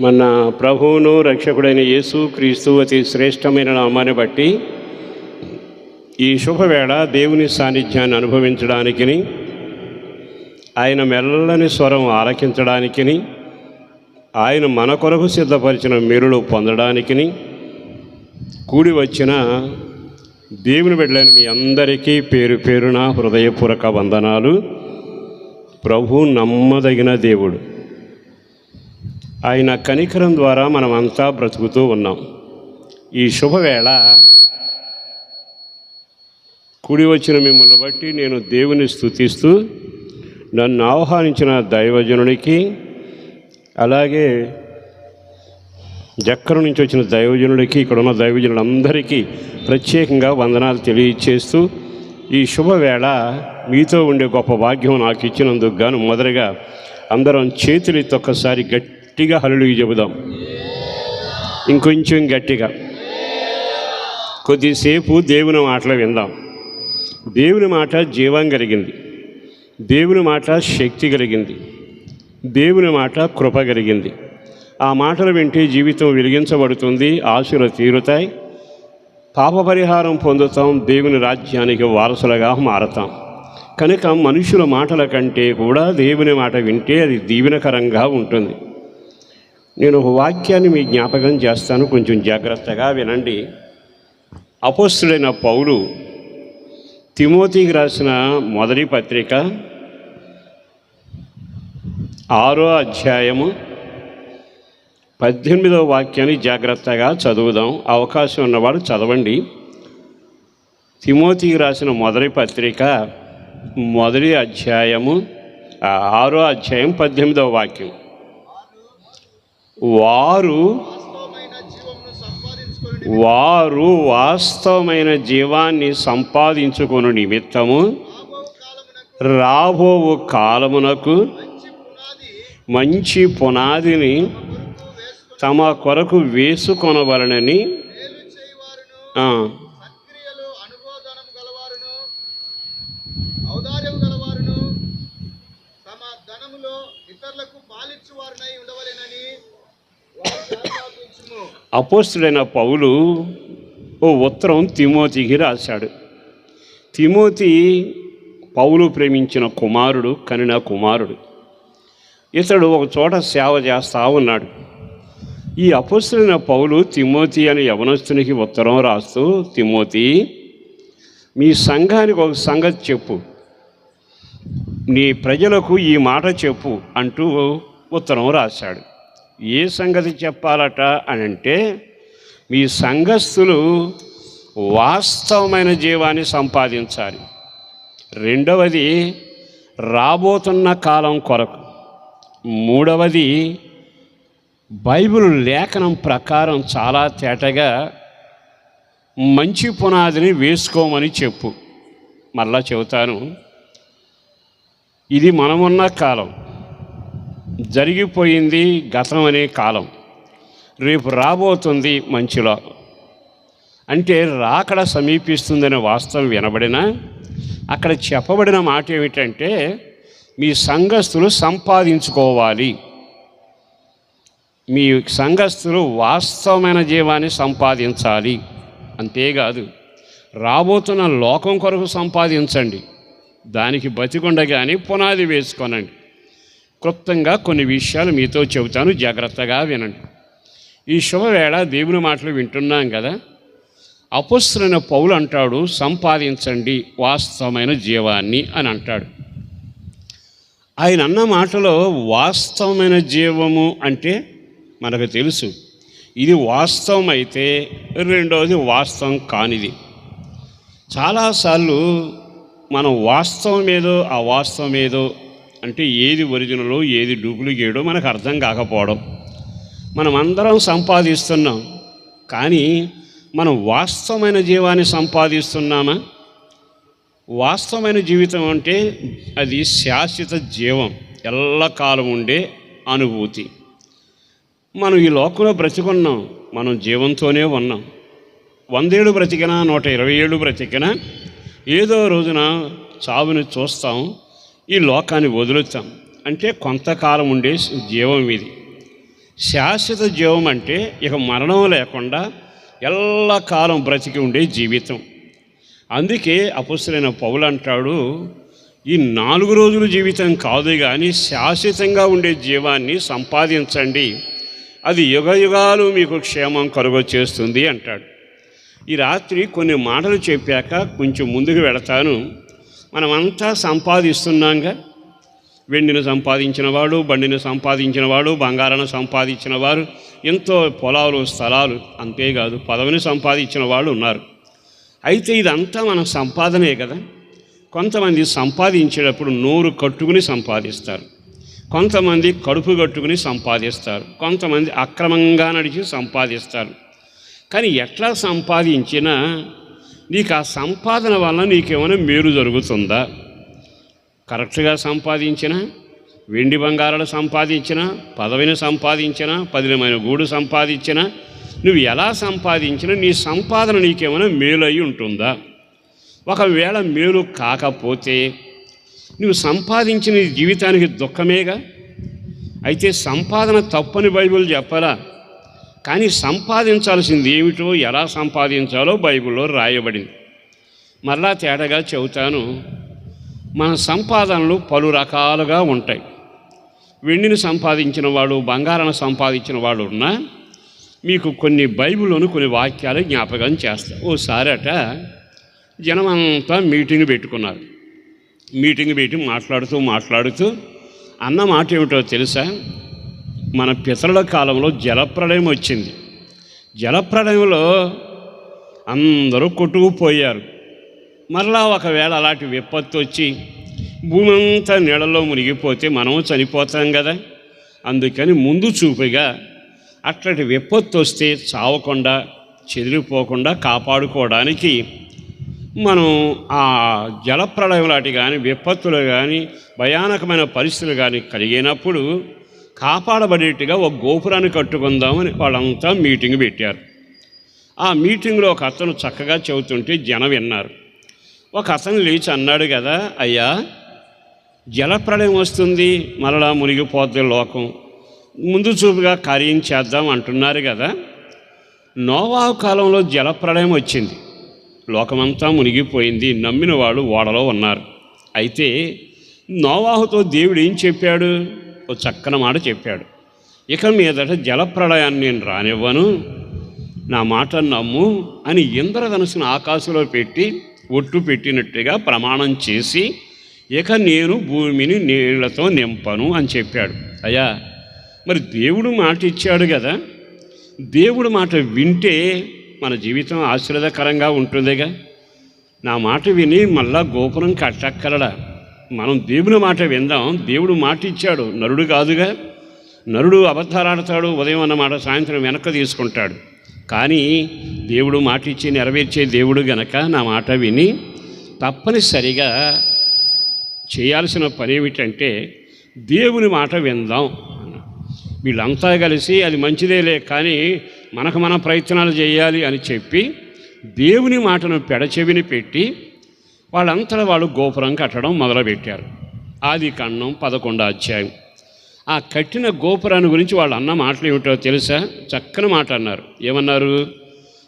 మన ప్రభువును రక్షకుడైన యేసు క్రీస్తు అతి శ్రేష్టమైన నామాన్ని బట్టి ఈ శుభవేళ దేవుని సాన్నిధ్యాన్ని అనుభవించడానికిని ఆయన మెల్లని స్వరం ఆలకించడానికిని ఆయన మన కొరకు సిద్ధపరిచిన మెరులు పొందడానికిని కూడి వచ్చిన దేవుని బిడ్డలైన మీ అందరికీ పేరు పేరున హృదయపూర్వక వందనాలు. ప్రభు నమ్మదగిన దేవుడు. ఆయన కనికరం ద్వారా మనమంతా బ్రతుకుతూ ఉన్నాం. ఈ శుభవేళ కూడి వచ్చిన మిమ్మల్ని బట్టి నేను దేవుని స్తుతిస్తూ నన్ను ఆహ్వానించిన దైవజనుడికి, అలాగే జక్కర నుంచి వచ్చిన దైవజనుడికి, ఇక్కడ ఉన్న దైవజనులందరికీ ప్రత్యేకంగా వందనాలు తెలియచేస్తూ ఈ శుభవేళ మీతో ఉండే గొప్ప భాగ్యం నాకు ఇచ్చినందుకు గాను మొదటగా అందరం చేతులెత్తి ఒక్కసారి గట్టిగా హల్లెలూయా చెబుదాం. ఇంకొంచెం గట్టిగా కొద్దిసేపు దేవుని మాటలు విందాం. దేవుని మాట జీవం కలిగింది, దేవుని మాట శక్తి కలిగింది, దేవుని మాట కృప కలిగింది. ఆ మాటలు వింటే జీవితం వెలిగించబడుతుంది, ఆశలు తీరుతాయి, పాప పరిహారం పొందుతాం, దేవుని రాజ్యానికి వారసులుగా మారతాం. కనుక మనుషుల మాటల కంటే కూడా దేవుని మాట వింటే అది దీవెనకరంగా ఉంటుంది. నేను ఒక వాక్యాన్ని మీ జ్ఞాపకం చేస్తాను, కొంచెం జాగ్రత్తగా వినండి. అపోస్తుడైన పౌలు తిమోతికి రాసిన మొదటి పత్రిక 6వ అధ్యాయము 18వ వాక్యాన్ని జాగ్రత్తగా చదువుదాం. అవకాశం ఉన్నవాడు చదవండి. తిమోతికి రాసిన మొదటి పత్రిక మొదటి అధ్యాయము 6వ అధ్యాయం 18వ వాక్యం. వారు వాస్తవమైన జీవాన్ని సంపాదించుకొను నిమిత్తము రాబో కాలమునకు మంచి పునాదిని తమ కొరకు వేసుకొనవలనని అపోస్తుడైన పౌలు ఓ ఉత్తరం తిమోతికి రాశాడు. తిమోతి పౌలు ప్రేమించిన కుమారుడు, కనిన కుమారుడు. ఇతడు ఒక చోట సేవ చేస్తూ ఉన్నాడు. ఈ అపోస్తుడైన పౌలు తిమోతి అనే యవనస్తునికి ఉత్తరం రాస్తూ, తిమోతి, మీ సంఘానికి ఒక సంగతి చెప్పు, నీ ప్రజలకు ఈ మాట చెప్పు అంటూ ఉత్తరం రాశాడు. ఏ సంగతి చెప్పాలట అని అంటే, మీ సంఘస్థులు వాస్తవమైన జీవాన్ని సంపాదించాలి. రెండవది రాబోతున్న కాలం కొరకు. మూడవది బైబిల్ లేఖనం ప్రకారం చాలా తేటగా మంచి పునాదిని వేసుకోమని చెప్పు. మళ్ళా చెబుతాను, ఇది మనమున్న కాలం, జరిగిపోయింది గతం అనే కాలం, రేపు రాబోతుంది మంచిలో. అంటే రాకడ సమీపిస్తుందనే వాస్తవం వినబడినా అక్కడ చెప్పబడిన మాట ఏమిటంటే, మీ సంఘస్థులు సంపాదించుకోవాలి, మీ సంఘస్థులు వాస్తవమైన జీవాన్ని సంపాదించాలి. అంతేకాదు, రాబోతున్న లోకం కొరకు సంపాదించండి, దానికి బతికుండగానే పునాది వేసుకోనండి. క్లుప్తంగా కొన్ని విషయాలు మీతో చెబుతాను, జాగ్రత్తగా వినండి. ఈ శుభవేళ దేవుని మాటలు వింటున్నాం కదా. అపోస్తులైన పౌలు అంటాడు, సంపాదించండి వాస్తవమైన జీవాన్ని అని అంటాడు. ఆయన అన్న మాటలో వాస్తవమైన జీవము అంటే మనకు తెలుసు, ఇది వాస్తవం అయితే రెండవది వాస్తవం కానిది. చాలాసార్లు మనం వాస్తవం ఏదో అవాస్తవం ఏదో అంటే ఏది ఒరిజినలో ఏది డూప్లికేటో మనకు అర్థం కాకపోవడం. మనం అందరం సంపాదిస్తున్నాం, కానీ మనం వాస్తవమైన జీవాన్ని సంపాదిస్తున్నామా? వాస్తవమైన జీవితం అంటే అది శాశ్వత జీవం, ఎల్లకాలం ఉండే అనుభూతి. మనం ఈ లోకంలో బ్రతికున్నాం, మనం జీవంతోనే ఉన్నాం. 100 ఏళ్ళు బ్రతికినా 120 ఏళ్ళు బ్రతికినా ఏదో రోజున చావుని చూస్తాం, ఈ లోకాన్ని వదులుతాం. అంటే కొంతకాలం ఉండే జీవం ఇది. శాశ్వత జీవం అంటే ఇక మరణం లేకుండా ఎల్లకాలం బ్రతికి ఉండే జీవితం. అందుకే అపొస్తలుడైన పౌలు అంటాడు, ఈ 4 రోజుల జీవితం కాదు కానీ శాశ్వతంగా ఉండే జీవాన్ని సంపాదించండి, అది యుగయుగాలు మీకు క్షేమం కలుగ చేస్తుంది అంటాడు. ఈ రాత్రి కొన్ని మాటలు చెప్పాక కొంచెం ముందుకు వెళతాను. మనమంతా సంపాదిస్తున్నాంగా. వెండిని సంపాదించిన వాడు, బండిని సంపాదించిన వాడు, బంగారాన్ని సంపాదించిన వారు, ఎంతో పొలాలు స్థలాలు, అంతేకాదు పదవిని సంపాదించిన వాళ్ళు ఉన్నారు. అయితే ఇదంతా మన సంపాదనే కదా. కొంతమంది సంపాదించేటప్పుడు నోరు కట్టుకుని సంపాదిస్తారు, కొంతమంది కడుపు కట్టుకుని సంపాదిస్తారు, కొంతమంది అక్రమంగా నడిచి సంపాదిస్తారు. కానీ ఎట్లా సంపాదించినా నీకు ఆ సంపాదన వల్ల నీకేమైనా మేలు జరుగుతుందా? కరెక్ట్గా సంపాదించినా, వెండి బంగారాలు సంపాదించినా, పదవిని సంపాదించినా, పదిలమైన గూడు సంపాదించినా, నువ్వు ఎలా సంపాదించినా నీ సంపాదన నీకేమైనా మేలు అయి ఉంటుందా? ఒకవేళ మేలు కాకపోతే నువ్వు సంపాదించిన జీవితానికి దుఃఖమేగా. అయితే సంపాదన తప్పని బైబిల్ చెప్పరా, కానీ సంపాదించాల్సింది ఏమిటో, ఎలా సంపాదించాలో బైబిల్లో రాయబడింది. మరలా తేటగా చెబుతాను, మన సంపాదనలు పలు రకాలుగా ఉంటాయి. వెండిని సంపాదించిన వాడు, బంగారాన్ని సంపాదించిన వాడు ఉన్నా మీకు కొన్ని బైబిల్లోని కొన్ని వాక్యాలు జ్ఞాపకం చేస్తాయి. ఓసారట జనమంతా మీటింగ్ పెట్టుకున్నారు. మీటింగ్ పెట్టి మాట్లాడుతూ అన్న మాట ఏమిటో తెలుసా? మన పితరుల కాలంలో జలప్రళయం వచ్చింది. జలప్రళయంలో అందరూ కొట్టుకుపోయారు. మరలా ఒకవేళ అలాంటి విపత్తు వచ్చి భూమి అంతా నీళ్ళలో మునిగిపోతే మనము చనిపోతాం కదా. అందుకని ముందు చూపుగా అట్లాంటి విపత్తు వస్తే చావకుండా చెదిరిపోకుండా కాపాడుకోవడానికి మనం ఆ జలప్రళయం లాంటి కానీ విపత్తులు కానీ భయానకమైన పరిస్థితులు కానీ కలిగినప్పుడు కాపాడబడేట్టుగా ఒక గోపురాన్ని కట్టుకుందామని వాళ్ళంతా మీటింగ్ పెట్టారు. ఆ మీటింగ్లో ఒక అతను చక్కగా చెబుతుంటే జనం విన్నారు. ఒక అతను లేచి అన్నాడు కదా, అయ్యా జలప్రళయం వస్తుంది, మరలా మునిగిపోద్ది లోకం, ముందు చూపుగా కార్యం చేద్దాం అంటున్నారు కదా. నోవాహు కాలంలో జలప్రళయం వచ్చింది, లోకమంతా మునిగిపోయింది, నమ్మిన వాళ్ళు ఓడలో ఉన్నారు. అయితే నోవాహుతో దేవుడు ఏం చెప్పాడు? ఓ చక్కని మాట చెప్పాడు, ఇక మీదట జలప్రళయాన్ని నేను రానివ్వను, నా మాట నమ్ము అని ఇంద్రధనుసును ఆకాశంలో పెట్టి ఒట్టు పెట్టినట్టుగా ప్రమాణం చేసి ఇక నేను భూమిని నీళ్లతో నింపను అని చెప్పాడు. అయ్యా మరి దేవుడు మాట ఇచ్చాడు కదా, దేవుడు మాట వింటే మన జీవితం ఆశీర్వాదకరంగా ఉంటుందిగా. నా మాట విని మళ్ళా గోపురం కట్టక్కరడా. మనం దేవుని మాట విందాం. దేవుడు మాట ఇచ్చాడు, నరుడు కాదుగా. నరుడు అబద్ధాలాడతాడు, ఉదయం అన్నమాట సాయంత్రం వెనక్కి తీసుకుంటాడు. కానీ దేవుడు మాట ఇచ్చి నెరవేర్చే దేవుడు గనక నా మాట విని తప్పనిసరిగా చేయాల్సిన పని ఏమిటంటే దేవుని మాట విందాం. వీళ్ళంతా కలిసి అది మంచిదేలే కానీ మనకు మన ప్రయత్నాలు చేయాలి అని చెప్పి దేవుని మాటను పెడచెవిని పెట్టి వాళ్ళంతా వాళ్ళు గోపురం కట్టడం మొదలుపెట్టారు. ఆదికాండం 11వ అధ్యాయం. ఆ కట్టిన గోపురాన్ని గురించి వాళ్ళు అన్న మాటలు ఏమిటో తెలుసా? చక్కని మాట అన్నారు. ఏమన్నారు?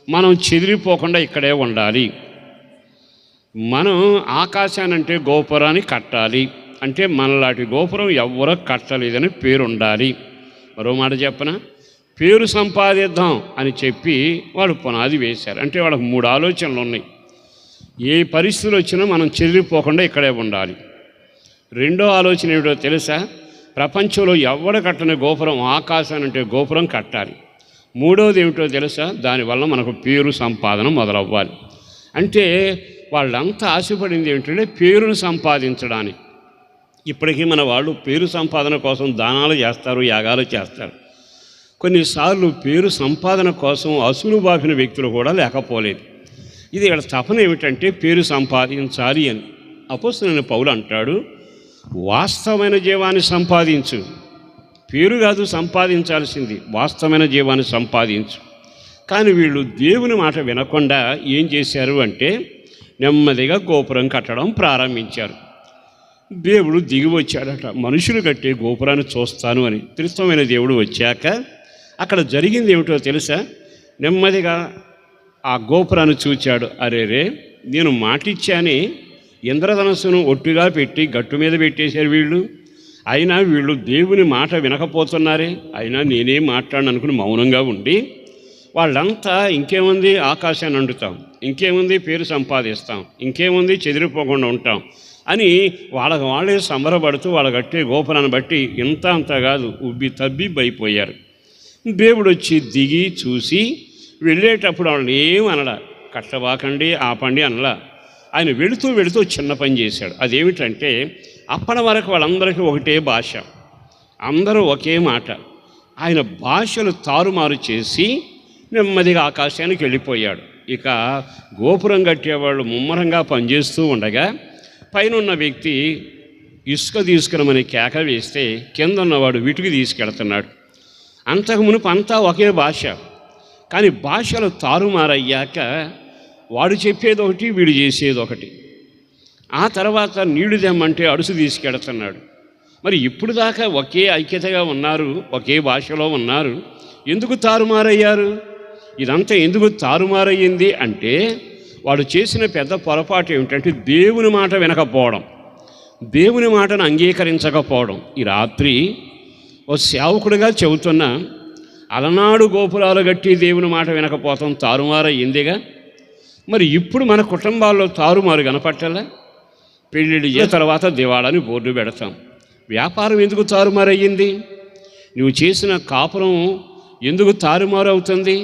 మనం చెదిరిపోకుండా ఇక్కడే ఉండాలి, మనం ఆకాశానంటే గోపురాన్ని కట్టాలి, అంటే మనలాంటి గోపురం ఎవరో కట్టలేదని పేరు ఉండాలి. మరో మాట చెప్పనా, పేరు సంపాదిద్దాం అని చెప్పి వాళ్ళు పునాది వేశారు. అంటే వాళ్ళకి 3 ఆలోచనలు ఉన్నాయి. ఏ పరిస్థితులు వచ్చినా మనం చెదిరిపోకుండా ఇక్కడే ఉండాలి. రెండో ఆలోచన ఏమిటో తెలుసా? ప్రపంచంలో ఎవడ కట్టని గోపురం ఆకాశానంటే గోపురం కట్టాలి. మూడోది ఏమిటో తెలుసా? దానివల్ల మనకు పేరు సంపాదన మొదలవ్వాలి. అంటే వాళ్ళంతా ఆశపడింది ఏమిటంటే పేరును సంపాదించడానికి. ఇప్పటికీ మన వాళ్ళు పేరు సంపాదన కోసం దానాలు చేస్తారు, యాగాలు చేస్తారు. కొన్నిసార్లు పేరు సంపాదన కోసం అసలు బాపిన వ్యక్తులు కూడా లేకపోలేదు. ఇది ఇక్కడ తపన ఏమిటంటే పేరు సంపాదించాలి అని. అపొస్తలుడైన పౌలు అంటాడు, వాస్తవమైన జీవాన్ని సంపాదించు. పేరు కాదు సంపాదించాల్సింది, వాస్తవమైన జీవాన్ని సంపాదించు. కానీ వీళ్ళు దేవుని మాట వినకుండా ఏం చేశారు అంటే నెమ్మదిగా గోపురం కట్టడం ప్రారంభించారు. దేవుడు దిగి వచ్చాడట, మనుషులు కట్టే గోపురాన్ని చూస్తాను అని. త్రిత్వమైన దేవుడు వచ్చాక అక్కడ జరిగింది ఏమిటో తెలుసా? నెమ్మదిగా ఆ గోపురాన్ని చూచాడు. అరేరే, నేను మాటిచ్చానే, ఇంద్రధనస్సును ఒట్టుగా పెట్టి గట్టు మీద పెట్టేశారు వీళ్ళు. అయినా వీళ్ళు దేవుని మాట వినకపోతున్నారే. అయినా నేనేం మాట్లాడను అనుకుని మౌనంగా ఉండి, వాళ్ళంతా ఇంకేముంది ఆకాశాన్ని అంటుతాం, ఇంకేముంది పేరు సంపాదిస్తాం, ఇంకేముంది చెదిరిపోకుండా ఉంటాం అని వాళ్ళే సంబరపడుతూ వాళ్ళ కట్టే గోపురాన్ని బట్టి ఇంత అంత కాదు ఉబ్బి తబ్బిబ్బైపోయారు. దేవుడు వచ్చి దిగి చూసి వెళ్ళేటప్పుడు వాళ్ళని ఏమనలా, కట్టబాకండి ఆపండి అనలా. ఆయన వెళుతూ చిన్న పని చేశాడు. అదేమిటంటే, అప్పటి వరకు వాళ్ళందరికీ ఒకటే భాష, అందరూ ఒకే మాట. ఆయన భాషలు తారుమారు చేసి నెమ్మదిగా ఆకాశానికి వెళ్ళిపోయాడు. ఇక గోపురం కట్టేవాళ్ళు ముమ్మరంగా పనిచేస్తూ ఉండగా పైన ఉన్న వ్యక్తి ఇసుక తీసుకురమని కేక వేస్తే కింద ఉన్నవాడు వీటికి తీసుకెళ్తున్నాడు. అంతకు మునుపు అంతా ఒకే భాష, కానీ భాషలు తారుమారయ్యాక వాడు చెప్పేది ఒకటి, వీడు చేసేది ఒకటి. ఆ తర్వాత నీళ్లు తెమ్మంటే అడుసు తీసుకెడుతున్నాడు. మరి ఇప్పుడు దాకా ఒకే ఐక్యతగా ఉన్నారు, ఒకే భాషలో ఉన్నారు, ఎందుకు తారుమారయ్యారు? ఇదంతా ఎందుకు తారుమారయ్యింది అంటే, వాడు చేసిన పెద్ద పొరపాటు ఏమిటంటే దేవుని మాట వినకపోవడం, దేవుని మాటను అంగీకరించకపోవడం. ఈ రాత్రి ఓ సేవకుడిగా చెబుతున్నా, అలనాడు గోపురాలు గట్టి దేవుని మాట వినకపోతాం తారుమారయ్యిందిగా. మరి ఇప్పుడు మన కుటుంబాల్లో తారుమారు కనపట్టాలా? పెళ్ళిళ్ళ తర్వాత దివాళాని బోర్డు పెడతాం. వ్యాపారం ఎందుకు తారుమారయ్యింది? నువ్వు చేసిన కాపురం ఎందుకు తారుమారు అవుతుంది?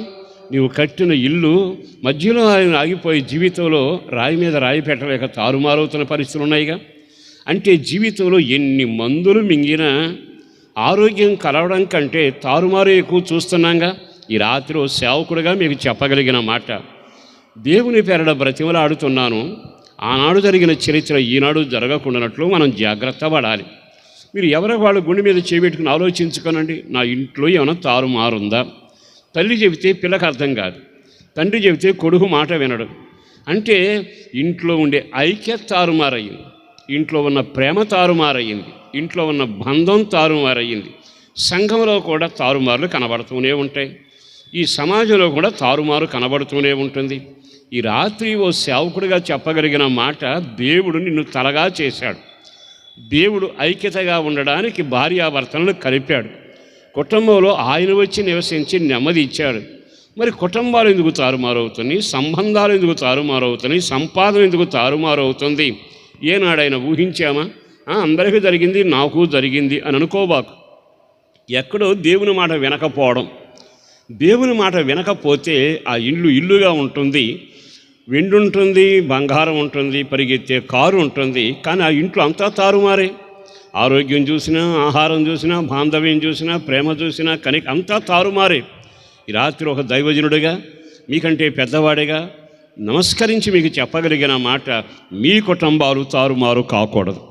నువ్వు కట్టిన ఇల్లు మధ్యలో ఆయన ఆగిపోయి జీవితంలో రాయి మీద రాయి పెట్టలేక తారుమారవుతున్న పరిస్థితులు ఉన్నాయిగా. అంటే జీవితంలో ఎన్ని మందులు మింగినా ఆరోగ్యం కలవడం కంటే తారుమారు ఎక్కువ చూస్తున్నాగా. ఈ రాత్రి సేవకుడిగా మీకు చెప్పగలిగిన మాట, దేవుని పేరడ బ్రతిమలాడుతున్నాను. ఆనాడు జరిగిన చరిత్ర ఈనాడు జరగకుండానట్లు మనం జాగ్రత్త పడాలి. మీరు ఎవరికి వాళ్ళ గుండె మీద చేపెట్టుకుని ఆలోచించుకోనండి, నా ఇంట్లో ఏమైనా తారుమారుందా? తల్లి చెబితే పిల్లకి అర్థం కాదు, తండ్రి చెబితే కొడుకు మాట వినడు. అంటే ఇంట్లో ఉండే ఐక్యత తారుమారయ్యింది, ఇంట్లో ఉన్న ప్రేమ తారుమారయ్యింది, ఇంట్లో ఉన్న బంధం తారుమారయ్యింది. సంఘంలో కూడా తారుమారులు కనబడుతూనే ఉంటాయి, ఈ సమాజంలో కూడా తారుమారు కనబడుతూనే ఉంటుంది. ఈ రాత్రి ఓ సేవకుడిగా చెప్పగలిగిన మాట, దేవుడు నిన్ను తలగా చేశాడు. దేవుడు ఐక్యతగా ఉండడానికి భార్యాభర్తలను కలిపాడు. కుటుంబంలో ఆయన వచ్చి నివసించి నెమ్మది ఇచ్చాడు. మరి కుటుంబాలు ఎందుకు తారుమారవుతున్నాయి? సంబంధాలు ఎందుకు తారుమారవుతున్నాయి? సంపాదన ఎందుకు తారుమారవుతుంది? ఏనాడైనా ఊహించామా? అందరికీ జరిగింది, నాకు జరిగింది అని అనుకోబాకు. ఎక్కడో దేవుని మాట వినకపోవడం. దేవుని మాట వినకపోతే ఆ ఇల్లుగా ఉంటుంది, వెండి ఉంటుంది, బంగారం ఉంటుంది, పరిగెత్తే కారు ఉంటుంది, కానీ ఆ ఇంట్లో అంతా తారుమారే. ఆరోగ్యం చూసినా, ఆహారం చూసినా, బాంధవ్యం చూసినా, ప్రేమ చూసినా, కనుక అంతా తారుమారే. ఈ రాత్రి ఒక దైవజనుడిగా, మీకంటే పెద్దవాడిగా నమస్కరించి మీకు చెప్పగలిగిన మాట, మీ కుటుంబాలు తారుమారు కాకూడదు.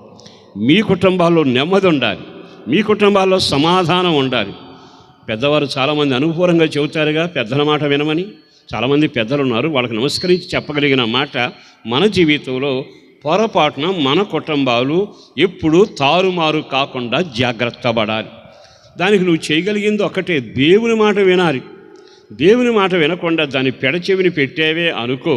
మీ కుటుంబాల్లో నెమ్మది ఉండాలి, మీ కుటుంబాల్లో సమాధానం ఉండాలి. పెద్దవారు చాలామంది అనుభూరంగా చెబుతారుగా పెద్దల మాట వినమని. చాలామంది పెద్దలు ఉన్నారు, వాళ్ళకి నమస్కరించి చెప్పగలిగిన మాట, మన జీవితంలో పొరపాటున మన కుటుంబాలు ఎప్పుడూ తారుమారు కాకుండా జాగ్రత్త పడాలి. దానికి నువ్వు చేయగలిగింది ఒకటే, దేవుని మాట వినాలి. దేవుని మాట వినకుండా దాన్ని పెడచెవిని పెట్టేవే అనుకో,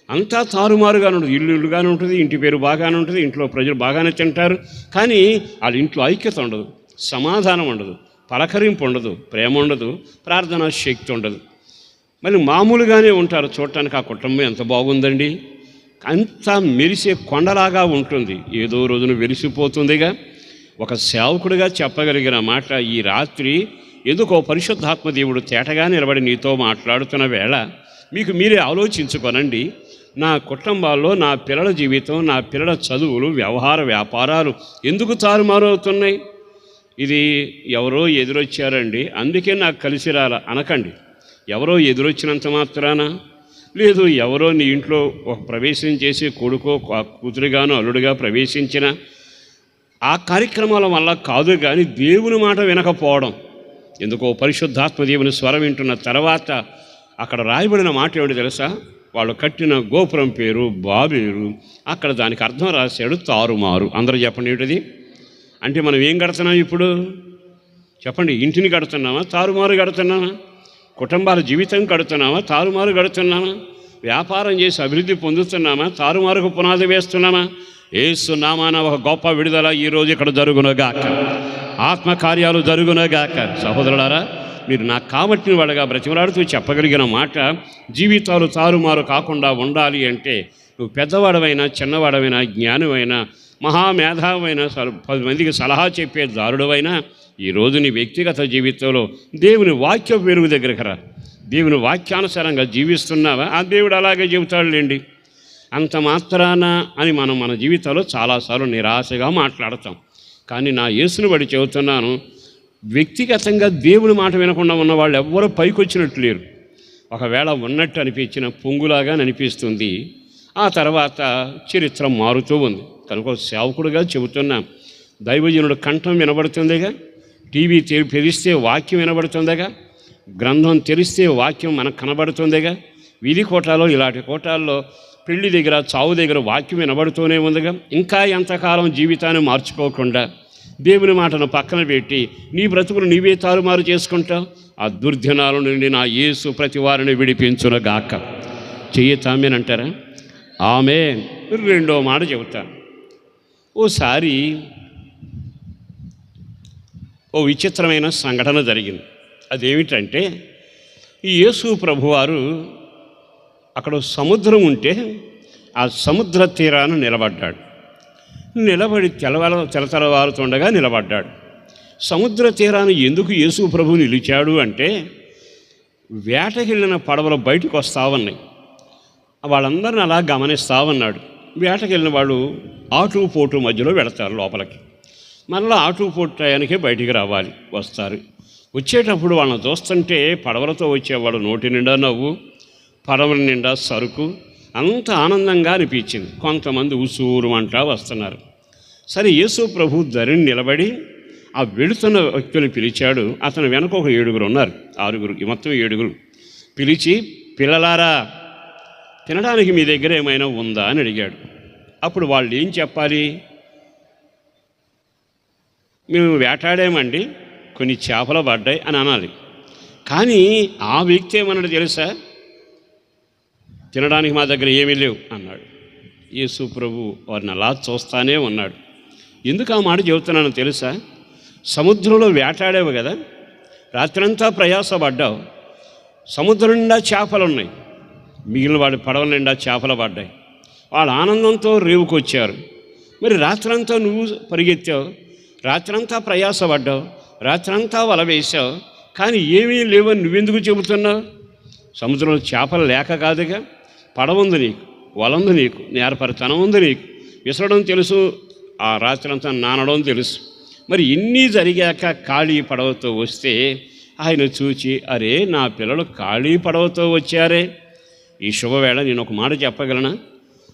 అంతా తారుమారుగానే ఉంటుంది. ఇల్లుగానే ఉంటుంది, ఇంటి పేరు బాగానే ఉంటుంది, ఇంట్లో ప్రజలు బాగానే తింటారు, కానీ వాళ్ళ ఇంట్లో ఐక్యత ఉండదు, సమాధానం ఉండదు, పలకరింపు ఉండదు, ప్రేమ ఉండదు, ప్రార్థనా శక్తి ఉండదు. మళ్ళీ మామూలుగానే ఉంటారు. చూడటానికి ఆ కుటుంబం ఎంత బాగుందండి, అంతా మెరిసే కొండలాగా ఉంటుంది, ఏదో రోజున వెలిసిపోతుందిగా. ఒక సేవకుడిగా చెప్పగలిగిన మాట, ఈ రాత్రి ఎందుకో పరిశుద్ధాత్మ దేవుడు తేటగా నిలబడి నీతో మాట్లాడుతున్న వేళ మీకు మీరే ఆలోచించుకోనండి, నా కుటుంబాల్లో నా పిల్లల జీవితం, నా పిల్లల చదువులు, వ్యవహార వ్యాపారాలు ఎందుకు తారుమారవుతున్నాయి? ఇది ఎవరో ఎదురొచ్చారండి అందుకే నాకు కలిసి రాలా అనకండి. ఎవరో ఎదురొచ్చినంత మాత్రాన లేదు, ఎవరో నీ ఇంట్లో ఒక ప్రవేశం చేసి కొడుకో కూతురుగానో అల్లుడిగా ప్రవేశించిన ఆ కార్యక్రమాల వల్ల కాదు, కానీ దేవుని మాట వినకపోవడం. ఎందుకో పరిశుద్ధాత్మ దేవుని స్వరం వింటున్న తర్వాత అక్కడ రాయబడిన మాట ఏమిటి తెలుసా? వాళ్ళు కట్టిన గోపురం పేరు బాబేలు, అక్కడ దానికి అర్థం రాశాడు తారుమారు. అందరూ చెప్పండి ఏంటిది అంటే, మనం ఏం కడుతున్నాం ఇప్పుడు? చెప్పండి, ఇంటిని కడుతున్నామా, తారుమారు కడుతున్నామా? కుటుంబాల జీవితం కడుతున్నామా, తారుమారు కడుతున్నామా? వ్యాపారం చేసి అభివృద్ధి పొందుతున్నామా, తారుమారుకు పునాది వేస్తున్నామా? యేసు నామాన ఒక గొప్ప విడుదల ఈరోజు ఇక్కడ జరుగునగాక, ఆత్మకార్యాలు జరుగునగాక. సహోదరులారా, మీరు నాకు కాబట్టి వాడగా బ్రతిమలాడుతూ చెప్పగలిగిన మాట, జీవితాలు తారుమారు కాకుండా ఉండాలి అంటే నువ్వు పెద్దవాడమైనా చిన్నవాడమైనా జ్ఞానమైనా మహామేధావైనా 10 మందికి సలహా చెప్పే దారుడవైనా ఈరోజు నీ వ్యక్తిగత జీవితంలో దేవుని వాక్య వెలుగు దగ్గరికి రా. దేవుని వాక్యానుసారంగా జీవిస్తున్నావా? ఆ దేవుడు అలాగే చెబుతాడులేండి. అంత మాత్రాన అని మనం మన జీవితంలో చాలాసార్లు నిరాశగా మాట్లాడతాం. కానీ నా యేసుని బట్టి చెబుతున్నాను, వ్యక్తిగతంగా దేవుని మాట వినకుండా ఉన్న వాళ్ళు ఎవ్వరూ పైకి వచ్చినట్టు లేరు. ఒకవేళ ఉన్నట్టు అనిపించిన పొంగులాగా అనిపిస్తుంది. ఆ తర్వాత చరిత్ర మారుతూ ఉంది. కనుక సేవకుడుగా చెబుతున్నా, దైవజనుడు కంఠం వినబడుతుందిగా, టీవీ తెరిస్తే వాక్యం వినబడుతుందిగా, గ్రంథం తెరిస్తే వాక్యం మనకు కనబడుతుందిగా, వీధి కోటాలో ఇలాంటి కోటాల్లో పెళ్లి దగ్గర చావు దగ్గర వాక్యం వినబడుతూనే ఉందిగా. ఇంకా ఎంతకాలం జీవితాన్ని మార్చుకోకుండా దేవుని మాటను పక్కన పెట్టి నీ బ్రతుకులు నీవే తారుమారు చేసుకుంటావు? ఆ దుర్దినాల నుండి నా యేసు ప్రతి వారిని విడిపించునుగాక. చెయ్యతామేనంటారా? ఆమె. రెండో మాట చెబుతాను. ఓసారి ఓ విచిత్రమైన సంఘటన జరిగింది. అదేమిటంటే, ఈ యేసు ప్రభువారు అక్కడ సముద్రం ఉంటే ఆ సముద్ర తీరాన నిలబడ్డాడు. నిలబడి తెలతెలవారుతుండగా నిలబడ్డాడు. సముద్ర తీరాన్ని ఎందుకు యేసు ప్రభు నిలిచాడు అంటే, వేటకెళ్ళిన పడవలు బయటకు వస్తూ ఉన్నాయి. వాళ్ళందరిని అలా గమనిస్తూ ఉన్నాడు. వేటకెళ్ళిన వాళ్ళు ఆటు పోటు మధ్యలో వెళతారు లోపలికి. మళ్ళీ ఆటు పోటు టయానికే బయటికి రావాలి, వస్తారు. వచ్చేటప్పుడు వాళ్ళని చూస్తుంటే పడవలతో వచ్చేవాడు నోటి నిండా నవ్వు, పడవల నిండా సరుకు, అంత ఆనందంగా అనిపించింది. కొంతమంది ఉసూరు అంటా వస్తున్నారు. సరే, యేసు ప్రభు ధరిని నిలబడి ఆ వెళుతున్న వ్యక్తులు పిలిచాడు. అతను వెనక ఒక 7 ఉన్నారు, 6 మొత్తం 7 పిలిచి, పిల్లలారా, తినడానికి మీ దగ్గర ఏమైనా ఉందా అని అడిగాడు. అప్పుడు వాళ్ళు ఏం చెప్పాలి? మేము వేటాడామండి, కొన్ని చేపలు పడ్డాయి అని అనాలి. కానీ ఆ వ్యక్తి ఏమన్నాడు తెలుసా? తినడానికి మా దగ్గర ఏమీ లేవు అన్నాడు. యేసు ప్రభు వారిని అలా చూస్తానే ఉన్నాడు. ఎందుకు ఆ మాట చెబుతున్నానో తెలుసా? సముద్రంలో వేటాడావు కదా, రాత్రంతా ప్రయాసపడ్డావు, సముద్రం నిండా చేపలు ఉన్నాయి, మిగిలిన వాడి పడవల నిండా చేపలు పడ్డాయి. వాళ్ళ ఆనందంతో రేవుకొచ్చారు. మరి రాత్రంతా నువ్వు పరిగెత్తావు, రాత్రంతా ప్రయాసపడ్డావు, రాత్రంతా వల వేసావు, కానీ ఏమీ లేవని నువ్వెందుకు చెబుతున్నావు? సముద్రంలో చేపలు లేక కాదుగా, పడవ ఉంది నీకు, వలంది నీకు, నేర్పరితనం ఉంది నీకు, విసరడం తెలుసు, ఆ రాత్రంతా నానడం తెలుసు. మరి ఇన్ని జరిగాక ఖాళీ పడవతో వస్తే ఆయన చూచి, అరే నా పిల్లలు ఖాళీ పడవతో వచ్చారే, ఈ శుభవేళ నేను ఒక మాట చెప్పగలనా?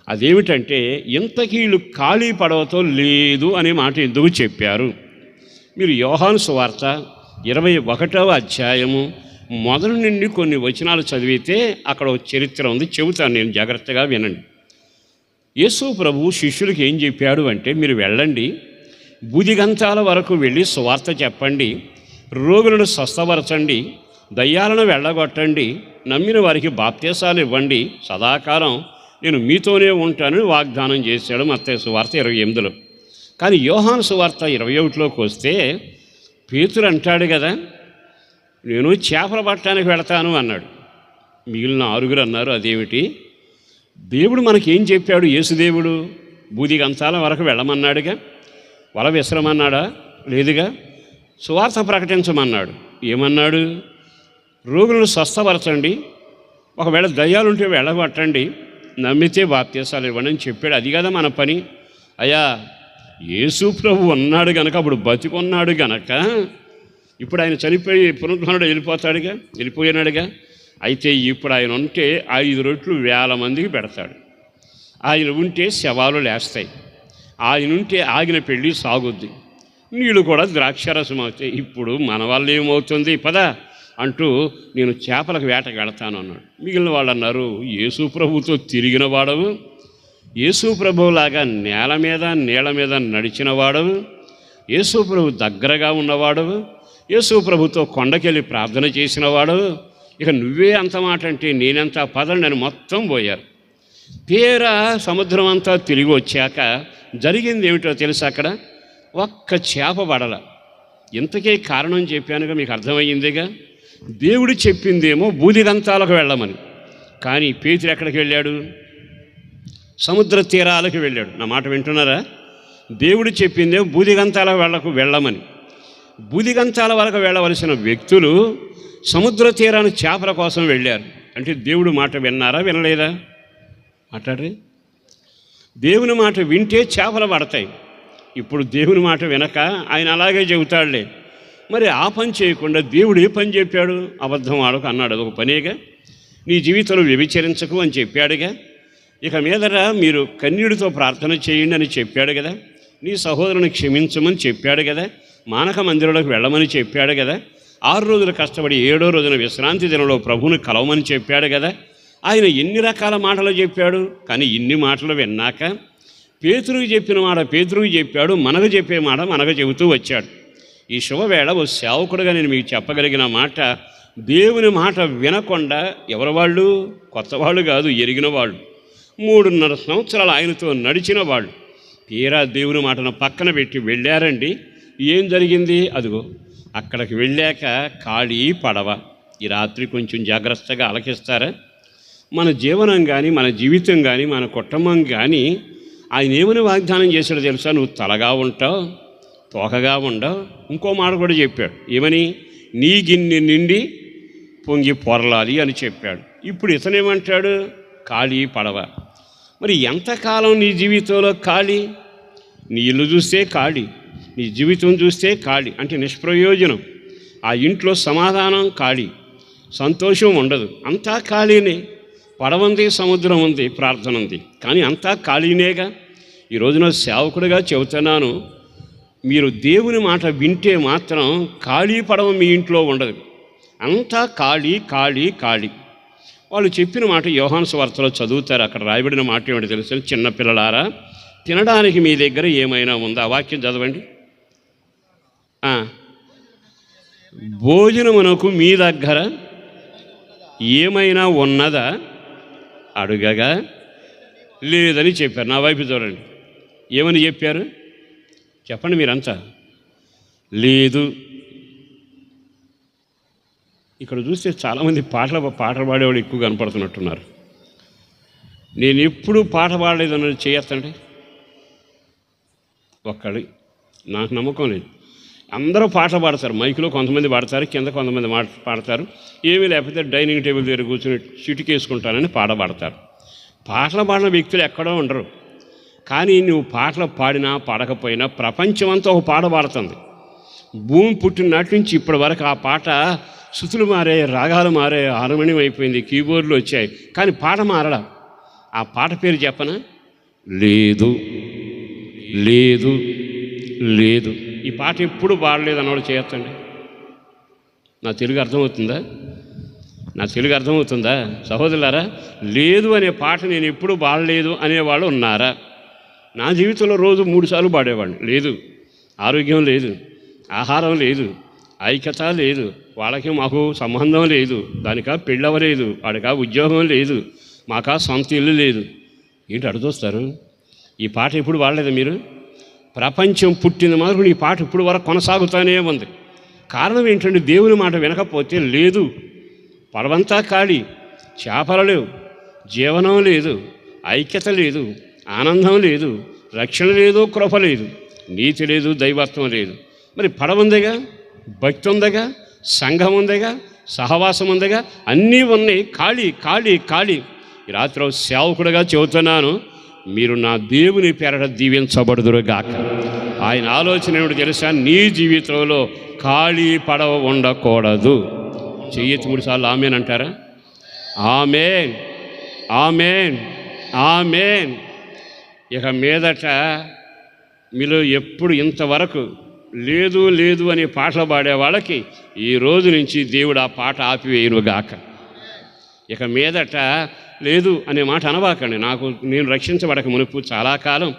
అదేమిటంటే, ఇంతకీ వీళ్ళు ఖాళీ పడవతో లేదు అనే మాట ఎందుకు చెప్పారు? మీరు యోహాను సువార్త 21వ అధ్యాయము మొదటి నుండి కొన్ని వచనాలు చదివితే అక్కడ ఒక చరిత్ర ఉంది, చెబుతాను నేను, జాగ్రత్తగా వినండి. యేసు ప్రభు శిష్యులకి ఏం చెప్పాడు అంటే, మీరు వెళ్ళండి, బూదిగంతాల వరకు వెళ్ళి సువార్త చెప్పండి, రోగులను స్వస్థపరచండి, దయ్యాలను వెళ్ళగొట్టండి, నమ్మిన వారికి బాప్తీసాలు ఇవ్వండి, సదాకాలం నేను మీతోనే ఉంటానని వాగ్దానం చేశాడు మత్తయి సువార్త 28లో. కానీ యోహాను సువార్త 21లోకి వస్తే పేతురు అంటాడు కదా, నేను చేపలు పట్టడానికి వెళతాను అన్నాడు. మిగిలిన 6 అన్నారు, అదేమిటి? దేవుడు మనకేం చెప్పాడు? యేసుదేవుడు బూదిగంతాల వరకు వెళ్ళమన్నాడుగా, వల విసరమన్నాడా? లేదుగా. సువార్త ప్రకటించమన్నాడు. ఏమన్నాడు? రోగులను స్వస్థపరచండి, ఒకవేళ దయ్యాలుంటే వెళ్ళగొట్టండి, నమ్మితే బాప్తీసాలు ఇవ్వండి అని చెప్పాడు. అది కదా మన పని. అయ్యా, యేసు ప్రభు ఉన్నాడు గనక, అప్పుడు బతికున్నాడు గనక, ఇప్పుడు ఆయన చనిపోయి పునరుద్ధరణుడు వెళ్ళిపోయినాడుగా. అయితే ఇప్పుడు ఆయన ఉంటే 5 రొట్లు 1000 మందికి పెడతాడు. ఆయన ఉంటే శవాలు లేస్తాయి, ఆయన ఉంటే ఆగిన పెళ్ళి సాగుద్ది, నీళ్ళు కూడా ద్రాక్షరసం అవుతాయి. ఇప్పుడు మన వల్ల ఏమవుతుంది? పదా అంటూ నేను చేపలకు వేటకు వెళతాను అన్నాడు. మిగిలిన వాళ్ళు అన్నారు, యేసు ప్రభుతో తిరిగిన వాడవు, యేసు ప్రభువులాగా నేల మీద నీళ్ళ మీద నడిచిన వాడవు, యేసు ప్రభు దగ్గరగా ఉన్నవాడవు, యేసు ప్రభుతో కొండకెళ్ళి ప్రార్థన చేసినవాడు ఇక నువ్వే అంత మాట అంటే నేనెంత పదండి అని మొత్తం పోయారు. తీరా సముద్రం అంతా తిరిగి వచ్చాక జరిగింది ఏమిటో తెలుసా? అక్కడ ఒక్క చేప పడల. ఇంతకే కారణం చెప్పానుగా, మీకు అర్థమయ్యిందిగా. దేవుడు చెప్పిందేమో బూదిగంతాలకు వెళ్ళమని, కానీ పేతురు ఎక్కడికి వెళ్ళాడు? సముద్ర తీరాలకు వెళ్ళాడు. నా మాట వింటున్నారా? దేవుడు చెప్పిందేమో బూదిగంతాలకు వెళ్ళమని, బూదిగంతాల వరకు వెళ్ళవలసిన వ్యక్తులు సముద్ర తీరాన్ని చేపల కోసం వెళ్ళారు. అంటే దేవుడు మాట విన్నారా వినలేదా? మాట్లాడరే. దేవుని మాట వింటే చేపలు పడతాయి. ఇప్పుడు దేవుని మాట వినక ఆయన అలాగే చెబుతాడులే. మరి ఆ పని చేయకుండా దేవుడు ఏ పని చెప్పాడు? అబద్ధం ఆడకు అన్నాడు. అదొక పనేగా. నీ జీవితంలో వ్యభిచరించకు అని చెప్పాడుగా. ఇక మీదట మీరు కన్యుడితో ప్రార్థన చేయండి అని చెప్పాడు కదా. నీ సహోదరుని క్షమించమని చెప్పాడు కదా. మానక మందిరంలోకి వెళ్ళమని చెప్పాడు కదా. 6 రోజులు కష్టపడి 7వ రోజున విశ్రాంతి దినంలో ప్రభువుని కలవమని చెప్పాడు కదా. ఆయన ఎన్ని రకాల మాటలు చెప్పాడు. కానీ ఇన్ని మాటలు విన్నాక పేతురుకి చెప్పిన మాట పేతురుకి చెప్పాడు, మనకు చెప్పే మాట మనకు చెబుతూ వచ్చాడు. ఈ శుభవేళ ఓ సేవకుడుగా నేను మీకు చెప్పగలిగిన మాట, దేవుని మాట వినకుండా ఎవరి వాళ్ళు? కొత్త వాళ్ళు కాదు, ఎరిగిన వాళ్ళు. 3.5 సంవత్సరాలు ఆయనతో నడిచిన వాళ్ళు తీరా దేవుని మాటను పక్కన పెట్టి వెళ్ళారండి. ఏం జరిగింది? అదిగో అక్కడికి వెళ్ళాక ఖాళీ పడవ. ఈ రాత్రి కొంచెం జాగ్రత్తగా ఆలకిస్తారా? మన జీవనం కానీ, మన జీవితం కానీ, మన కుటుంబం కానీ ఆయన ఏమని వాగ్దానం చేశాడో తెలుసా? నువ్వు తలగా ఉంటావు, తోకగా ఉండవు. ఇంకో మాట కూడా చెప్పాడు. ఏమని? నీ గిన్నె నిండి పొంగి పొరలాలి అని చెప్పాడు. ఇప్పుడు ఇతనేమంటాడు? ఖాళీ పడవ. మరి ఎంతకాలం నీ జీవితంలో ఖాళీ? నీ ఇల్లు చూస్తే ఖాళీ, నీ జీవితం చూస్తే ఖాళీ, అంటే నిష్ప్రయోజనం. ఆ ఇంట్లో సమాధానం ఖాళీ, సంతోషం ఉండదు, అంతా ఖాళీనే. పడవంది, సముద్రం ఉంది, ప్రార్థన ఉంది, కానీ అంతా ఖాళీనేగా. ఈ రోజున సేవకుడిగా చెబుతున్నాను, మీరు దేవుని మాట వింటే మాత్రం ఖాళీ పడవ మీ ఇంట్లో ఉండదు. అంతా ఖాళీ ఖాళీ ఖాళీ. వాళ్ళు చెప్పిన మాట యోహాను సువార్తలో చదువుతారు. అక్కడ రాయబడిన మాట ఏమిటో తెలుసు? చిన్నపిల్లలారా, తినడానికి మీ దగ్గర ఏమైనా ఉందా? ఆ వాక్యం చదవండి. భోజనమునకు మీ దగ్గర ఏమైనా ఉన్నదా అడుగగా లేదని చెప్పారు. నా వైపు చూడండి, ఏమని చెప్పారు? చెప్పండి మీరంతా. లేదు. ఇక్కడ చూస్తే చాలామంది పాటలు పాడేవాళ్ళు ఎక్కువ కనపడుతున్నట్టున్నారు. నేను ఎప్పుడు పాట పాడలేదు అన్నది చేయొద్దండి. ఒక్కడి నాకు నమ్మకం లేదు. అందరూ పాటలు పాడతారు. మైకులో కొంతమంది పాడతారు, కింద కొంతమంది పాడతారు. ఏమీ లేకపోతే డైనింగ్ టేబుల్ దగ్గర కూర్చొని చిటికేసుకుంటానని పాడతారు. పాటలు పాడిన వ్యక్తులు ఎక్కడో ఉండరు. కానీ నువ్వు పాటలు పాడినా పాడకపోయినా ప్రపంచమంతా ఒక పాట పాడుతుంది. భూమి పుట్టిన నాటి నుంచి ఇప్పటి వరకు ఆ పాట శృతులు మారాయి, రాగాలు మారాయి, హార్మోనియం అయిపోయింది, కీబోర్డులు వచ్చాయి, కానీ పాట మారడా. ఆ పాట పేరు చెప్పనా? లేదు లేదు లేదు. ఈ పాట ఎప్పుడు పాడలేదు అన్నవాడు చేయొచ్చండి. నా తెలుగు అర్థమవుతుందా? నా తెలుగు అర్థమవుతుందా సహోదరులారా? లేదు అనే పాట నేను ఎప్పుడు పాడలేదు అనేవాళ్ళు ఉన్నారా? నా జీవితంలో రోజు 3 సార్లు పాడేవాడిని. లేదు, ఆరోగ్యం లేదు, ఆహారం లేదు, ఐక్యత లేదు, వాళ్ళకి మాకు సంబంధం లేదు, దానికా పెళ్ళవలేదు, వాడికా ఉద్యోగం లేదు, మాకా సొంత ఇల్లు లేదు. ఏంటి అడుగుతారు? ఈ పాట ఎప్పుడు పాడలేదు మీరు? ప్రపంచం పుట్టిన మాత్రం ఈ పాట ఇప్పుడు వరకు కొనసాగుతూనే ఉంది. కారణం ఏంటంటే దేవుని మాట వినకపోతే లేదు. పడవంతా ఖాళీ, చేపలు లేవు, జీవనం లేదు, ఐక్యత లేదు, ఆనందం లేదు, రక్షణ లేదు, కృప లేదు, నీతి లేదు, దైవత్వం లేదు. మరి పడవ ఉందిగా, భక్తి ఉందిగా, సంఘం ఉందిగా, సహవాసం ఉందిగా, అన్నీ ఉన్నాయి. ఖాళీ ఖాళీ ఖాళీ. ఈ రాత్రి సేవకుడిగా చెబుతున్నాను, మీరు నా దేవుని పేరట దీవించబడుదురుగాక. ఆయన ఆలోచన ఏమిటో తెలుసా? నీ జీవితంలో ఖాళీ పడవ ఉండకూడదు. చెయ్యెత్తి 3 సార్లు ఆమేన్ అంటారా? ఆమేన్ ఆమేన్ ఆమేన్. ఇక మీదట మీలో ఎప్పుడు ఇంతవరకు లేదు లేదు అనే పాటలు పాడే వాళ్ళకి ఈ రోజు నుంచి దేవుడు ఆ పాట ఆపివేయునుగాక. ఇక మీదట లేదు అనే మాట అనబాకండి. నేను రక్షించబడక మునుపు చాలా కాలం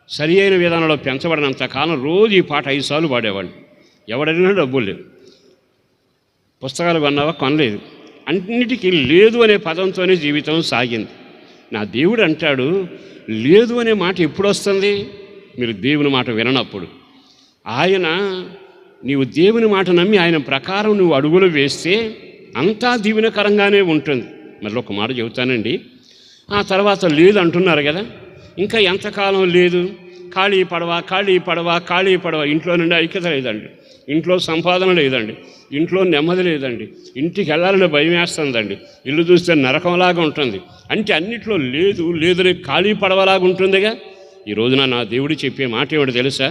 సరి అయిన విధానంలో పెంచబడినంత కాలం రోజు ఈ పాట 5 సార్లు పాడేవాడిని. ఎవడైనా డబ్బులు లేవు. పుస్తకాలు కొన్నావా? కొనలేదు. అన్నిటికీ లేదు అనే పదంతోనే జీవితం సాగింది. నా దేవుడు అంటాడు, లేదు అనే మాట ఎప్పుడు వస్తుంది? మీరు దేవుని మాట విననప్పుడు. ఆయన, నీవు దేవుని మాట నమ్మి ఆయన ప్రకారం నువ్వు అడుగులు వేస్తే అంతా దీవెనకరంగానే ఉంటుంది. మళ్ళీ ఒక మాట చెబుతానండి. ఆ తర్వాత లేదు అంటున్నారు కదా, ఇంకా ఎంతకాలం లేదు? ఖాళీ పడవ, ఇంట్లో నుండి ఐక్యత లేదండి, ఇంట్లో సంపాదన లేదండి, ఇంట్లో నెమ్మది లేదండి, ఇంటికి వెళ్ళాలని భయం వేస్తుందండి, ఇల్లు చూస్తే నరకంలాగా ఉంటుంది అంటే అన్నిట్లో లేదని ఖాళీ పడవలాగా ఉంటుందిగా. ఈ రోజున నా దేవుడు చెప్పే మాట ఏమిటి తెలుసా?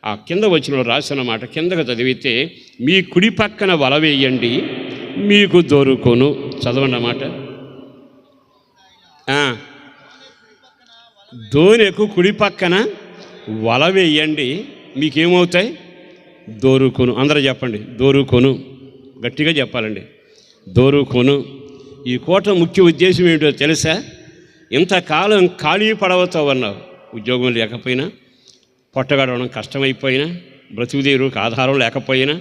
ఆ కింద వచ్చిన రాసిన మాట కిందకు చదివితే, మీ కుడి పక్కన వల వేయండి మీకు దొరుకును. చదవండి అన్నమాట. దోనెకు కుడి పక్కన వల వేయండి మీకేమవుతాయి? దొరుకును. అందరూ చెప్పండి, దొరుకును. గట్టిగా చెప్పాలండి, దొరుకును. ఈ కోట ముఖ్య ఉద్దేశం ఏంటో తెలుసా? ఇంతకాలం ఖాళీ పడవతో ఉన్నావు, ఉద్యోగం లేకపోయినా, పొట్టగడవడం కష్టమైపోయినా, బ్రతుకుదేరుకు ఆధారం లేకపోయినా,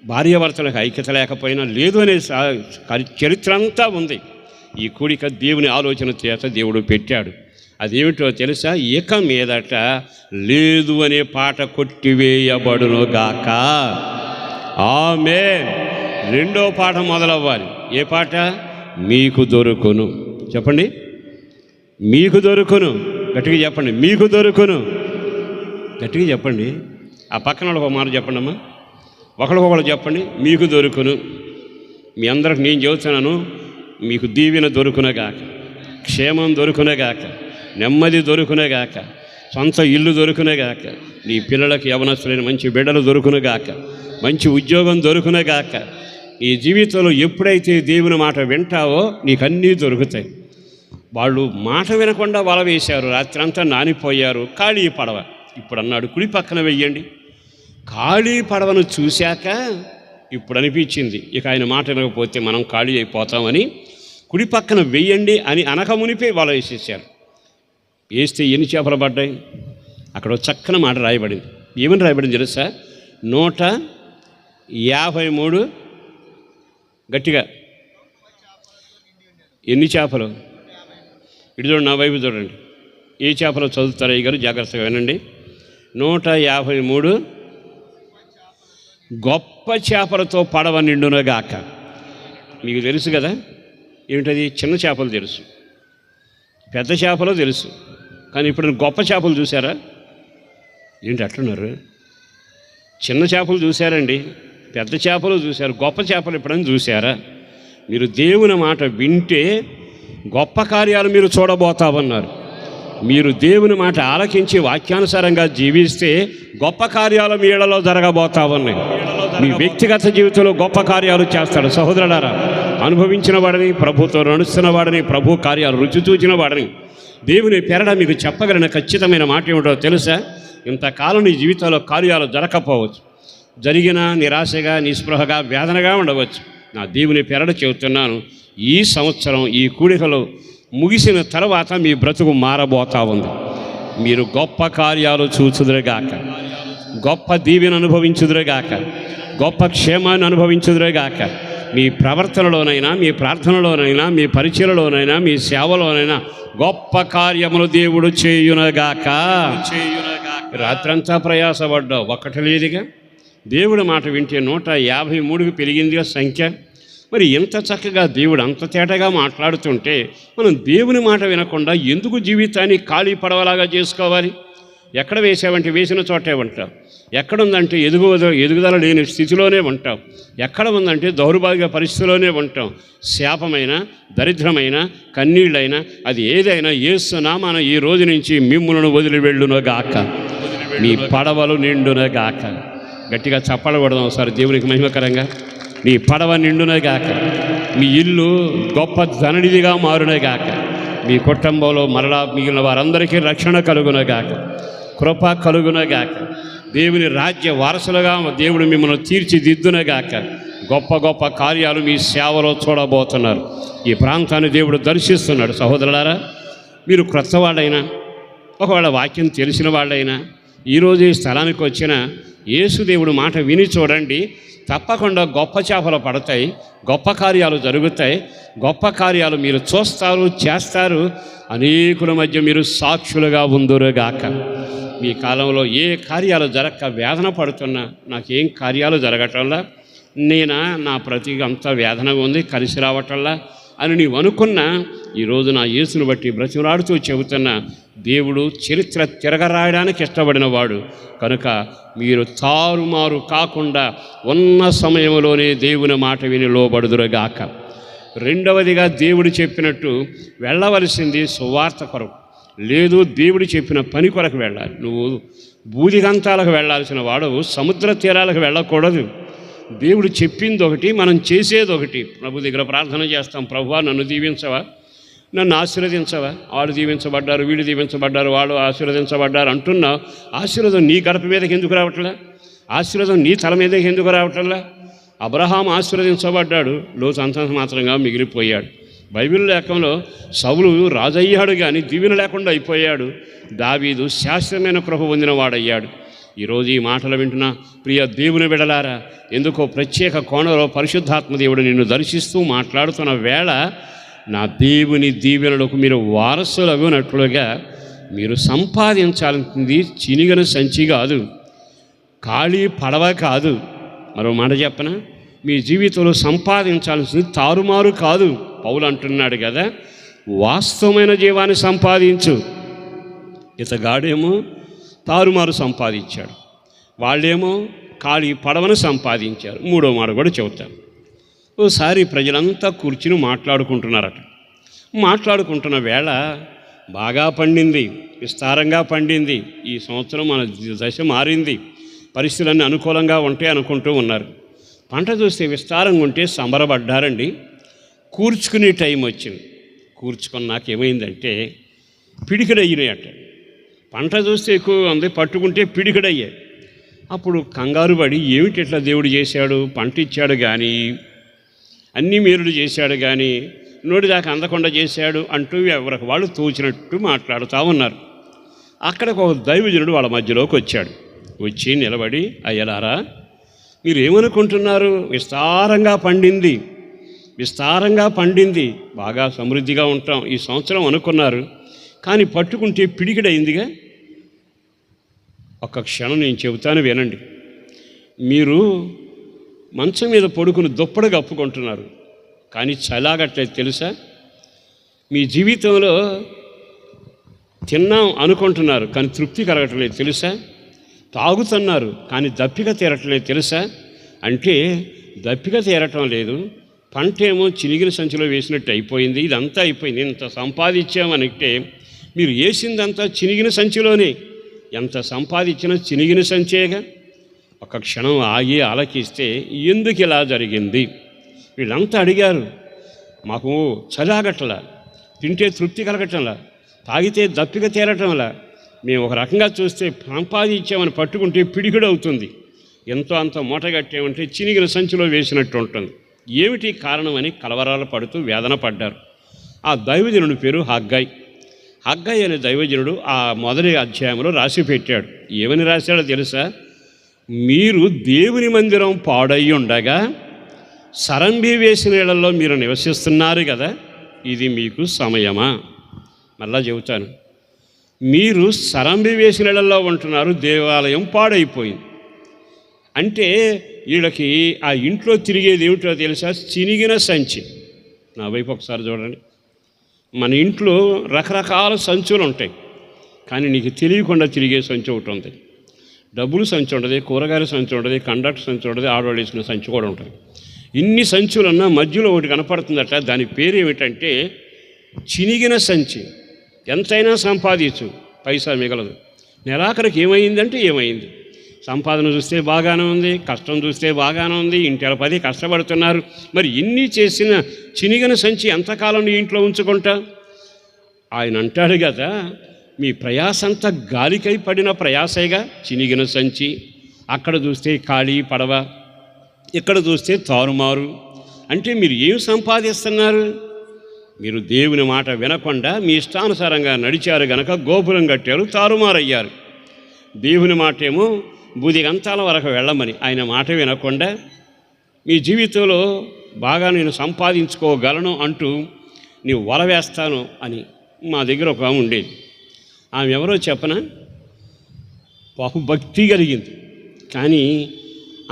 భార్యాభర్తలకు ఐక్యత లేకపోయినా, లేదు అనే చరిత్ర అంతా ఉంది. ఈ కూడిక దేవుని ఆలోచన చేత దేవుడు పెట్టాడు. అదేమిటో తెలుసా? ఇక మీదట లేదు అనే పాట కొట్టివేయబడును గాక. ఆమేన్. రెండో పాట మొదలవ్వాలి. ఏ పాట? మీకు దొరుకును. చెప్పండి, మీకు దొరుకును. గట్టిగా చెప్పండి, మీకు దొరుకును. గట్టిగా చెప్పండి. ఆ పక్కన ఒక మాట చెప్పండి అమ్మా, ఒకరికొకరు చెప్పండి, మీకు దొరుకును. మీ అందరికి నేను చెబుతున్నాను, మీకు దీవెన దొరుకునగాక, క్షేమం దొరుకునగాక, నెమ్మది దొరుకునగాక, సొంత ఇల్లు దొరుకునగాక, నీ పిల్లలకు యవనస్తులైన మంచి బిడ్డలు దొరుకునగాక, మంచి ఉద్యోగం దొరుకునగాక. నీ జీవితంలో ఎప్పుడైతే దేవుని మాట వింటావో నీకు అన్నీ దొరుకుతాయి. వాళ్ళు మాట వినకుండా వల వేశారు, రాత్రంతా నానిపోయారు. ఖాళీ పడవ. ఇప్పుడు అన్నాడు కుడి పక్కన వెయ్యండి. ఖాళీ పడవను చూశాక ఇప్పుడు అనిపించింది, ఇక ఆయన మాట వినకపోతే మనం ఖాళీ అయిపోతామని కుడి పక్కన వెయ్యండి అని అనక మునిపే వల వేసేసారు. వేస్తే ఎన్ని చేపలు పడ్డాయి? అక్కడ చక్కని మాట రాయబడింది. ఏమని రాయబడింది తెలుసా? 153. గట్టిగా, ఎన్ని చేపలు? ఇటు చూడండి, నా వైపు చూడండి. ఏ చేపలు చదువుతారు అయ్య గారు? జాగ్రత్తగా వినండి. 153 గొప్ప చేపలతో పడవ నిండునగాక. మీకు తెలుసు కదా ఏమిటది? చిన్న చేపలు తెలుసు, పెద్ద చేపలు తెలుసు, కానీ ఇప్పుడు గొప్ప చేపలు చూసారా? ఏంటి అట్లున్నారు? చిన్న చేపలు చూశారండి, పెద్ద చేపలు చూశారు, గొప్ప చేపలు ఎప్పుడైనా చూశారా? మీరు దేవుని మాట వింటే గొప్ప కార్యాలు మీరు చూడబోతామన్నారు. మీరు దేవుని మాట ఆలకించి వాక్యానుసారంగా జీవిస్తే గొప్ప కార్యాలు మీ ఇళ్లలో జరగబోతా ఉన్నాయి. మీ వ్యక్తిగత జీవితంలో గొప్ప కార్యాలు చేస్తాడు. సహోదరులారా, అనుభవించిన వాడిని, ప్రభుతో నడుస్తున్న వాడిని, ప్రభు కార్యాలు రుచి చూచిన వాడిని దేవుని పేరట మీకు చెప్పగలిగిన ఖచ్చితమైన మాట ఏమిటో తెలుసా? ఇంతకాలం నీ జీవితంలో కార్యాలు జరగకపోవచ్చు, జరిగిన నిరాశగా, నిస్పృహగా, వేదనగా ఉండవచ్చు. నా దేవుని పేరట చెబుతున్నాను, ఈ సంవత్సరం ఈ కూడికలో ముగిసిన తర్వాత మీ బ్రతుకు మారబోతా ఉంది. మీరు గొప్ప కార్యాలు చూచుదురుగాక, గొప్ప దీవెన అనుభవించుదురుగాక, గొప్ప క్షేమాన్ని అనుభవించుదురుగాక. మీ ప్రవర్తనలోనైనా, మీ ప్రార్థనలోనైనా, మీ పరిచయలోనైనా, మీ సేవలోనైనా గొప్ప కార్యములు దేవుడు చేయునగాక. రాత్రంతా ప్రయాసపడ్డావు, ఒక్కటి లేదుగా. దేవుడి మాట వింటే 153కి పెరిగిందిగా సంఖ్య. మరి ఎంత చక్కగా దేవుడు అంత తేటగా మాట్లాడుతుంటే మనం దేవుని మాట వినకుండా ఎందుకు జీవితాన్ని ఖాళీ పడవలాగా చేసుకోవాలి? ఎక్కడ వేసావంటే వేసిన చోటే ఉంటావు, ఎక్కడుందంటే ఎదుగుదల లేని స్థితిలోనే ఉంటావు, ఎక్కడ ఉందంటే దౌర్భాగ్య పరిస్థితిలోనే ఉంటాం. శాపమైన, దరిద్రమైన, కన్నీళ్ళైనా, అది ఏదైనా యేసు నామమున ఈ రోజు నుంచి మిమ్ములను వదిలి వెళ్ళునగాక, మీ పడవలు నిండునగాక. గట్టిగా చప్పడకూడదు ఒకసారి దేవునికి మహిమకరంగా. మీ పడవ నిండునగాక, మీ ఇల్లు గొప్ప ధననిధిగా మారునగాక, మీ కుటుంబంలో మరలా మిగిలిన వారందరికీ రక్షణ కలుగునగాక, కృప కలుగునగాక, దేవుని రాజ్య వారసులుగా దేవుడు మిమ్మల్ని తీర్చిదిద్దునగాక. గొప్ప గొప్ప కార్యాలు మీ సేవలో చూడబోతున్నారు. ఈ ప్రాంతాన్ని దేవుడు దర్శిస్తున్నాడు. సహోదరులారా, మీరు క్రొత్త వాళ్ళైనా, ఒకవేళ వాక్యం తెలిసిన వాళ్ళైనా, ఈరోజు ఈ స్థలానికి వచ్చిన యేసు దేవుడు మాట విని చూడండి. తప్పకుండా గొప్ప చేపలు పడతాయి, గొప్ప కార్యాలు జరుగుతాయి, గొప్ప కార్యాలు మీరు చూస్తారు, చేస్తారు. అనేకుల మధ్య మీరు సాక్షులుగా ఉందురుగాక. మీ కాలంలో ఏ కార్యాలు జరగక వేదన పడుతున్నా, నాకేం కార్యాలు జరగటంలా, నా ప్రతిగా అంతా వేదనగా ఉంది, కలిసి రావటంలా అని నీవు అనుకున్నా, ఈరోజు నా యేసును బట్టి బ్రతిమలాడుతూ చెబుతున్నా, దేవుడు చరిత్ర తిరగరాయడానికి ఇష్టపడిన వాడు కనుక మీరు తారుమారు కాకుండా ఉన్న సమయంలోనే దేవుని మాట విని లోబడుదురుగాక. రెండవదిగా, దేవుడు చెప్పినట్టు వెళ్ళవలసింది సువార్త కొరకు, లేదు దేవుడు చెప్పిన పని కొరకు వెళ్ళాలి. నువ్వు బూదిగంతాలకు వెళ్ళాల్సిన వాడవు, సముద్ర తీరాలకు వెళ్ళకూడదు. దేవుడు చెప్పింది ఒకటి, మనం చేసేది ఒకటి. ప్రభు దగ్గర ప్రార్థన చేస్తాం, ప్రభువా నన్ను దీవించవా, నన్ను ఆశీర్వదించవా, వాళ్ళు దీవించబడ్డారు, వీళ్ళు దీవించబడ్డారు, వాళ్ళు ఆశీర్వదించబడ్డారు అంటున్నావు. ఆశీర్వాదం నీ గడప మీదకి ఎందుకు రావట్లా? ఆశీర్వాదం నీ తల మీదకి ఎందుకు రావట్లా? అబ్రహాం ఆశీర్వదించబడ్డాడు, లోతు అంత మాత్రంగా మిగిలిపోయాడు. బైబిల్ లేఖంలో సౌలు రాజయ్యాడు కానీ దీవెన లేకుండా అయిపోయాడు. దావీదు శాశ్వతమైన కృప పొందిన వాడయ్యాడు. ఈరోజు ఈ మాటలు వింటున్న ప్రియ దేవుని బిడ్డలారా, ఎందుకో ప్రత్యేక కోణంలో పరిశుద్ధాత్మ దేవుడు నిన్ను దర్శిస్తూ మాట్లాడుతున్న వేళ, నా దేవుని దీవెనలకు మీరు వారసులగునట్లుగా మీరు సంపాదించాల్సింది చినిగిన సంచి కాదు, ఖాళీ పడవ కాదు. మరో మాట చెప్పనా, మీ జీవితంలో సంపాదించాల్సింది తారుమారు కాదు. పౌలు అంటున్నాడు కదా, వాస్తవమైన జీవాన్ని సంపాదించు. ఇతగాడేమో తారుమారు సంపాదించాడు, వాళ్ళేమో ఖాళీ పడవను సంపాదించారు. మూడో మాట కూడా చెబుతాను. ఓసారి ప్రజలంతా కూర్చుని మాట్లాడుకుంటున్నారట. మాట్లాడుకుంటున్న వేళ బాగా పండింది, విస్తారంగా పండింది. ఈ సంవత్సరం మన దశ మారింది, పరిస్థితులన్నీ అనుకూలంగా ఉంటాయి అనుకుంటూ ఉన్నారు. పంట చూస్తే విస్తారంగా ఉంటే సంబరపడ్డారండి. కూర్చుకునే టైం వచ్చింది. కూర్చుకున్నాక ఏమైందంటే పిడికిడయ్యినాయట. పంట చూస్తే ఎక్కువ ఉంది, పట్టుకుంటే పిడికిడయ్యాయి. అప్పుడు కంగారు పడి, ఏమిటి ఇట్లా దేవుడు చేశాడు, పంట ఇచ్చాడు కానీ, అన్ని మేలుడు చేశాడు కానీ నోటిదాకా అందకుండా చేశాడు అంటూ ఎవరికి వాళ్ళు తోచినట్టు మాట్లాడుతూ ఉన్నారు. అక్కడికి ఒక దైవజనుడు వాళ్ళ మధ్యలోకి వచ్చాడు. వచ్చి నిలబడి, అయ్యలారా మీరు ఏమనుకుంటున్నారు, విస్తారంగా పండింది, విస్తారంగా పండింది, బాగా సమృద్ధిగా ఉంటాం ఈ సంవత్సరం అనుకున్నారు, కానీ పట్టుకుంటే పిడికిడైందిగా. ఒక్క క్షణం నేను చెబుతాను వినండి. మీరు మంచం మీద పడుకుని దుప్పటి కప్పుకుంటున్నారు, కానీ చలాగట్లేదు తెలుసా? మీ జీవితంలో తిన్నాం అనుకుంటున్నారు, కానీ తృప్తి కలగట్లేదు తెలుసా? తాగుతున్నారు, కానీ దప్పిక తీరట్లేదు తెలుసా? అంటే దప్పిక తీరటం లేదు, పంట ఏమో చినిగిన సంచిలో వేసినట్టు అయిపోయింది. ఇదంతా అయిపోయింది, ఇంత సంపాదించామనంటే మీరు వేసిందంతా చినిగిన సంచిలోనే. ఎంత సంపాదించినా చినిగిన సంచేగా. ఒక క్షణం ఆగి ఆలకిస్తే ఎందుకు ఇలా జరిగింది? వీళ్ళంతా అడిగారు, మాకు చలాగట్లా, తింటే తృప్తి కలగటంలా, తాగితే దప్పిక తీరటంలా, మేము ఒక రకంగా చూస్తే సంపాదించామని పట్టుకుంటే పిడికిడవుతుంది, ఎంతో అంత మూటగట్టేమంటే చినిగిన సంచిలో వేసినట్టు ఉంటుంది. ఏమిటి కారణమని కలవరాలు పడుతూ వేదన పడ్డారు. ఆ దైవజనుడి పేరు హగ్గాయి. హగ్గాయి అనే దైవజనుడు ఆ మొదటి అధ్యాయంలో రాసి పెట్టాడు. ఏమని రాశాడో తెలుసా? మీరు దేవుని మందిరం పాడై ఉండగా సరంబి వేసిన ఇళ్లలో మీరు నివసిస్తున్నారు కదా, ఇది మీకు సమయమా? మళ్ళా చెబుతాను, మీరు సరంబి వేసిన ఇళ్లలో ఉంటున్నారు, దేవాలయం పాడైపోయింది. అంటే వీళ్ళకి ఆ ఇంట్లో తిరిగేది ఏమిటో తెలుసా? చినిగిన సంచి. నా వైపు ఒకసారి చూడండి. మన ఇంట్లో రకరకాల సంచులు ఉంటాయి, కానీ నీకు తెలియకుండా తిరిగే సంచి ఒకటి ఉంది. డబ్బులు సంచి ఉంటుంది, కూరగాయల సంచి ఉంటుంది, కండక్టర్ సంచి ఉంటుంది, ఆడవాళ్ళు వేసిన సంచి కూడా ఉంటుంది. ఇన్ని సంచులున్నా మధ్యలో ఒకటి కనపడుతుందట, దాని పేరు ఏమిటంటే చినిగిన సంచి. ఎంతైనా సంపాదించు, పైసా మిగలదు. నెలాఖరికి ఏమైందంటే ఏమైంది? సంపాదన చూస్తే బాగానే ఉంది, కష్టం చూస్తే బాగానే ఉంది, ఇంటి పది కష్టపడుతున్నారు, మరి ఇన్ని చేసిన చినిగిన సంచి ఎంతకాలం నీ ఇంట్లో ఉంచుకుంటా? ఆయన అంటాడు కదా, మీ ప్రయాసంతా గాలికై పడిన ప్రయాసైగా చినిగిన సంచి. అక్కడ చూస్తే ఖాళీ పడవ, ఇక్కడ చూస్తే తారుమారు. అంటే మీరు ఏం సంపాదిస్తున్నారు? మీరు దేవుని మాట వినకుండా మీ ఇష్టానుసారంగా నడిచారు గనక గోపురం కట్టారు, తారుమారయ్యారు. దేవుని మాట ఏమో బూదిగంతాల వరకు వెళ్ళమని, ఆయన మాట వినకుండా మీ జీవితంలో బాగా నేను సంపాదించుకోగలను అంటూ నీవు వల వేస్తాను అని మా దగ్గర ఒక ఆమె ఉండేది. ఆమె ఎవరో చెప్పనా, పాపం భక్తి కలిగింది, కానీ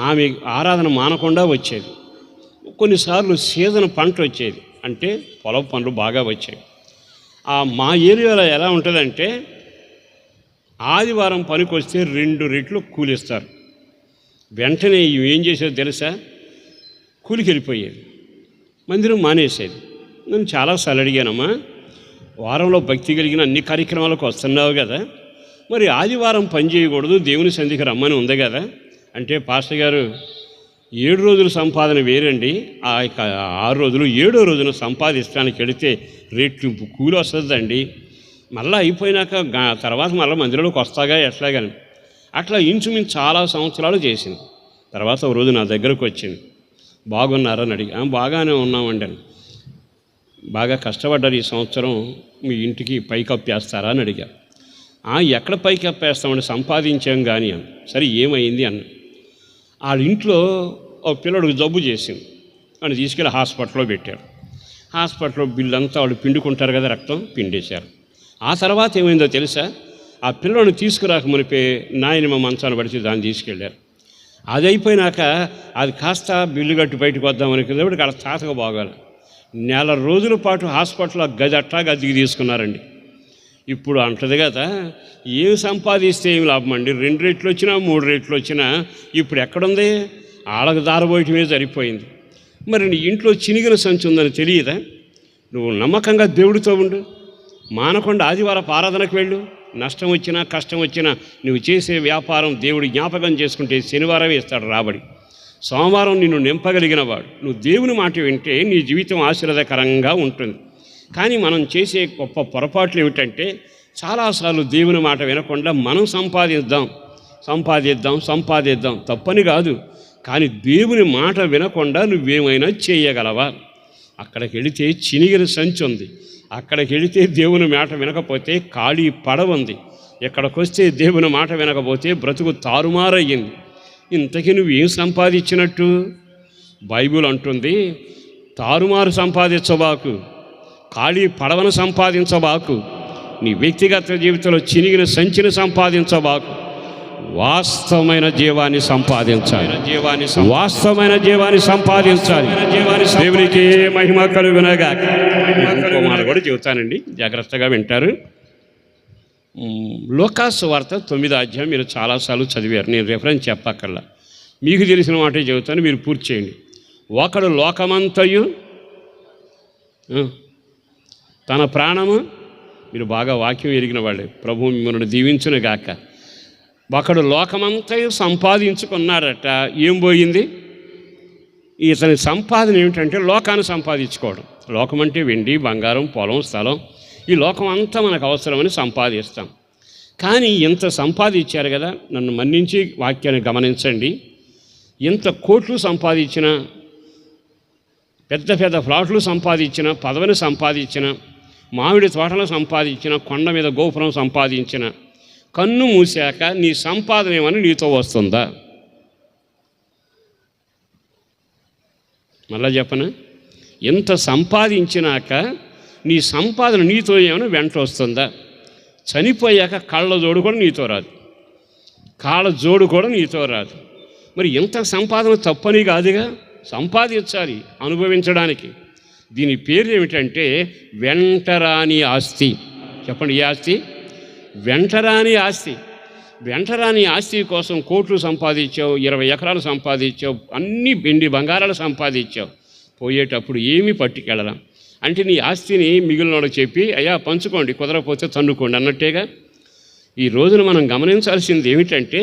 ఆమె ఆరాధన మానకుండా వచ్చేది. కొన్నిసార్లు సీజన్ పంట వచ్చేది, అంటే పొలం పనులు బాగా వచ్చాయి. మా ఏరియాలో ఎలా ఉంటుందంటే ఆదివారం పనికి వస్తే 2 రెట్లు కూలిస్తారు. వెంటనే ఇవి ఏం చేసేది తెలుసా, కూలికి వెళ్ళిపోయేది, మందిరం మానేసేది. నేను చాలాసార్లు అడిగానమ్మా, వారంలో భక్తి కలిగిన అన్ని కార్యక్రమాలకు వస్తున్నావు కదా, మరి ఆదివారం పని చేయకూడదు, దేవుని సన్నిధికి రమ్మని ఉంది కదా అంటే, పాస్టర్ గారు 7 రోజుల సంపాదన వేరండి, ఆ 6 రోజులు 7వ రోజున సంపాదించడానికి వెళితే రెట్టింపు కూలి వస్తుందండి, మళ్ళీ అయిపోయినాక తర్వాత మళ్ళీ మందిరంలోకి వస్తాగా ఎట్లాగని. అట్లా ఇంచుమించు చాలా సంవత్సరాలు చేసింది. తర్వాత ఒక రోజు నా దగ్గరకు వచ్చింది, బాగున్నారని అడిగి. బాగానే ఉన్నామండి అని. బాగా కష్టపడ్డారు, ఈ సంవత్సరం మీ ఇంటికి పైకప్పేస్తారా అని అడిగారు. ఎక్కడ పైకప్పేస్తామండి, సంపాదించాం కానీ అని. సరే ఏమైంది అన్న. వాళ్ళ ఇంట్లో ఒక పిల్లడికి జబ్బు చేసింది, అని తీసుకెళ్ళి హాస్పిటల్లో పెట్టారు. హాస్పిటల్లో బిల్లు అంతా వాళ్ళు పిండుకుంటారు కదా, రక్తం పిండేశారు. ఆ తర్వాత ఏమైందో తెలుసా, ఆ పిల్లని తీసుకురాక మునిపే నాయనమ్మ మంచాన్ని పడితే దాన్ని తీసుకెళ్ళారు. అది అయిపోయినాక అది కాస్త బిల్లు కట్టి బయటకు వద్దామనుకునేప్పుడు అక్కడ తాతగా బాగాలి. 4 రోజుల పాటు హాస్పిటల్లో గదికి తీసుకున్నారండి. ఇప్పుడు అంటది కదా, ఏం సంపాదిస్తే ఏమి లాభం అండి, 2 రెట్లు వచ్చినా 3 రెట్లు వచ్చినా ఇప్పుడు ఎక్కడుంది, ఆళ్ళకు దారబోయటమే సరిపోయింది. మరి నీ ఇంట్లో చినిగిన సంచి ఉందని తెలియదా? నువ్వు నమ్మకంగా దేవుడితో ఉండు, మానకుండా ఆదివారపు ఆరాధనకు వెళ్ళు. నష్టం వచ్చినా కష్టం వచ్చినా నువ్వు చేసే వ్యాపారం దేవుడి జ్ఞాపకం చేసుకుంటే శనివారమే ఇస్తాడు రాబడి. సోమవారం నిన్ను నింపగలిగిన వాడు. నువ్వు దేవుని మాట వింటే నీ జీవితం ఆశీర్వాదకరంగా ఉంటుంది. కానీ మనం చేసే గొప్ప పొరపాట్లు ఏమిటంటే, చాలాసార్లు దేవుని మాట వినకుండా మనం సంపాదిద్దాం తప్పని కాదు, కానీ దేవుని మాట వినకుండా నువ్వేమైనా చేయగలవా? అక్కడికి వెళితే చినిగిన సంచి ఉంది, అక్కడికి వెళితే దేవుని మాట వినకపోతే ఖాళీ పడవ ఉంది, ఇక్కడికి వస్తే దేవుని మాట వినకపోతే బ్రతుకు తారుమారయ్యింది. ఇంతకీ నువ్వేం సంపాదించినట్టు? బైబిల్ అంటుంది, తారుమారు సంపాదించబాకు, ఖాళీ పడవను సంపాదించబాకు, నీ వ్యక్తిగత జీవితంలో చినిగిన సంచిని సంపాదించబాకు, వాస్తవమైన జీవాన్ని సంపాదించాలి. వాస్తవమైన జీవాన్ని సంపాదించాలి. దేవునికి మహిమ కలుగునగా. ఇంకో మాట కూడా చెబుతానండి, జాగ్రత్తగా వింటారు. లూకాసు వార్త 9వ అధ్యాయం మీరు చాలాసార్లు చదివారు, నేను రిఫరెన్స్ చెప్పక్కర్లా, మీకు తెలిసిన మాటే చెబుతాను, మీరు పూర్తి చేయండి. ఒకడు లోకమంతయు తన ప్రాణము, మీరు బాగా వాక్యం ఎరిగిన వాళ్ళే, ప్రభువు మిమ్మల్ని దీవించును గాక. ఒకడు లోకమంతయు సంపాదించుకున్నాడట, ఏం పోయింది? ఇతని సంపాదన ఏమిటంటే లోకాన్ని సంపాదించుకోవడం. లోకం అంటే వెండి బంగారం పొలం స్థలం, ఈ లోకం అంతా మనకు అవసరమని సంపాదిస్తాం. కానీ ఇంత సంపాదించారు కదా, నన్ను మన్నించి వాక్యాన్ని గమనించండి. ఇంత కోట్లు సంపాదించిన, పెద్ద పెద్ద ఫ్లాట్లు సంపాదించిన, పదవిని సంపాదించిన, మామిడి తోటలు సంపాదించిన, కొండ మీద గోపురం సంపాదించిన, కన్ను మూసాక నీ సంపాదన ఏమని నీతో వస్తుందా? మళ్ళా చెప్పనా, ఎంత సంపాదించినాక నీ సంపాదన నీతో ఏమైనా వెంట వస్తుందా? చనిపోయాక కళ్ళ జోడు కూడా నీతో రాదు, కాళ్ళ జోడు కూడా నీతో రాదు. మరి ఎంత సంపాదన తప్పని కాదుగా, సంపాదించాలి అనుభవించడానికి. దీని పేరు ఏమిటంటే వెంటరాని ఆస్తి. చెప్పండి, ఏ ఆస్తి? వెంటరాని ఆస్తి. వెంటరాని ఆస్తి కోసం కోట్లు సంపాదించావు, 20 ఎకరాలు సంపాదించావు, అన్ని వెండి బంగారాలు సంపాదించావు, పోయేటప్పుడు ఏమీ పట్టుకెళ్ళడం అంటే నీ ఆస్తిని మిగిలినోడు చెప్పి అయ్యా పంచుకోండి, కుదరకపోతే తన్నుకోండి అన్నట్టేగా. ఈ రోజున మనం గమనించాల్సింది ఏమిటంటే,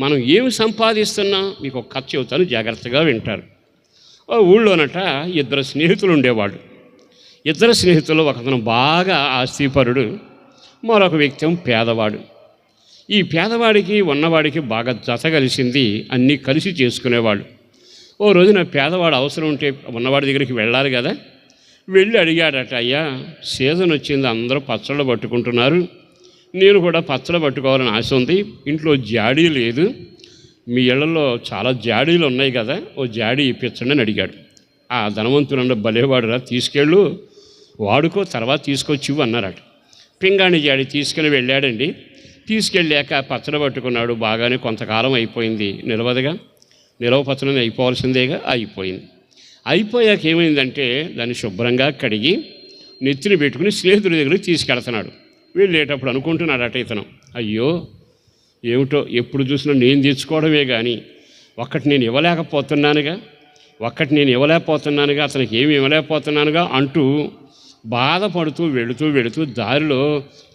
మనం ఏమి సంపాదిస్తున్నాం? మీకు ఒక కథ చెబుతాను, జాగ్రత్తగా వింటారు. ఊళ్ళోనట 2 స్నేహితులు ఉండేవాళ్ళు. 2 స్నేహితులు, ఒకతను బాగా ఆస్తిపరుడు, మరొక వ్యక్తి పేదవాడు. ఈ పేదవాడికి ఉన్నవాడికి బాగా జత కలిసింది, అన్నీ కలిసి చేసుకునేవాళ్ళు. ఓ రోజున పేదవాడు అవసరం ఉంటే ఉన్నవాడి దగ్గరికి వెళ్ళాలి కదా, వెళ్ళి అడిగాడట, అయ్యా సీజన్ వచ్చింది, అందరూ పచ్చళ్ళు పట్టుకుంటున్నారు, నేను కూడా పచ్చళ్ళు పట్టుకోవాలని ఆశ ఉంది, ఇంట్లో జాడీ లేదు, మీ ఇళ్లలో చాలా జాడీలు ఉన్నాయి కదా, ఓ జాడీ ఇప్పించండి అని అడిగాడు. ఆ ధనవంతుడు భలేవాడురా, తీసుకెళ్ళు, వాడుకో, తర్వాత తీసుకొచ్చివు అన్నారట. పింగాణి జాడి తీసుకెళ్ళి వెళ్ళాడండి. తీసుకెళ్ళాక పచ్చడి పట్టుకున్నాడు. బాగానే కొంతకాలం అయిపోయింది, నిలవదుగా, నిలవ పచ్చడి అయిపోవాల్సిందేగా, అయిపోయింది. అయిపోయాక ఏమైందంటే దాన్ని శుభ్రంగా కడిగి నెత్తిని పెట్టుకుని స్నేహితుడి దగ్గరికి తీసుకెళ్తున్నాడు. వెళ్ళేటప్పుడు అనుకుంటున్నాడట ఇతను, అయ్యో ఏమిటో ఎప్పుడు చూసినా నేను తెచ్చుకోవడమే కానీ ఒక్కటి నేను ఇవ్వలేకపోతున్నానుగా, అతనికి ఏమి ఇవ్వలేకపోతున్నానుగా అంటూ బాధపడుతూ వెళుతూ దారిలో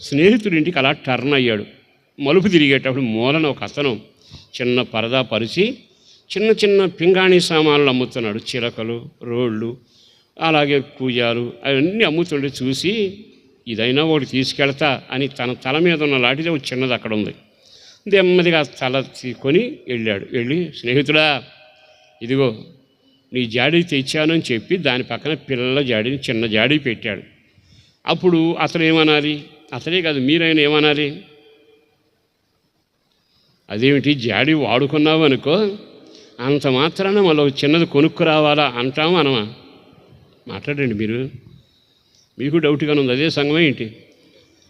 స్నేహితుడింటికి అలా టర్న్ అయ్యాడు. మలుపు తిరిగేటప్పుడు మూలన ఒక అతను చిన్న పరదా పరిచి చిన్న పింగాణి సామాన్లు అమ్ముతున్నాడు. చిలకలు, రోళ్ళు, అలాగే కూజాలు అవన్నీ అమ్ముతుంటే చూసి ఇదైనా ఒకటి తీసుకెళ్తా అని తన తల మీద ఉన్న లాంటిది ఒక చిన్నది అక్కడ ఉంది, నెమ్మదిగా తల తీసుకొని వెళ్ళాడు. వెళ్ళి, స్నేహితుడా ఇదిగో నీ జాడీ తెచ్చాను అని చెప్పి దాని పక్కన పిల్లల జాడీని చిన్న జాడీ పెట్టాడు. అప్పుడు అతను ఏమనాలి? అతనే కాదు, మీరైనా ఏమనాలి? అదేమిటి, జాడీ వాడుకున్నావు అనుకో, అంత మాత్రాన మళ్ళీ చిన్నది కొనుక్కు రావాలా అంటాము అనమా? మాట్లాడండి మీరు, మీకు డౌట్గానే ఉంది. అదే సంగమే ఏంటి?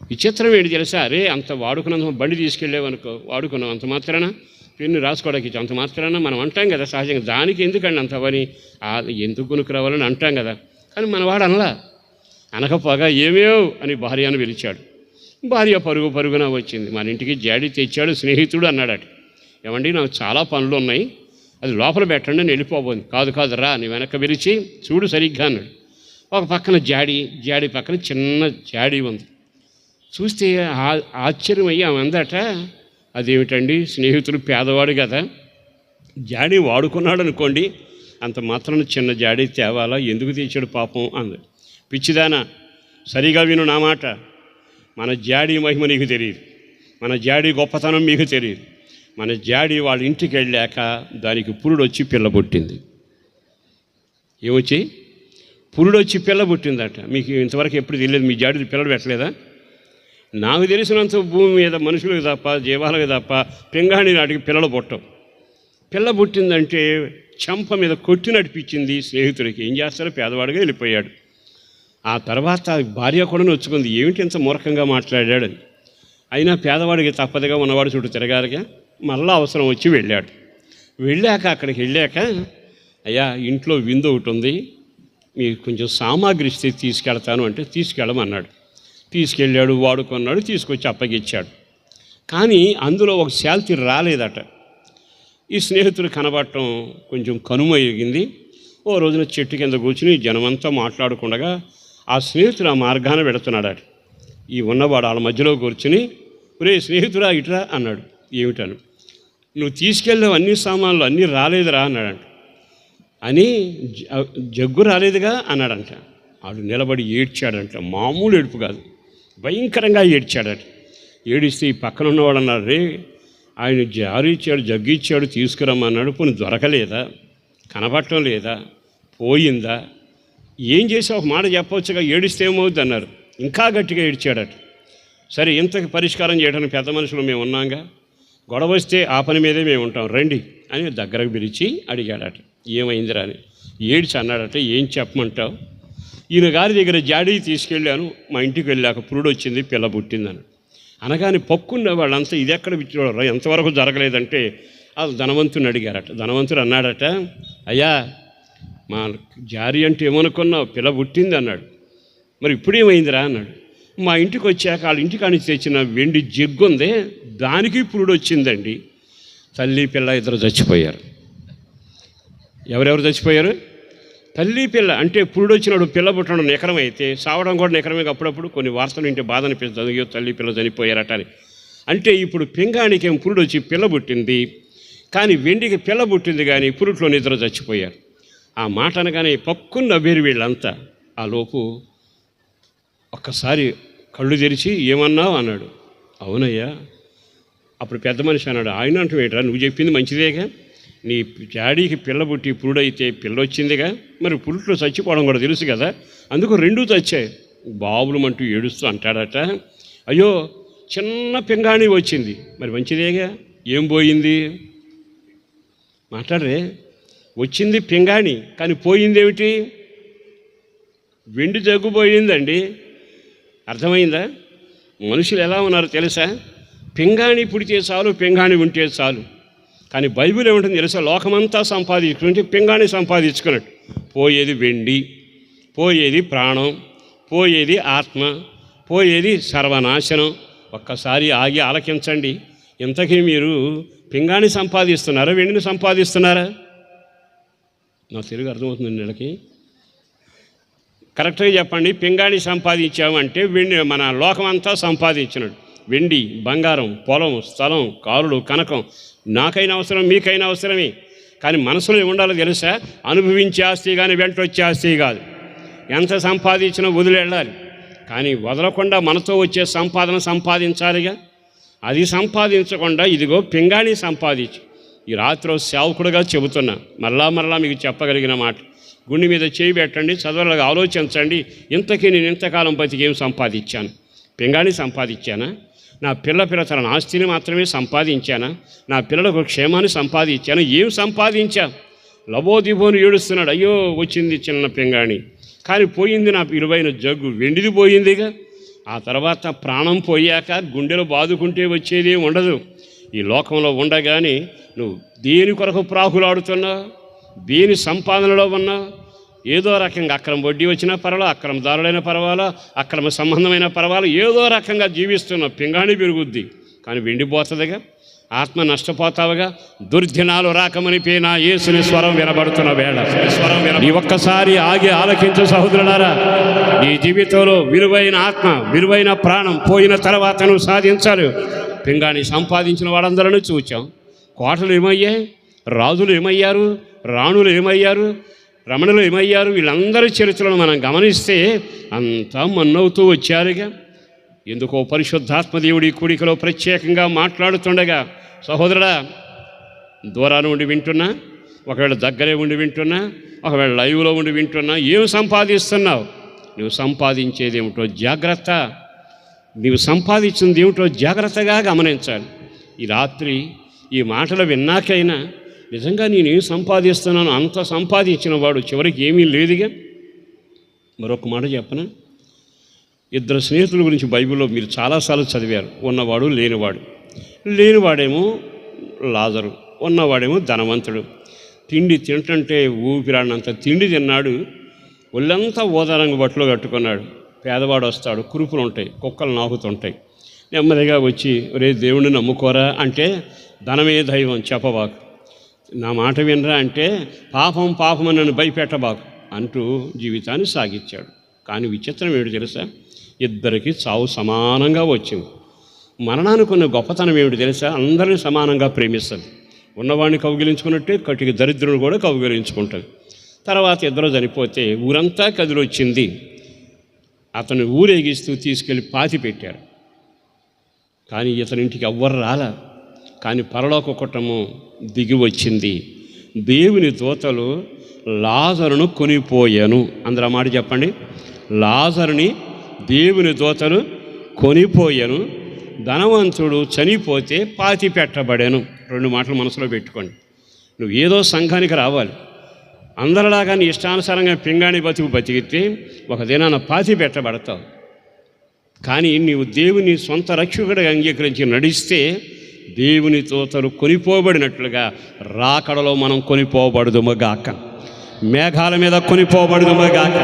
విచిత్రం ఏంటి తెలుసా? అరే అంత వాడుకున్నంత బండి తీసుకెళ్ళావనుకో, వాడుకున్నాం అంత మాత్రాన, పెన్ను రాసుకోవడానికి అంత మాత్రాన మనం అంటాం కదా సహజంగా. దానికి ఎందుకండి అంత పని, ఎందుకు కొనుక్కు రావాలని అంటాం కదా. కానీ మనవాడు అనలా. అనకపోగా ఏమేవ్ అని భార్యను పిలిచాడు. భార్య పరుగున వచ్చింది. మన ఇంటికి జాడీ తెచ్చాడు స్నేహితుడు అన్నాడట. ఏమండి నాకు చాలా పనులు ఉన్నాయి, అది లోపల పెట్టండి అని వెళ్ళిపోబోయింది. కాదు రా, నీ వెనక్కి పిలిచి చూడు సరిగ్గా అన్నాడు. ఒక పక్కన జాడీ పక్కన చిన్న జాడీ ఉంది. చూస్తే ఆశ్చర్యమయ్యి ఆమె అందట, అదేమిటండి స్నేహితుడు పేదవాడు కదా, జాడీ వాడుకున్నాడు అనుకోండి, అంత మాత్రం చిన్న జాడీ తేవాలా, ఎందుకు తెచ్చాడు పాపం అంది. పిచ్చిదానా, సరిగా విను నా మాట, మన జాడీ మహిమ నీకు తెలియదు, మన జాడీ గొప్పతనం మీకు తెలియదు. మన జాడీ వాళ్ళ ఇంటికి వెళ్ళాక దానికి పురుడొచ్చి పిల్ల పుట్టింది. ఏమొచ్చి? పురుడొచ్చి పిల్ల పుట్టిందట. మీకు ఇంతవరకు ఎప్పుడు తెలియదు? మీ జాడీ పిల్లలు పెట్టలేదా? నాకు తెలిసినంత భూమి మీద మనుషులకు తప్ప, జీవాలకు తప్ప పింగాణి నాటికి పిల్లలు పుట్టవు. పిల్ల పుట్టిందంటే చెంప మీద కొట్టి నడిపించింది స్నేహితుడికి. ఏం చేస్తారో పేదవాడిగా వెళ్ళిపోయాడు. ఆ తర్వాత భార్య కూడా నొచ్చుకుంది, ఏమిటి ఇంత మూర్ఖంగా మాట్లాడాడని. అయినా పేదవాడికి తప్పదుగా, ఉన్నవాడు చుట్టూ తిరగాలిగా. మళ్ళీ అవసరం వచ్చి వెళ్ళాడు. వెళ్ళాక అక్కడికి వెళ్ళాక, అయ్యా ఇంట్లో విందు ఒకటి ఉంది, మీకు కొంచెం సామాగ్రి ఇస్తే తీసుకెళ్తాను అంటే తీసుకెళ్ళమన్నాడు. తీసుకెళ్ళాడు, వాడుకున్నాడు, తీసుకొచ్చి అప్పగిచ్చాడు. కానీ అందులో ఒక శాల్తీ రాలేదట. ఈ స్నేహితుడు కనబడటం కొంచెం కనుమయ్యింది. ఓ రోజున చెట్టు కింద కూర్చుని జనమంతా మాట్లాడుకుండగా ఆ స్నేహితుడు ఆ మార్గాన పెడుతున్నాడట. ఈ ఉన్నవాడు వాళ్ళ మధ్యలో కూర్చుని, ఒరే స్నేహితుడా ఇట్రా అన్నాడు. ఏమిటాను? నువ్వు తీసుకెళ్ళావు అన్ని సామాన్లు అన్నీ రాలేదురా అన్నాడంట. అని జగ్గు రాలేదుగా అన్నాడంట. వాడు నిలబడి ఏడ్చాడంట. మామూలు ఏడుపు కాదు, భయంకరంగా ఏడ్చాడట. ఏడిస్తే ఈ పక్కన ఉన్నవాడు అన్నాడు, రే ఆయన జారు ఇచ్చాడు, జగ్గు ఇచ్చాడు, తీసుకురమ్మన్నాడు, పోనీ దొరకలేదా, కనపడటం లేదా, పోయిందా, ఏం చేసి ఒక మాట చెప్పవచ్చుగా, ఏడిస్తే ఏమవుద్ది అన్నారు. ఇంకా గట్టిగా ఏడ్చాడట. సరే ఇంతకు పరిష్కారం చేయడానికి పెద్ద మనుషులు మేము ఉన్నాగా, గొడవ వస్తే ఆ పని మీదే మేము ఉంటాం రండి అని దగ్గరకు పిలిచి అడిగాడట. ఏమైందిరా అని ఏడ్చి అన్నాడట. ఏం చెప్పమంటావు? ఈయన గారి దగ్గర జాడీ తీసుకెళ్ళాను, మా ఇంటికి వెళ్ళాక పురుడు వచ్చింది, పిల్ల పుట్టిందని అనగానే పక్కున్న వాళ్ళంతా ఇది ఎక్కడ పిచ్చోడరా, ఎంతవరకు జరగలేదంటే అది ధనవంతుని అడిగారట. ధనవంతుడు అన్నాడట, అయ్యా మా జారీ అంటే ఏమనుకున్నావు, పిల్ల పుట్టింది అన్నాడు. మరి ఇప్పుడేమైందిరా అన్నాడు. మా ఇంటికి వచ్చాక వాళ్ళ ఇంటికాని తెచ్చిన వెండి జగ్గు ఉందే, దానికి పురుడు వచ్చిందండి. తల్లి పిల్ల ఇద్దరు చచ్చిపోయారు. ఎవరెవరు చచ్చిపోయారు? తల్లి పిల్ల. అంటే పురుడు వచ్చినాడు పిల్ల పుట్టడం నికరం అయితే సావడం కూడా నికరమే. అప్పుడప్పుడు కొన్ని వార్తలు వింటే బాధ అనిపిస్తుంది, అయ్యో తల్లి పిల్ల చనిపోయారట అని. అంటే ఇప్పుడు పింగానికి ఏం పురుడు వచ్చి పిల్ల పుట్టింది, కానీ వెండికి పిల్ల పుట్టింది, కానీ పురుట్లో నిద్ర చచ్చిపోయారు. ఆ మాట అనగానే పక్కున్న నవ్వేరు వీళ్ళంతా. ఆ లోపు ఒక్కసారి కళ్ళు తెరిచి ఏమన్నావు అన్నాడు. అవునయ్యా. అప్పుడు పెద్ద మనిషి అన్నాడు, ఆయన అంటూ ఏంట్రా, నువ్వు చెప్పింది మంచిదేగా, నీ జాడీకి పిల్ల పుట్టి పురుడైతే పిల్ల వచ్చిందిగా, మరి పురుట్లో చచ్చిపోవడం కూడా తెలుసు కదా, అందుకు రెండూ చచ్చాయి. బాబులమంటూ ఏడుస్తూ అంటాడట, అయ్యో చిన్న పింగాణి వచ్చింది, మరి మంచిదేగా, ఏం పోయింది? మాట్లాడరే. వచ్చింది పింగాణి, కానీ పోయింది ఏమిటి? వెండి జగ్గు పోయిందండి. అర్థమైందా? మనుషులు ఎలా ఉన్నారో తెలుసా? పింగాణి పుడితే చాలు, పింగాణి ఉంటే చాలు. కానీ బైబిల్ ఏముంటుంది తెలుసా? లోకమంతా సంపాదించుకుంటే పింగాణి సంపాదించుకున్నట్టు. పోయేది వెండి, పోయేది ప్రాణం, పోయేది ఆత్మ, పోయేది సర్వనాశనం. ఒక్కసారి ఆగి ఆలకించండి. ఇంతకీ మీరు పింగాణి సంపాదిస్తున్నారా, వెండిని సంపాదిస్తున్నారా? నా తెలుగు అర్థమవుతుంది నెలకి? కరెక్ట్గా చెప్పండి. పింగాణి సంపాదించామంటే వెండి మన లోకమంతా సంపాదించినట్టు. వెండి, బంగారం, పొలం, స్థలం, కారులు, కనకం నాకైనా అవసరం, మీకైనా అవసరమే. కానీ మనసులో ఏముండాలో తెలుసా? అనుభవించే ఆస్తి కానీ వెంటొచ్చే ఆస్తి కాదు. ఎంత సంపాదించినా వదిలేళ్ళాలి, కానీ వదలకుండా మనతో వచ్చే సంపాదన సంపాదించాలిగా. అది సంపాదించకుండా ఇదిగో పింగాణి సంపాదించు. ఈ రాత్రి సేవకుడుగా చెబుతున్నా, మరలా మీకు చెప్పగలిగిన మాట. గుండె మీద చేయి పెట్టండి, చదవలాగా ఆలోచించండి. ఇంతకీ నేను ఇంతకాలం బతికి ఏం సంపాదించాను? పింగాణి సంపాదించానా? నా పిల్లతన ఆస్తిని మాత్రమే సంపాదించానా? నా పిల్లలకు క్షేమాన్ని సంపాదించాను? ఏం సంపాదించా? లబోదిబోని ఏడుస్తున్నాడు. అయ్యో వచ్చింది చిన్న పింగాణి, కానీ పోయింది నా విలువైన జగ్గు, వెండిది పోయిందిగా. ఆ తర్వాత ప్రాణం పోయాక గుండెలో బాదుకుంటే వచ్చేది ఉండదు. ఈ లోకంలో ఉండగానే నువ్వు దేని కొరకు ప్రాకులాడుతున్నావు? దేని సంపాదనలో ఉన్నా? ఏదో రకంగా అక్రమ వడ్డీ వచ్చినా పర్వాలా, అక్రమదారులైన పర్వాలా, అక్రమ సంబంధమైన పర్వాలా, ఏదో రకంగా జీవిస్తున్నావు. పింగాణి పెరుగుద్ది, కానీ వెండిపోతుందిగా. ఆత్మ నష్టపోతావుగా. దుర్దినాలు రాకమని పేనా యేసుని స్వరం వినబడుతున్న వేళ నీ ఒక్కసారి ఆగి ఆలకించు సహోదరులారా. నీ జీవితంలో విలువైన ఆత్మ, విలువైన ప్రాణం పోయిన తర్వాత నువ్వు సాధించాలి. పింగాణి సంపాదించిన వాళ్ళందరినీ చూచాం. కోటలు ఏమయ్యాయి? రాజులు ఏమయ్యారు? రాణులు ఏమయ్యారు? రమణులు ఏమయ్యారు? వీళ్ళందరి చరిత్రను మనం గమనిస్తే అంతా మన్నవుతూ వచ్చారుగా. ఎందుకో పరిశుద్ధాత్మ దేవుడి కూడికలో ప్రత్యేకంగా మాట్లాడుతుండగా, సహోదరుడా, దూరాన ఉండి వింటున్నా, ఒకవేళ దగ్గరే ఉండి వింటున్నా, ఒకవేళ లైవ్లో ఉండి వింటున్నా, ఏం సంపాదిస్తున్నావు? నువ్వు సంపాదించేది ఏమిటో జాగ్రత్త. నీవు సంపాదించింది ఏమిటో జాగ్రత్తగా గమనించాలి. ఈ రాత్రి ఈ మాటలు విన్నాకైనా నిజంగా నేనేం సంపాదిస్తున్నాను? అంత సంపాదించిన వాడు చివరికి ఏమీ లేదుగా. మరొక మాట చెప్పనా? ఇద్దరు స్నేహితుల గురించి బైబిల్లో మీరు చాలాసార్లు చదివారు. ఉన్నవాడు, లేనివాడు. లేనివాడేమో లాజరు, ఉన్నవాడేమో ధనవంతుడు. తిండి తింటుంటే ఊపిరాడినంత తిండి తిన్నాడు, ఒళ్ళంతా ఓదారంగు బట్టలు కట్టుకున్నాడు. పేదవాడు వస్తాడు, కురుపులు ఉంటాయి, కుక్కలు నాకుతుంటాయి. నెమ్మదిగా వచ్చి, రే దేవుణ్ణి నమ్ముకోరా అంటే, ధనమే దైవం చెప్పబాకు, నా మాట వినరా అంటే, పాపం అని నన్ను భయపెట్టబాకు అంటూ జీవితాన్ని సాగించాడు. కానీ విచిత్రం ఏమిటి తెలుసా? ఇద్దరికి చావు సమానంగా వచ్చింది. మరణానికి ఉన్న గొప్పతనం ఏమిటి తెలుసా? అందరినీ సమానంగా ప్రేమిస్తుంది. ఉన్నవాడిని కౌగిలించుకున్నట్టే కటికి దరిద్రుడు కూడా కౌగిలించుకుంటుంది. తర్వాత ఇద్దరు చనిపోతే ఊరంతా కదిలొచ్చింది. అతను ఊరేగిస్తూ తీసుకెళ్ళి పాతి పెట్టారు. కానీ ఇతనింటికి ఎవ్వరు రాలా. కానీ పరలోక కుటుంబం దిగి వచ్చింది. దేవుని దూతలు లాజరును కొనిపోయాను. అందరూ మాట చెప్పండి. లాజరుని దేవుని దూతలు కొనిపోయాను, ధనవంతుడు చనిపోతే పాతి పెట్టబడాను. రెండు మాటలు మనసులో పెట్టుకోండి. నువ్వు ఏదో సంఘానికి రావాలి, అందరిలాగా నీ ఇష్టానుసారంగా పింగాణి బతికితే ఒక దినాన పాతి పెట్టబడతావు. కానీ నీవు దేవుని సొంత రక్షకుడిగా అంగీకరించి నడిస్తే దేవుని దూతలు కొనిపోబడినట్లుగా రాకడలో మనం కొనిపోబడుదుముగాక. మేఘాల మీద కొనిపోబడుదుముగాక.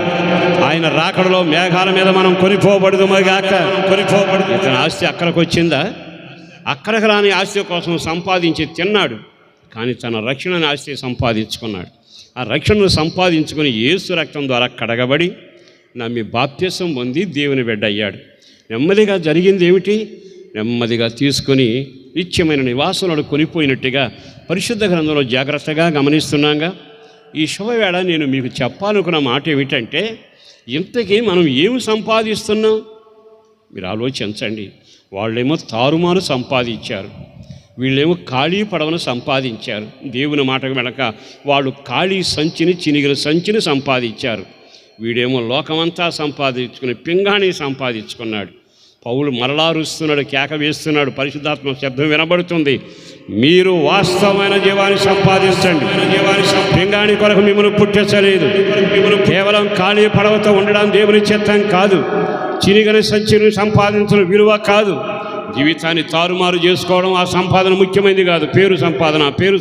ఆయన రాకడలో మేఘాల మీద మనం కొనిపోబడుదుముగాక. ఇతని ఆస్తి అక్కడికి వచ్చిందా? అక్కడికి రాని ఆస్తి కోసం సంపాదించి తిన్నాడు, కానీ తన రక్షణని ఆస్తి సంపాదించుకున్నాడు. ఆ రక్షణను సంపాదించుకుని యేసు రక్తం ద్వారా కడగబడి నమ్మి బాప్తిసం పొంది దేవుని బిడ్డ అయ్యాడు. నెమ్మదిగా జరిగింది ఏమిటి? నెమ్మదిగా తీసుకొని నిత్యమైన నివాసంలో కొనిపోయినట్టుగా పరిశుద్ధ గ్రంథంలో జాగ్రత్తగా గమనిస్తున్నాగా. ఈ శుభవేళ నేను మీకు చెప్పాలనుకున్న మాట ఏమిటంటే, ఇంతకీ మనం ఏమి సంపాదిస్తున్నాం? మీరు ఆలోచించండి. వాళ్ళేమో తారుమారు సంపాదించారు, వీళ్ళేమో ఖాళీ పడవను సంపాదించారు. దేవుని మాటకు వెనక వాళ్ళు ఖాళీ సంచిని, చినిగిన సంచిని సంపాదించారు. వీడేమో లోకమంతా సంపాదించుకుని పింగాణి సంపాదించుకున్నాడు. పౌలు మరలా రుస్తున్నాడు, కేక వేస్తున్నాడు. పరిశుద్ధాత్మ శబ్దం వినబడుతుంది. మీరు వాస్తవమైన జీవాన్ని సంపాదించండి. పింగాణి కొరకు మిమ్మల్ని పుట్టించలేదు. కేవలం ఖాళీ పడవతో ఉండడం దేవుని చిత్తం కాదు. చినిగిన సంచిని సంపాదించడం విలువ కాదు. జీవితాన్ని తారుమారు చేసుకోవడం ఆ సంపాదన ముఖ్యమైనది కాదు. పేరు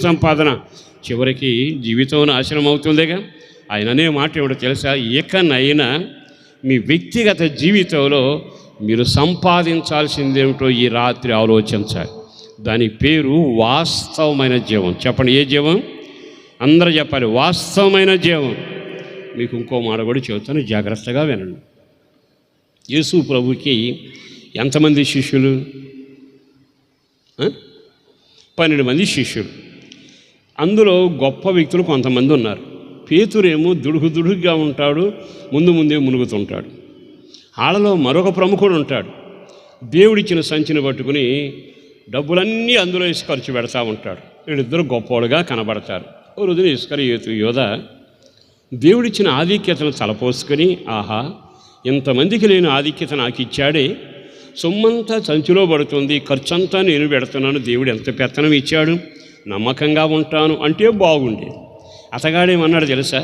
సంపాదన చివరికి జీవితం నాశనం అవుతుందిగా. ఆయన అనే మాట ఏమిటో తెలుసా? ఇకనైనా మీ వ్యక్తిగత జీవితంలో మీరు సంపాదించాల్సిందేమిటో ఈ రాత్రి ఆలోచించాలి. దాని పేరు వాస్తవమైన జీవం. చెప్పండి, ఏ జీవం? అందరూ చెప్పాలి, వాస్తవమైన జీవం. మీకు ఇంకో మాట కూడా చెబుతాను, జాగ్రత్తగా వినండి. యేసు ప్రభుకి ఎంతమంది శిష్యులు? 12 మంది శిష్యులు. అందులో గొప్ప వ్యక్తులు కొంతమంది ఉన్నారు. పేతురేమో దుడుగుగా ఉంటాడు, ముందే మునుగుతుంటాడు. వాళ్ళలో మరొక ప్రముఖుడు ఉంటాడు. దేవుడిచ్చిన సంచిని పట్టుకుని డబ్బులన్నీ అందులో వేసి ఖర్చు పెడతా ఉంటాడు. వీళ్ళిద్దరు గొప్పవాడుగా కనబడతారు. ఓ రోజున ఇస్కరియోతు యోధ దేవుడిచ్చిన ఆధిక్యతను తలపోసుకొని, ఆహా, ఇంతమందికి లేని ఆధిక్యత నాకు ఇచ్చాడే, సొమ్మంతా సంచిలో పడుతుంది, ఖర్చంతా నేను పెడుతున్నాను, దేవుడు ఎంత పెత్తనం ఇచ్చాడు, నమ్మకంగా ఉంటాను అంటే బాగుండేది. అతగాడేమన్నాడు తెలుసా?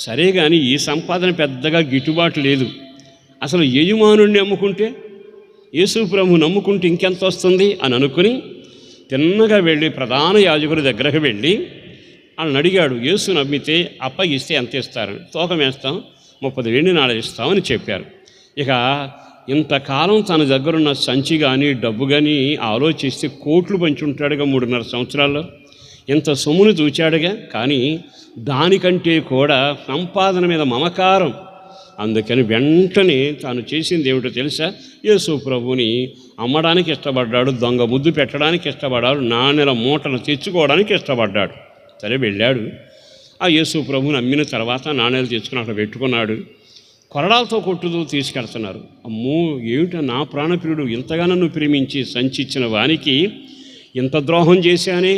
సరే కానీ ఈ సంపాదన పెద్దగా గిట్టుబాటు లేదు, అసలు యజమానుడిని నమ్ముకుంటే, యేసు ప్రభు నమ్ముకుంటే ఇంకెంత వస్తుంది అని అనుకుని తిన్నగా వెళ్ళి ప్రధాన యాజకుడి దగ్గరకు వెళ్ళి వాళ్ళని అడిగాడు. యేసు నమ్మితే అప్పగిస్తే ఎంత ఇస్తారని. తూకం వేస్తాం, 30 వెండి నాణాలు ఇస్తామని చెప్పారు. ఇక ఇంతకాలం తన దగ్గరున్న సంచి కానీ డబ్బు కానీ ఆలోచిస్తే కోట్లు పంచుంటాడుగా 3.5 సంవత్సరాల్లో. ఇంత సొమ్మును చూచాడుగా. కానీ దానికంటే కూడా సంపాదన మీద మమకారం. అందుకని వెంటనే తాను చేసింది ఏమిటో తెలుసా? యేసు ప్రభుని అమ్మడానికి ఇష్టపడ్డాడు, దొంగ ముద్దు పెట్టడానికి ఇష్టపడ్డాడు, నాణెల మూటలు తెచ్చుకోవడానికి ఇష్టపడ్డాడు. సరే వెళ్ళాడు. ఆ యేసు ప్రభుని అమ్మిన తర్వాత నాణ్యాలు తెచ్చుకుని అక్కడ పెట్టుకున్నాడు. కొరడాలతో కొట్టుతూ తీసుకెళ్తున్నారు. అమ్మో, ఏమిటో నా ప్రాణప్రియుడు ఇంతగా నన్ను ప్రేమించి సంచిచ్చిన వానికి ఇంత ద్రోహం చేశానే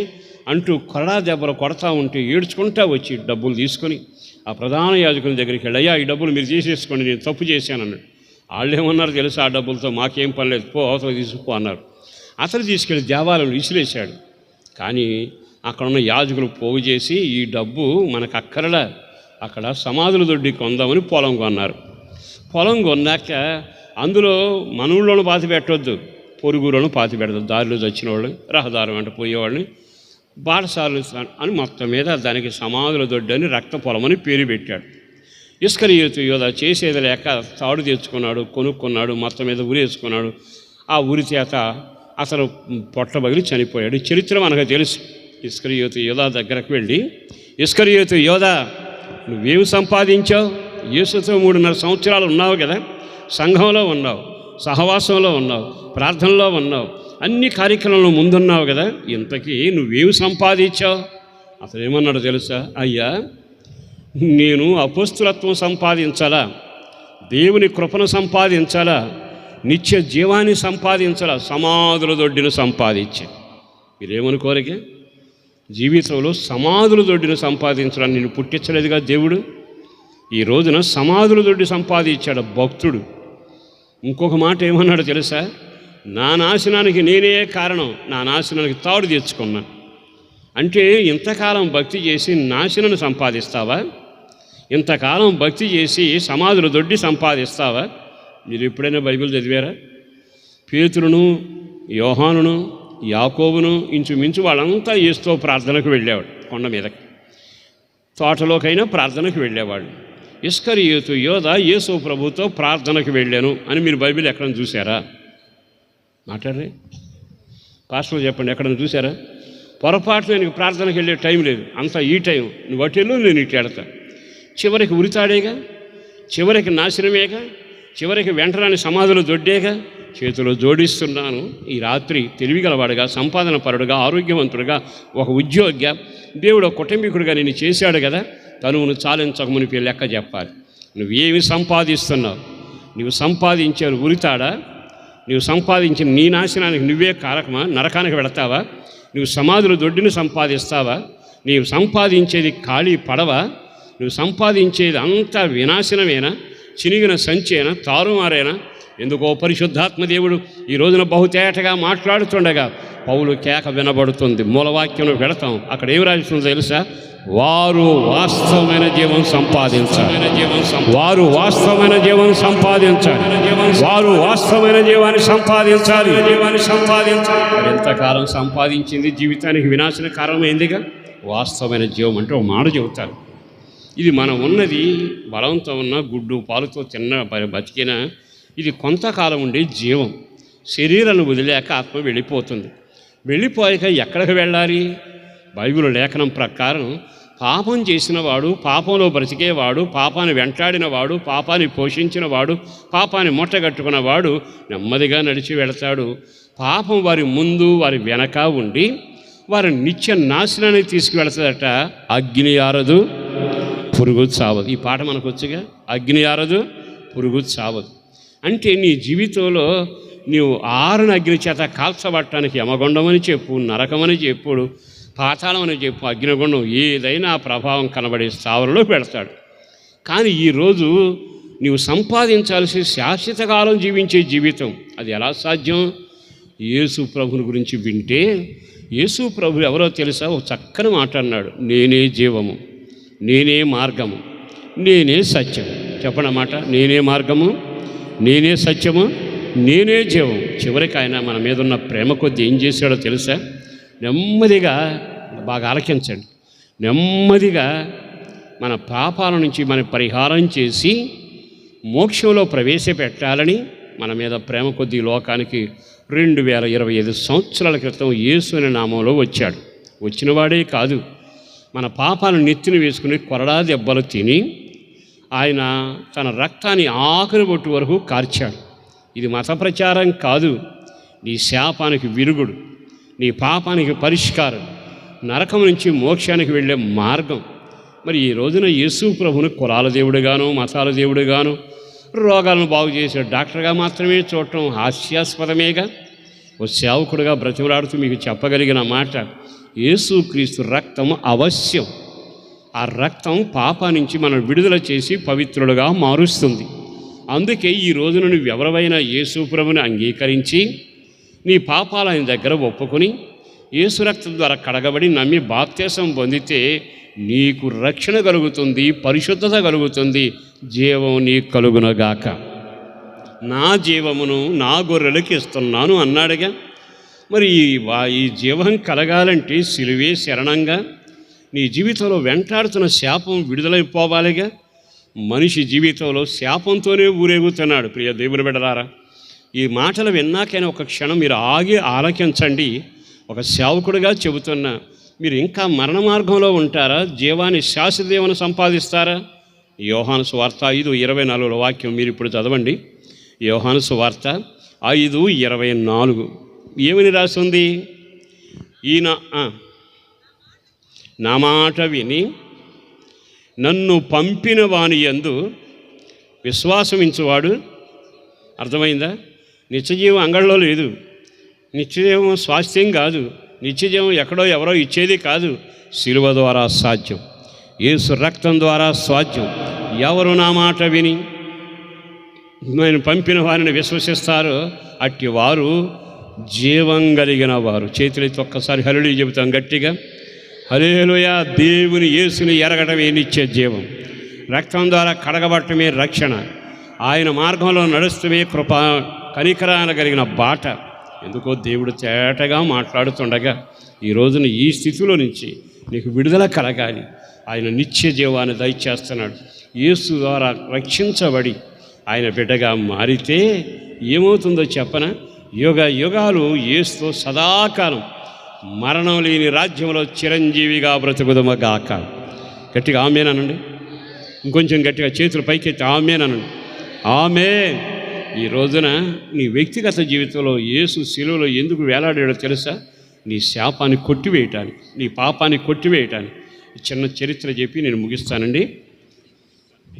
అంటూ కొరడా దెబ్బలు కొడతా ఉంటే ఏడ్చుకుంటా వచ్చి డబ్బులు తీసుకొని ఆ ప్రధాన యాజకుని దగ్గరికి వెళ్ళి, అయ్యా, ఈ డబ్బులు మీరు తీసేసుకోండి, నేను తప్పు చేశానన్నాడు. వాళ్ళు ఏమన్నారు తెలుసు? ఆ డబ్బులతో మాకేం పని లేదు, పో, అవతల తీసుకుపో అన్నారు. అతను తీసుకెళ్ళి దేవాలయంలో విసిరేశాడు. కానీ అక్కడ ఉన్న యాజకులు పోగు చేసి, ఈ డబ్బు మనకు అక్కరలా, అక్కడ సమాధుల దొడ్డి కొందామని పొలం కొన్నారు. పొలం కొన్నాక అందులో మనవుల్లోనూ పాతి పెట్టవద్దు, పొరుగులోనూ పాతి పెట్టద్దు, దారిలో చచ్చిన వాళ్ళని, రహదారి వెంట పోయేవాళ్ళని, బాటసారులు అని మొత్తం మీద దానికి సమాధుల దొడ్డి అని, రక్త పొలం అని పేరు పెట్టాడు. ఇస్కరియోతు యోధ చేసేది లేక తాడు తెచ్చుకున్నాడు, కొనుక్కున్నాడు, మొత్తం మీద ఉరేసుకున్నాడు. ఆ ఉరి చేత అసలు పొట్ట పగిలి చనిపోయాడు. చరిత్ర మనకు తెలుసు. ఇస్కరియోతు యోధ దగ్గరకు వెళ్ళి, ఇస్కరియోతు యోధ, నువ్వేమి సంపాదించావు? యేసుతో 3.5 సంవత్సరాలు ఉన్నావు కదా, సంఘంలో ఉన్నావు, సహవాసంలో ఉన్నావు, ప్రార్థనలో ఉన్నావు, అన్ని కార్యక్రమంలో ముందున్నావు కదా, ఇంతకీ నువ్వేమి సంపాదించావు? అతను ఏమన్నాడు తెలుసా? అయ్యా, నేను అపోస్తులత్వం సంపాదించాలా, దేవుని కృపను సంపాదించాలా, నిత్య జీవాన్ని సంపాదించాలా, సమాధుల దొడ్డిని సంపాదించా. మీరేమనుకోరికే? జీవితంలో సమాధుల దొడ్డిని సంపాదించడానికి నేను పుట్టించలేదుగా దేవుడు. ఈ రోజున సమాధుల దొడ్డి సంపాదించాడు భక్తుడు. ఇంకొక మాట ఏమన్నాడు తెలుసా? నా నాశనానికి నేనే కారణం, నా నాశనానికి తాడు తెచ్చుకున్నా. అంటే ఇంతకాలం భక్తి చేసి నాశనాన్ని సంపాదిస్తావా? ఇంతకాలం భక్తి చేసి సమాధుల దొడ్డి సంపాదిస్తావా? మీరు ఎప్పుడైనా బైబిల్ చదివారా? పేతురును, యోహానును, యాకోబును ఇంచుమించు వాళ్ళంతా యేసుతో ప్రార్థనకు వెళ్ళేవాడు. కొండ మీదకి, తోటలోకైనా ప్రార్థనకు వెళ్ళేవాళ్ళు. ఇస్కరియోతు యోధ యేసు ప్రభుతో ప్రార్థనకు వెళ్ళాను అని మీరు బైబిల్ ఎక్కడైనా చూసారా? మాట్లాడరే పాస్టర్, చెప్పండి, ఎక్కడైనా చూసారా? పొరపాటున నీకు ప్రార్థనకు వెళ్ళే టైం లేదు, అంతా ఈ టైం, నువ్వు అటెళ్ళు, నేను ఇటు వెడతా. చివరికి ఉరితాడేగా, చివరికి నాశనమేగా, చివరికి వెంటరాని సమాధులు దొడ్డేగా. చేతిలో జోడిస్తున్నాను. ఈ రాత్రి తెలివిగలవాడుగా, సంపాదన పరుడుగా, ఆరోగ్యవంతుడుగా, ఒక ఉద్యోగిగా, దేవుడు కుటుంబీకుడిగా నేను చేశాడు కదా, తనువును చాలించకముని లెక్క చెప్పాలి. నువ్వేమి సంపాదిస్తున్నావు? నువ్వు సంపాదించారు ఉరితాడా? నువ్వు సంపాదించిన నీ నాశనానికి నువ్వే కారకమా? నరకానికి వెడతావా? నువ్వు సమాధుల దొడ్డిని సంపాదిస్తావా? నీవు సంపాదించేది ఖాళీ పడవా? నువ్వు సంపాదించేది అంతా వినాశనమేనా? చినిగిన సంచేనా? తారుమారేనా? ఎందుకో పరిశుద్ధాత్మ దేవుడు ఈ రోజున బహుతేటగా మాట్లాడుతుండగా పౌలు కేక వినబడుతుంది. మూలవాక్యంలో వెళతాం. అక్కడ ఏం రాస్తుందో తెలుసా? వారు వాస్తవమైన జీవం సంపాదించాలి. వారు వాస్తవమైన జీవం సంపాదించాలి. వారు వాస్తవమైన జీవాన్ని సంపాదించాలి. ఎంతకాలం సంపాదించింది జీవితానికి వినాశన కారణమైందిగా. వాస్తవమైన జీవం అంటే ఒక మాట చెబుతారు. ఇది మనం ఉన్నది బలంతో ఉన్న గుడ్డు పాలుతో తిన్న బతికిన ఇది కొంతకాలం ఉండే జీవం. శరీరాన్ని వదిలేక ఆత్మ వెళ్ళిపోతుంది. వెళ్ళిపోయాక ఎక్కడికి వెళ్ళాలి? బైబిల్ లేఖనం ప్రకారం పాపం చేసినవాడు, పాపంలో బ్రతికేవాడు, పాపాన్ని వెంటాడినవాడు, పాపాన్ని పోషించినవాడు, పాపాన్ని మూటగట్టుకున్నవాడు నెమ్మదిగా నడిచి వెళతాడు. పాపం వారి ముందు వారి వెనక ఉండి వారి నిత్య నాశనానికి తీసుకువెళతాడట. అగ్ని ఆరదు, పురుగు చావదు. ఈ పాట మనకు వచ్చుగా, అగ్ని ఆరదు, పురుగు చావదు. అంటే నీ జీవితంలో నీవు ఆరున అగ్ని చేత కాల్చబట్టడానికి యమగుండమని చెప్పు, నరకమని చెప్పుడు, పాతాళం అని చెప్పు, అగ్నిగుండం ఏదైనా ప్రభావం కనబడే స్థావరంలో పెడతాడు. కానీ ఈరోజు నీవు సంపాదించాల్సి శాశ్వత కాలం జీవించే జీవితం అది ఎలా సాధ్యం? యేసు ప్రభుని గురించి వింటే, యేసు ప్రభు ఎవరో తెలుసా? ఒక చక్కని మాట అన్నాడు, నేనే జీవము, నేనే మార్గము, నేనే సత్యం. చెప్పండి అన్నమాట. నేనే మార్గము, నేనే సత్యము, నేనే జీవం. చివరికి ఆయన మన మీద ఉన్న ప్రేమ కొద్దీ ఏం చేశాడో తెలుసా? నెమ్మదిగా, బాగా ఆలకించండి, నెమ్మదిగా మన పాపాల నుంచి మన పరిహారం చేసి మోక్షంలో ప్రవేశపెట్టాలని మన మీద ప్రేమ కొద్దీ లోకానికి 2025 సంవత్సరాల క్రితం యేసు అనే నామంలో వచ్చాడు. వచ్చినవాడే కాదు, మన పాపాలను నెత్తిన వేసుకుని కొరడా దెబ్బలు తిని ఆయన తన రక్తాన్ని ఆఖరి బొట్టు వరకు కార్చాడు. ఇది మత ప్రచారం కాదు, నీ శాపానికి విరుగుడు, నీ పాపానికి పరిష్కారం, నరకం నుంచి మోక్షానికి వెళ్ళే మార్గం. మరి ఈ రోజున యేసు ప్రభుని కులాల దేవుడుగాను, మతాల దేవుడుగాను, రోగాలను బాగు చేసే డాక్టర్గా మాత్రమే చూడటం హాస్యాస్పదమేగా. ఓ సేవకుడుగా బ్రతిమలాడుతూ మీకు చెప్పగలిగిన మాట, యేసుక్రీస్తు రక్తం అవశ్యం. ఆ రక్తం పాపా నుంచి మనం విడుదల చేసి పవిత్రులుగా మారుస్తుంది. అందుకే ఈ రోజున నువ్వు ఎవరైనా యేసు ప్రభుని అంగీకరించి నీ పాపాలు ఆయన దగ్గర ఒప్పుకొని యేసు రక్తం ద్వారా కడగబడి నమ్మి బాప్తిసం పొందితే నీకు రక్షణ కలుగుతుంది, పరిశుద్ధత కలుగుతుంది, జీవం నీకు కలుగునగాక. నా జీవమును నా గొర్రెలకు ఇస్తున్నాను అన్నాడుగా. మరి ఈ జీవం కలగాలంటే సిలువే శరణంగా. నీ జీవితంలో వెంటాడుతున్న శాపం విడుదలైపోవాలిగా. మనిషి జీవితంలో శాపంతోనే ఊరేగుతున్నాడు. ప్రియ దేవుని బిడ్డలారా, ఈ మాటలు విన్నాకైనా ఒక క్షణం మీరు ఆగి ఆలకించండి. ఒక సేవకుడిగా చెబుతున్నా, మీరు ఇంకా మరణ మార్గంలో ఉంటారా? జీవాన్ని శాశ్వత జీవాన్ని సంపాదిస్తారా? యోహాను సువార్త 5:24 వాక్యం మీరు ఇప్పుడు చదవండి. యోహాను సువార్త 5:24 ఏమని రాస్తుంది? ఈయన నా మాట విని నన్ను పంపిన వాని యందు విశ్వాసమించువాడు, అర్థమైందా? నిత్యజీవం అంగళ్ళలో లేదు, నిత్యజీవం స్వాస్థ్యం కాదు, నిత్యజీవం ఎక్కడో ఎవరో ఇచ్చేది కాదు, శిలువ ద్వారా సాధ్యం, యేసు రక్తం ద్వారా సాధ్యం. ఎవరు నా మాట విని నేను పంపిన వారిని విశ్వసిస్తారో అట్టి వారు జీవం కలిగిన వారు. చేతులైతే ఒక్కసారి హల్లెలూయా చెబుతాం గట్టిగా. హల్లెలూయా. దేవుని యేసుని ఎరగటమే నిత్య జీవం, రక్తం ద్వారా కడగబట్టమే రక్షణ, ఆయన మార్గంలో నడుస్తమే కృప కనికరాన కలిగిన బాట. ఎందుకో దేవుడు తేటగా మాట్లాడుతుండగా ఈ రోజున ఈ స్థితిలో నుంచి నీకు విడుదల కలగాలి. ఆయన నిత్య జీవాన్ని దయచేస్తున్నాడు. యేసు ద్వారా రక్షించబడి ఆయన బిడ్డగా మారితే ఏమవుతుందో చెప్పన? యుగ యుగాలు యేసుతో సదాకాలం మరణం లేని రాజ్యంలో చిరంజీవిగా బ్రతుకుదమగాక. గట్టిగా ఆమేనండి. ఇంకొంచెం గట్టిగా చేతులు పైకెత్తి ఆమేనండి. ఆమేన్. ఈ రోజున నీ వ్యక్తిగత జీవితంలో యేసు శిలువలో ఎందుకు వేలాడాడో తెలుసా? నీ శాపాన్ని కొట్టివేయటానికి, నీ పాపాన్ని కొట్టివేయటానికి. చిన్న చరిత్ర చెప్పి నేను ముగిస్తానండి.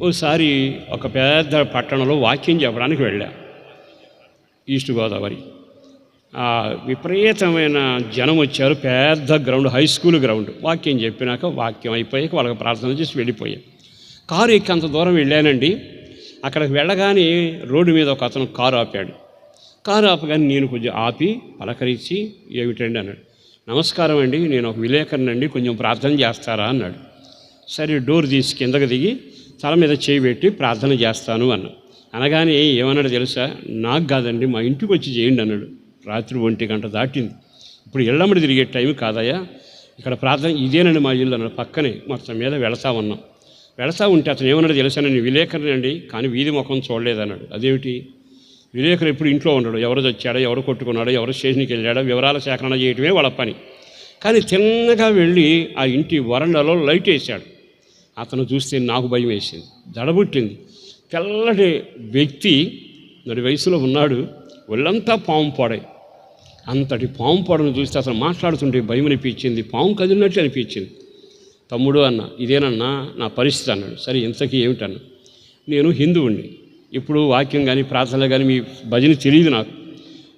ఓసారి ఒక పెద్ద పట్టణంలో వాక్యం చెప్పడానికి వెళ్ళా, ఈస్ట్ గోదావరి. విపరీతమైన జనం వచ్చారు, పెద్ద గ్రౌండ్, హై స్కూల్ గ్రౌండ్. వాక్యం చెప్పినాక వాక్యం అయిపోయాక వాళ్ళకి ప్రార్థన చేసి వెళ్ళిపోయాం. కారు ఎక్కి అంత దూరం వెళ్ళానండి. అక్కడికి వెళ్ళగానే రోడ్డు మీద ఒక అతను కారు ఆపాడు. కారు ఆపగానే నేను కొంచెం ఆపి పలకరించి ఏమిటండి అన్నాడు. నమస్కారం అండి, నేను ఒక విలేకరునండి, కొంచెం ప్రార్థన చేస్తారా అన్నాడు. సరే డోర్ తీసి కిందకి దిగి తల మీద చేయి పెట్టి ప్రార్థన చేస్తాను అన్నా. అనగానే ఏమన్నాడు తెలుసా? నాకు కాదండి, మా ఇంటికి వచ్చి చేయండి అన్నాడు. రాత్రి 1 గంట దాటింది. ఇప్పుడు ఇళ్ళమ్మడి తిరిగే టైం కాదయ్యా, ఇక్కడ ప్రార్థన ఇదేనండి మా ఇల్లు అన్నాడు. పక్కనే మొత్తం మీద వెళతా ఉన్నాం. వెళతా ఉంటే అతను ఏమన్నాడు తెలుసా? నేను విలేకరునండి, కానీ వీధి ముఖం చూడలేదన్నాడు. అదేమిటి? విలేకరు ఎప్పుడు ఇంట్లో ఉండడు, ఎవరు చచ్చాడో, ఎవరు కొట్టుకున్నాడో, ఎవరు స్టేషన్కి వెళ్ళాడో వివరాల సేకరణ చేయటమే వాళ్ళ పని. కానీ తిన్నగా వెళ్ళి ఆ ఇంటి వరండాలో లైట్ వేశాడు. అతను చూస్తే నాకు భయం వేసింది, దడబుట్టింది. తెల్లటి వ్యక్తి, నడి వయసులో ఉన్నాడు, ఒళ్ళంతా పాము పొడై. అంతటి పాము పొడను చూస్తే అతను మాట్లాడుతుంటే భయం అనిపించింది, పాము కదిలినట్లు అనిపించింది. తమ్ముడు అన్న, ఇదేనన్నా నా పరిస్థితి అన్నాడు. సరే ఇంతకీ ఏమిటన్నా? నేను హిందువుణ్ణి, ఇప్పుడు వాక్యం కానీ ప్రార్థనలు కానీ మీ భజన తెలియదు నాకు.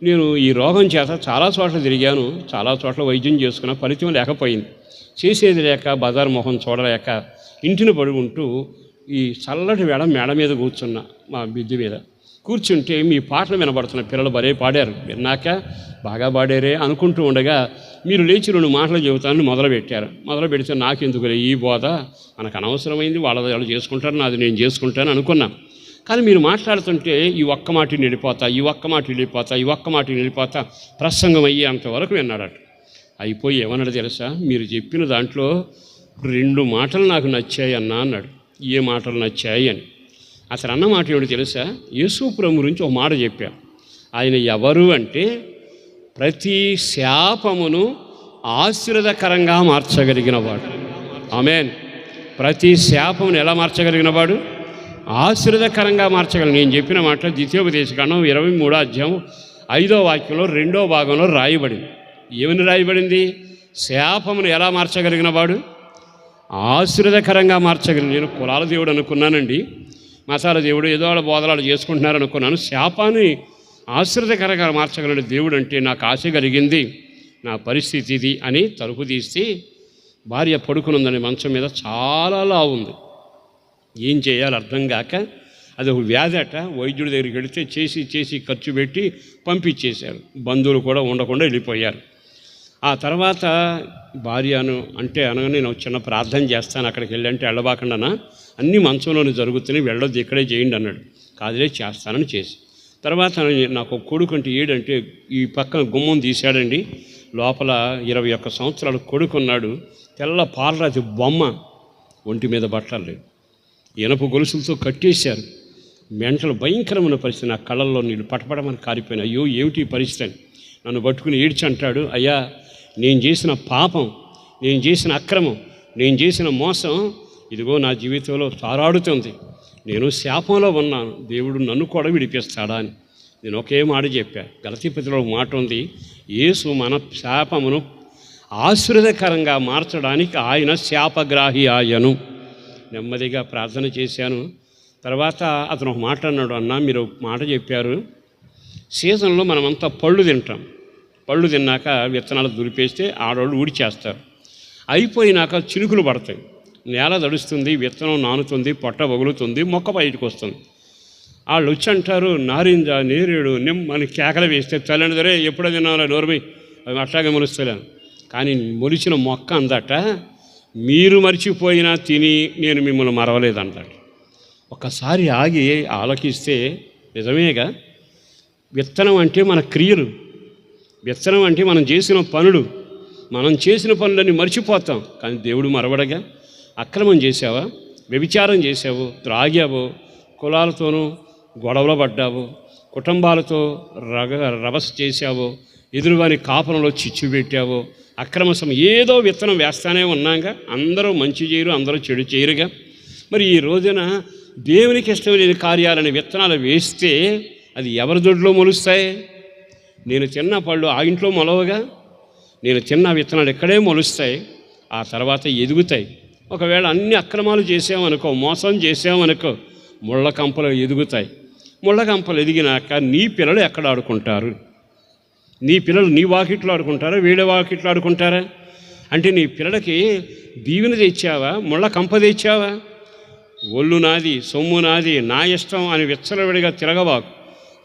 నేను ఈ రోగం చేత చాలా చోట్ల తిరిగాను, చాలా చోట్ల వైద్యం చేసుకున్న, ఫలితం లేకపోయింది. చేసేది లేక బజారు మొహం చూడలేక ఇంటిని పడుకుంటూ ఈ చల్లటి మేడ మీద కూర్చున్నా. మా బిద్దు మీద కూర్చుంటే మీ పాటలు వినబడుతున్న పిల్లలు భలే పాడారు. విన్నాక బాగా పాడారే అనుకుంటూ ఉండగా మీరు లేచి 2 మాటలు చెబుతానని మొదలుపెట్టారు. మొదలు పెడితే నాకెందుకులే ఈ బోధ, మనకు అనవసరమైంది, వాళ్ళు చేసుకుంటారు, నాది నేను చేసుకుంటాను అనుకున్నా. కానీ మీరు మాట్లాడుతుంటే ఈ ఒక్క మాటని వెళ్ళిపోతా, ఈ ఒక్క మాట వెళ్ళిపోతా, ఈ ఒక్క మాటని వెళ్ళిపోతా ప్రసంగం అయ్యి అంతవరకు విన్నాడట. అయిపోయి ఏమన్నాడు తెలుసా? మీరు చెప్పిన దాంట్లో 2 మాటలు నాకు నచ్చాయి అన్నా అన్నాడు. ఏ మాటలు నచ్చాయి అని. అసలు అన్న మాట ఏమిటి తెలుసా? యేసు ప్రభు గురించి ఒక మాట చెప్పారు. ఆయన ఎవరు అంటే ప్రతి శాపమును ఆశీర్వాదకరంగా మార్చగలిగిన వాడు. ఆమేన్. ప్రతి శాపమును ఎలా మార్చగలిగిన వాడు? ఆశీర్వాదకరంగా మార్చగలిగిన. నేను చెప్పిన మాట ద్వితీయోపదేశకాండం 23వ అధ్యాయం 5వ వాక్యంలో 2వ భాగంలో రాయబడింది. ఏమని రాయబడింది? శాపమును ఎలా మార్చగలిగిన వాడు? ఆశీర్వాదకరంగా మార్చగలిగిన. నేను కులాల దేవుడు అనుకున్నానండి, మతాల దేవుడు, ఏదో వాళ్ళ బోధలాలు చేసుకుంటున్నారు అనుకున్నాను. శాపాన్ని ఆశీర్వాదకరంగా మార్చగలిగిన దేవుడు అంటే నాకు ఆశ కలిగింది, నా పరిస్థితి ఇది అని తలుపు తీస్తే భార్య పడుకునుందని మంచం మీద చాలా లావు ఉంది. ఏం చేయాలో అర్థం కాక అది ఒక వ్యాధి అట. వైద్యుడి దగ్గరికి వెళితే చేసి ఖర్చు పెట్టి పంపించేశారు. బంధువులు కూడా ఉండకుండా వెళ్ళిపోయారు. ఆ తర్వాత భార్యను అనగా నేను చిన్న ప్రార్థన చేస్తాను, అక్కడికి వెళ్ళంటే వెళ్ళబాకండానా, అన్నీ మంచంలోనే జరుగుతున్నాయి, వెళ్ళొద్దు, ఇక్కడే చేయండి అన్నాడు. కాదులే చేస్తానని చేసి తర్వాత నాకు ఒక కొడుకు అంటే ఏడంటే ఈ పక్కన గుమ్మం తీశాడండి. లోపల 21 సంవత్సరాలు కొడుకున్నాడు. తెల్ల పాలరాతి బొమ్మ, ఒంటి మీద బట్టలు లేవు, ఇనప గొలుసులతో కట్టేశారు. మెంటలు భయంకరమైన పరిస్థితి. నా కళ్ళల్లో నీళ్ళు పటపడమని కారిపోయినాయి. అయ్యో ఏమిటి ఈ పరిస్థితి అని నన్ను పట్టుకుని ఏడ్చి అంటాడు, అయ్యా నేను చేసిన పాపం, నేను చేసిన అక్రమం, నేను చేసిన మోసం ఇదిగో నా జీవితంలో తారాడుతుంది, నేను శాపంలో ఉన్నాను, దేవుడు నన్ను కూడా విడిపిస్తాడా అని. నేను ఒకే మాట చెప్పా. గలతీపత్రికలో ఒక మాట ఉంది, యేసు మన శాపమును ఆశీర్వాదకరంగా మార్చడానికి ఆయన శాపగ్రాహి ఆయను. నెమ్మదిగా ప్రార్థన చేశాను. తర్వాత అతను ఒక మాట అన్నాడు, అన్నా మీరు మాట చెప్పారు, సీజన్లో మనమంతా పళ్ళు తింటాం, పళ్ళు తిన్నాక విత్తనాలు దులిపేస్తే ఆడవాళ్ళు ఊడిచేస్తారు. అయిపోయినాక చినుకులు పడతాయి, నేల తడుస్తుంది, విత్తనం నానుతుంది, పొట్ట పగులుతుంది, మొక్క బయటకు వస్తుంది. వాళ్ళు వచ్చి అంటారు, నారింజ, నేరేడు, నిమ్మని కేకలు వేస్తే చల్లండిదరే ఎప్పుడో తినాలో నోరుమై అవి అట్లాగే మొలుస్తలేను. కానీ మొలిచిన మొక్క అందట, మీరు మర్చిపోయినా తిని నేను మిమ్మల్ని మరవలేదన్నట. ఒక్కసారి ఆగి ఆలోచిస్తే నిజమేగా. విత్తనం అంటే మన క్రియలు, విత్తనం అంటే మనం చేసిన పనులు, మనం చేసిన పనులన్నీ మర్చిపోతాం. కానీ దేవుడు మరవడగా. అక్రమం చేసావా, వ్యభిచారం చేసావు, త్రాగావు, కులాలతోనూ గొడవలు పడ్డావు, కుటుంబాలతో రభస చేసావు, ఎదురువాని కాపురంలో చిచ్చు పెట్టావు, అక్రమ ఏదో విత్తనం వేస్తానే ఉన్నాగా. అందరూ మంచి చేయరు, అందరూ చెడు చేయరుగా. మరి ఈ రోజున దేవునికి ఇష్టం లేని కార్యాలని విత్తనాలు వేస్తే అది ఎవరి దొడ్లో మొలుస్తాయి? నేను తిన్న పళ్ళు ఆ ఇంట్లో మొలవగా. నేను తిన్న విత్తనాలు ఎక్కడే మొలుస్తాయి, ఆ తర్వాత ఎదుగుతాయి. ఒకవేళ అన్ని అక్రమాలు చేసామనుకో, మోసం చేసామనుకో, ముళ్ళ కంపలు ఎదుగుతాయి. ముళ్ళ కంపలు ఎదిగినాక నీ పిల్లలు ఎక్కడ ఆడుకుంటారు? నీ పిల్లలు నీ వాకిట్లో ఆడుకుంటారా, వీళ్ళ వాకిట్లో ఆడుకుంటారా? అంటే నీ పిల్లలకి దీవెన తెచ్చావా, ముళ్ళ కంప తెచ్చావా? ఒళ్ళు నాది, సొమ్ము నాది, నా ఇష్టం అని విచ్చలవిడిగా తిరగబాకు.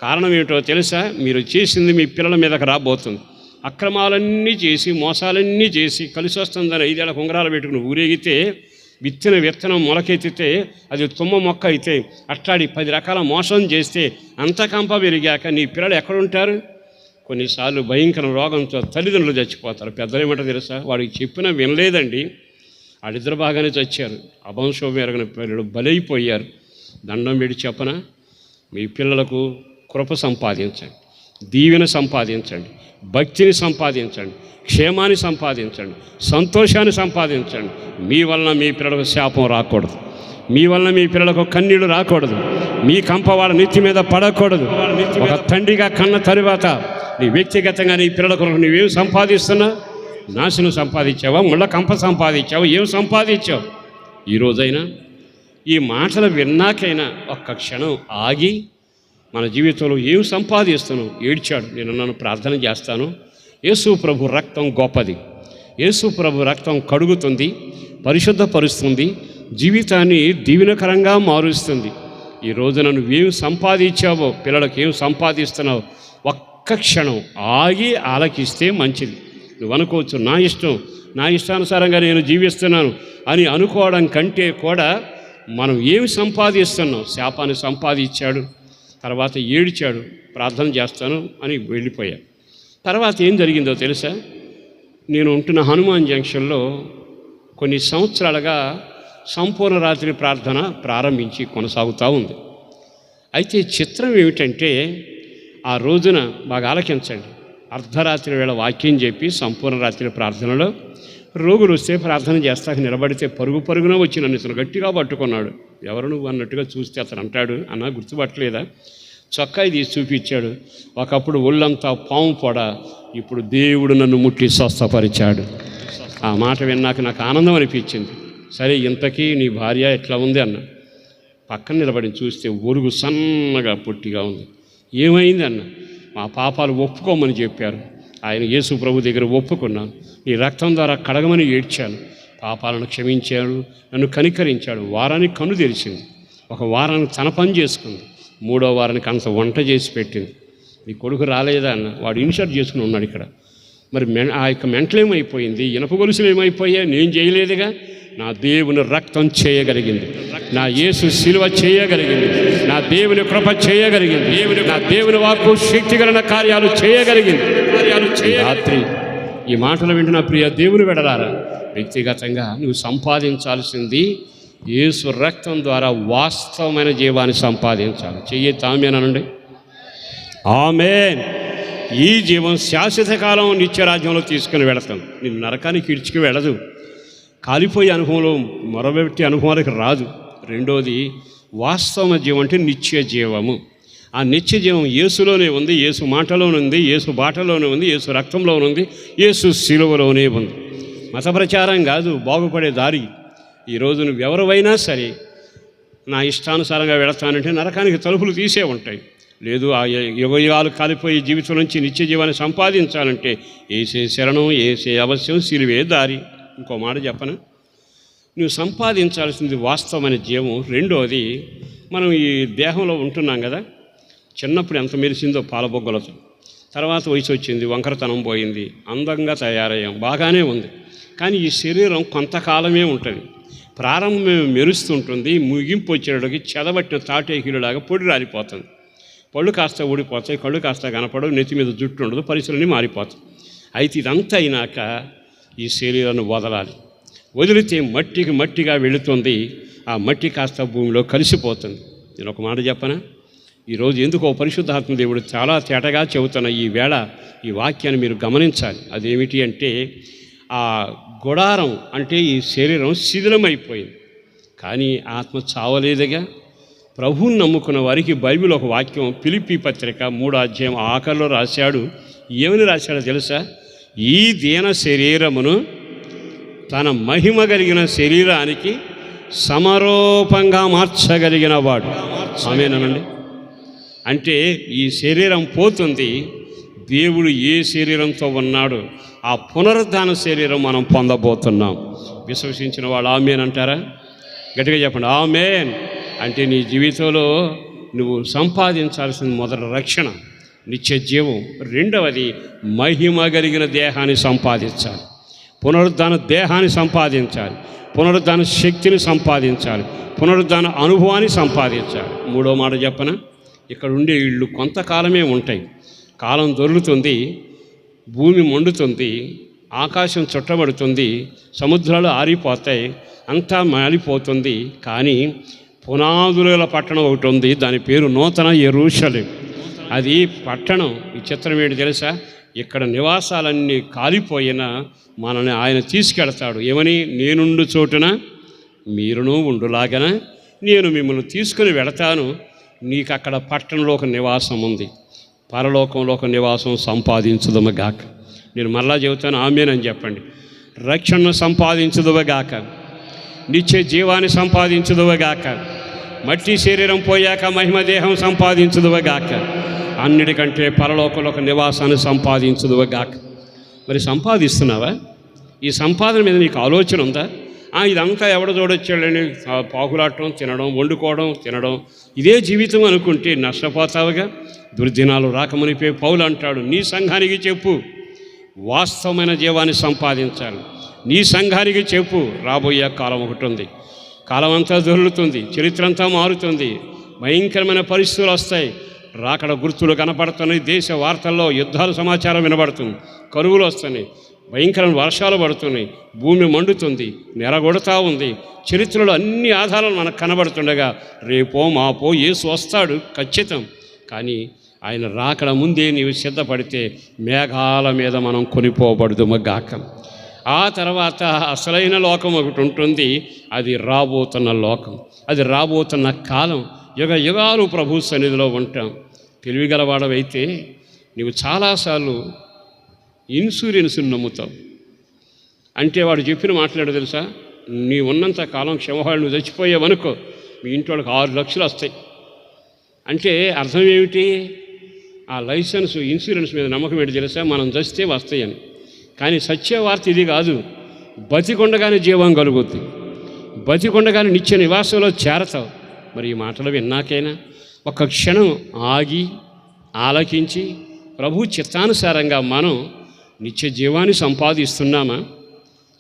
కారణం ఏమిటో తెలుసా? మీరు చేసింది మీ పిల్లల మీదకి రాబోతుంది. అక్రమాలన్నీ చేసి, మోసాలన్నీ చేసి, కలిసి వస్తుందని 5 ఏళ్ళ ఉంగరాలు పెట్టుకుని ఊరేగితే, విత్తిన విత్తనం మొలకెత్తితే అది తుమ్మ మొక్క అయితే, అట్లాడి 10 రకాల మోసం చేస్తే, అంత కంప పెరిగాక నీ పిల్లలు ఎక్కడుంటారు? కొన్నిసార్లు భయంకర రోగంతో తల్లిదండ్రులు చచ్చిపోతారు. పెద్దలు ఏమంటారు తెలుసా? వాడికి చెప్పినా వినలేదండి, వాళ్ళిద్దరు బాగానే చచ్చారు, అభంశోభం ఎరగని పిల్లలు బలైపోయారు. దండం పెట్టి చెప్పన, మీ పిల్లలకు కృప సంపాదించండి, దీవెన సంపాదించండి, భక్తిని సంపాదించండి, క్షేమాన్ని సంపాదించండి, సంతోషాన్ని సంపాదించండి. మీ వలన మీ పిల్లలకు శాపం రాకూడదు, మీ వలన మీ పిల్లలకు కన్నీళ్లు రాకూడదు, మీ కంప వాళ్ళ నెత్తి మీద పడకూడదు. ఒక తండ్రిగా కన్న తరువాత నీ వ్యక్తిగతంగా నీ పిల్లలకు నువ్వేం సంపాదిస్తున్నా? నాశనం సంపాదించావా? ముళ్ళ కంప సంపాదించావా? ఏం సంపాదించావు? ఈరోజైనా ఈ మాటలు విన్నాకైనా ఒక్క క్షణం ఆగి మన జీవితంలో ఏం సంపాదిస్తున్నావు? ఏడ్చాడు. నేను నన్ను ప్రార్థన చేస్తాను. యేసు ప్రభు రక్తం గొప్పది. యేసు ప్రభు రక్తం కడుగుతుంది, పరిశుద్ధపరుస్తుంది, జీవితాన్ని దీవెనకరంగా మారుస్తుంది. ఈ రోజున నువ్వేం సంపాదించావో, పిల్లలకు ఏం సంపాదిస్తున్నావు? ఒక్క క్షణం ఆగి ఆలకిస్తే మంచిది. నువ్వు అనుకోవచ్చు, నా ఇష్టానుసారంగా నేను జీవిస్తున్నాను అని అనుకోవడం కంటే కూడా మనం ఏమి సంపాదిస్తున్నాం? శాపాన్ని సంపాదించాడు, తర్వాత ఏడ్చాడు, ప్రార్థన చేస్తాను అని వెళ్ళిపోయా. తర్వాత ఏం జరిగిందో తెలుసా? నేను ఉంటున్న హనుమాన్ జంక్షన్లో కొన్ని సంవత్సరాలుగా సంపూర్ణ రాత్రి ప్రార్థన ప్రారంభించి కొనసాగుతూ ఉంది. అయితే చిత్రం ఏమిటంటే, ఆ రోజున బాగా ఆలకించండి, అర్ధరాత్రి వేళ వాక్యం చెప్పి సంపూర్ణ రాత్రి ప్రార్థనలో రోగులు వస్తే ప్రార్థన చేస్తాక నిలబడితే పరుగున వచ్చి నన్ను ఇతను గట్టిగా పట్టుకున్నాడు. ఎవరు నువ్వు అన్నట్టుగా చూస్తే అతను అంటాడు, అన్న గుర్తుపట్టలేదా? చొక్కాయి తీసి చూపించాడు. ఒకప్పుడు ఒళ్ళంతా పాము పొడ, ఇప్పుడు దేవుడు నన్ను ముట్టి స్వస్థపరిచాడు. ఆ మాట విన్నాక నాకు ఆనందం అనిపించింది. సరే, ఇంతకీ నీ భార్య ఎట్లా ఉంది అన్న. పక్కన నిలబడి చూస్తే ఒరుగు సన్నగా పొట్టిగా ఉంది. ఏమైంది అన్న? మా పాపాలు ఒప్పుకోమని చెప్పారు. ఆయన యేసు ప్రభు దగ్గర ఒప్పుకున్నాను, నీ రక్తం ద్వారా కడగమని ఏడ్చాను, పాపాలను క్షమించాడు, నన్ను కనికరించాడు. వారానికి కన్ను తెరిచింది, ఒక వారానికి తన పని చేసుకుంది, 3వ వారానికి అంత వంట చేసి పెట్టింది. నీ కొడుకు రాలేదా అన్న? వాడు ఇన్షర్ట్ చేసుకుని ఉన్నాడు ఇక్కడ. మరి ఆ యొక్క మెంటలు ఏమైపోయింది? ఇనప గొలుసులు ఏమైపోయాయి? నేను చేయలేదుగా. నా దేవుని రక్తం చేయగలిగింది, నా యేసు శిలువ చేయగలిగింది, నా దేవుని కృప చేయగలిగింది, నా దేవుని వాక్కు శక్తిగల కార్యాలు చేయగలిగింది. రాత్రి ఈ మాటలు వింటున్న ప్రియ దేవుని వెడలారా, వ్యక్తిగతంగా నువ్వు సంపాదించాల్సింది యేసు రక్తం ద్వారా వాస్తవమైన జీవాన్ని సంపాదించాలి. చెయ్యి తామేనండి. ఆమేన్. ఈ జీవం శాశ్వత కాలం నిత్యరాజ్యంలో తీసుకుని వెళతాం. నిన్ను నరకానికి ఇడ్చుకు వెళ్ళదు. కాలిపోయే అనుభవంలో మరొకటి అనుభవానికి రాదు. రెండోది, వాస్తవ జీవం అంటే నిత్య జీవము. ఆ నిత్య జీవం యేసులోనే ఉంది, యేసు మాటలోనే ఉంది, యేసు బాటలోనే ఉంది, యేసు రక్తంలోనే ఉంది, యేసు శిలువలోనే ఉంది. మత ప్రచారం కాదు, బాగుపడే దారి. ఈరోజు నువ్వు ఎవరివైనా సరే నా ఇష్టానుసారంగా వెళతానంటే నరకానికి తలుపులు తీసే ఉంటాయి. లేదు, ఆ యుగాలు కాలిపోయే జీవితం నుంచి నిత్య జీవాన్ని సంపాదించాలంటే ఏసే శరణం, ఏసే అవశ్యం, సిలువే దారి. ఇంకో మాట చెప్పను, నువ్వు సంపాదించాల్సింది వాస్తవమైన జీవం. రెండోది, మనం ఈ దేహంలో ఉంటున్నాం కదా, చిన్నప్పుడు ఎంత మెరిసిందో పాలబొగ్గలతో, తర్వాత వయసు వచ్చింది, వంకరతనం పోయింది, అందంగా తయారయ్యాం, బాగానే ఉంది. కానీ ఈ శరీరం కొంతకాలమే ఉంటుంది. ప్రారంభం మెరుస్తుంటుంది, ముగింపు వచ్చేటకి చెదబట్టిన తాటేకిలులాగా పొడి రాలిపోతుంది. పళ్ళు కాస్త ఊడిపోతాయి, కళ్ళు కాస్త కనపడవు, నెత్తి మీద జుట్టు ఉండదు, పరిస్థితులన్నీ మారిపోతాయి. అయితే ఇదంతా అయినాక ఈ శరీరాన్ని వదలాలి. వదిలితే మట్టిగా వెళుతుంది, ఆ మట్టి కాస్త భూమిలో కలిసిపోతుంది. నేను ఒక మాట చెప్పనా? ఈరోజు ఎందుకో పరిశుద్ధాత్మ దేవుడు చాలా తేటగా చెబుతున్న ఈ వేళ ఈ వాక్యాన్ని మీరు గమనించాలి. అదేమిటి అంటే, ఆ గుడారం అంటే ఈ శరీరం శిథిలమైపోయింది, కానీ ఆత్మ చావలేదుగా. ప్రభువుని నమ్ముకున్న వారికి బైబిల్ ఒక వాక్యం, ఫిలిప్పీ పత్రిక 3వ అధ్యాయం ఆఖరిలో రాశాడు. ఏమని రాశాడో తెలుసా? ఈ దీన శరీరమును తన మహిమ కలిగిన శరీరానికి సమరూపంగా మార్చగలిగిన వాడు. ఆమేనండి. అంటే ఈ శరీరం పోతుంది, దేవుడు ఏ శరీరంతో ఉన్నాడో ఆ పునరుద్ధాన శరీరం మనం పొందబోతున్నాం. విశ్వసించిన వాళ్ళు ఆమేన్ అంటారా? గట్టిగా చెప్పండి, ఆమేన్. అంటే నీ జీవితంలో నువ్వు సంపాదించాల్సిన మొదటి రక్షణ నిత్య జీవం, రెండవది మహిమ కలిగిన దేహాన్ని సంపాదించాలి, పునరుద్ధాన దేహాన్ని సంపాదించాలి, పునరుద్ధాన శక్తిని సంపాదించాలి, పునరుద్ధాన అనుభవాన్ని సంపాదించాలి. మూడో మాట చెప్పన, ఇక్కడ ఉండే ఇళ్ళు కొంతకాలమే ఉంటాయి. కాలం దొరుకుతుంది, భూమి మండుతుంది, ఆకాశం చుట్టబడుతుంది, సముద్రాలు ఆరిపోతాయి, అంతా మారిపోతుంది. కానీ పునాదుల పట్టణం ఒకటి ఉంది, దాని పేరు నూతన యెరూషలేం. అది పట్టణం. ఈ చిత్రం ఏంటి తెలుసా? ఇక్కడ నివాసాలన్నీ కాలిపోయినా మనల్ని ఆయన తీసుకెడతాడు. ఏమని? నేనుండు చోటున మీరును ఉండులాగన నేను మిమ్మల్ని తీసుకుని వెళతాను. నీకు అక్కడ పట్టణంలో ఒక నివాసం ఉంది, పరలోకంలో ఒక నివాసం సంపాదించుదమగాక. నేను మరలా చెబుతాను, ఆమేనని చెప్పండి. రక్షణను సంపాదించుదవగాక, నిత్య జీవాన్ని సంపాదించుదవగాక, మట్టి శరీరం పోయాక మహిమ దేహం సంపాదించుదవగాక, అన్నిటికంటే పరలోకంలో ఒక నివాసాన్ని సంపాదించుదవగాక. మరి సంపాదిస్తున్నావా? ఈ సంపాదన మీద నీకు ఆలోచన ఉందా? ఇదంతా ఎవడ చూడొచ్చాడని పాకులాడటం, తినడం, వండుకోవడం, తినడం, ఇదే జీవితం అనుకుంటే నష్టపోతావుగా. దుర్దినాలు రాకమునిపే పౌలు అంటాడు, నీ సంఘానికి చెప్పు వాస్తవమైన జీవాన్ని సంపాదించాలి. నీ సంఘానికి చెప్పు, రాబోయే కాలం ఒకటి ఉంది, కాలం అంతా దొరుకుతుంది, చరిత్ర అంతా మారుతుంది, భయంకరమైన పరిస్థితులు వస్తాయి, రాకడ గుర్తులు కనపడుతున్నాయి, దేశ వార్తల్లో యుద్ధాల సమాచారం వినబడుతుంది, కరువులు వస్తున్నాయి, భయంకరమైన వర్షాలు పడుతున్నాయి, భూమి మండుతుంది, నెరగొడతా ఉంది. చరిత్రలో అన్ని ఆధారాలు మనకు కనబడుతుండగా రేపో మాపో యేసు వస్తాడు ఖచ్చితం. కానీ ఆయన రాకడ ముందే నీవు సిద్ధపడితే మేఘాల మీద మనం కొనిపోబడుదుమగాక. ఆ తర్వాత అసలైన లోకం ఒకటి ఉంటుంది, అది రాబోతున్న లోకం, అది రాబోతున్న కాలం. యుగ యుగాలు ప్రభు సన్నిధిలో ఉంటాం. తెలివిగలవాడవైతే నీవు చాలాసార్లు ఇన్సూరెన్స్ని నమ్ముతావు. అంటే వాడు చెప్పిన మాట్లాడు తెలుసా? నీ ఉన్నంత కాలం క్షమహాళ్ళు నువ్వు చచ్చిపోయావనుకో, మీ ఇంట్లోకి 6 లక్షలు వస్తాయి. అంటే అర్థం ఏమిటి? ఆ లైసెన్స్ ఇన్సూరెన్స్ మీద నమ్మకం ఏంటి తెలుసా? మనం చస్తే వస్తాయని. కానీ సత్యవార్త ఇది కాదు. బతికొండగానే జీవం కలుగుద్ది, బతికొండగానే నిత్య నివాసంలో చేరతావు. మరి ఈ మాటలు విన్నాకైనా ఒక క్షణం ఆగి ఆలకించి ప్రభు చిత్తానుసారంగా మనం నిత్య జీవాన్ని సంపాదిస్తున్నామా?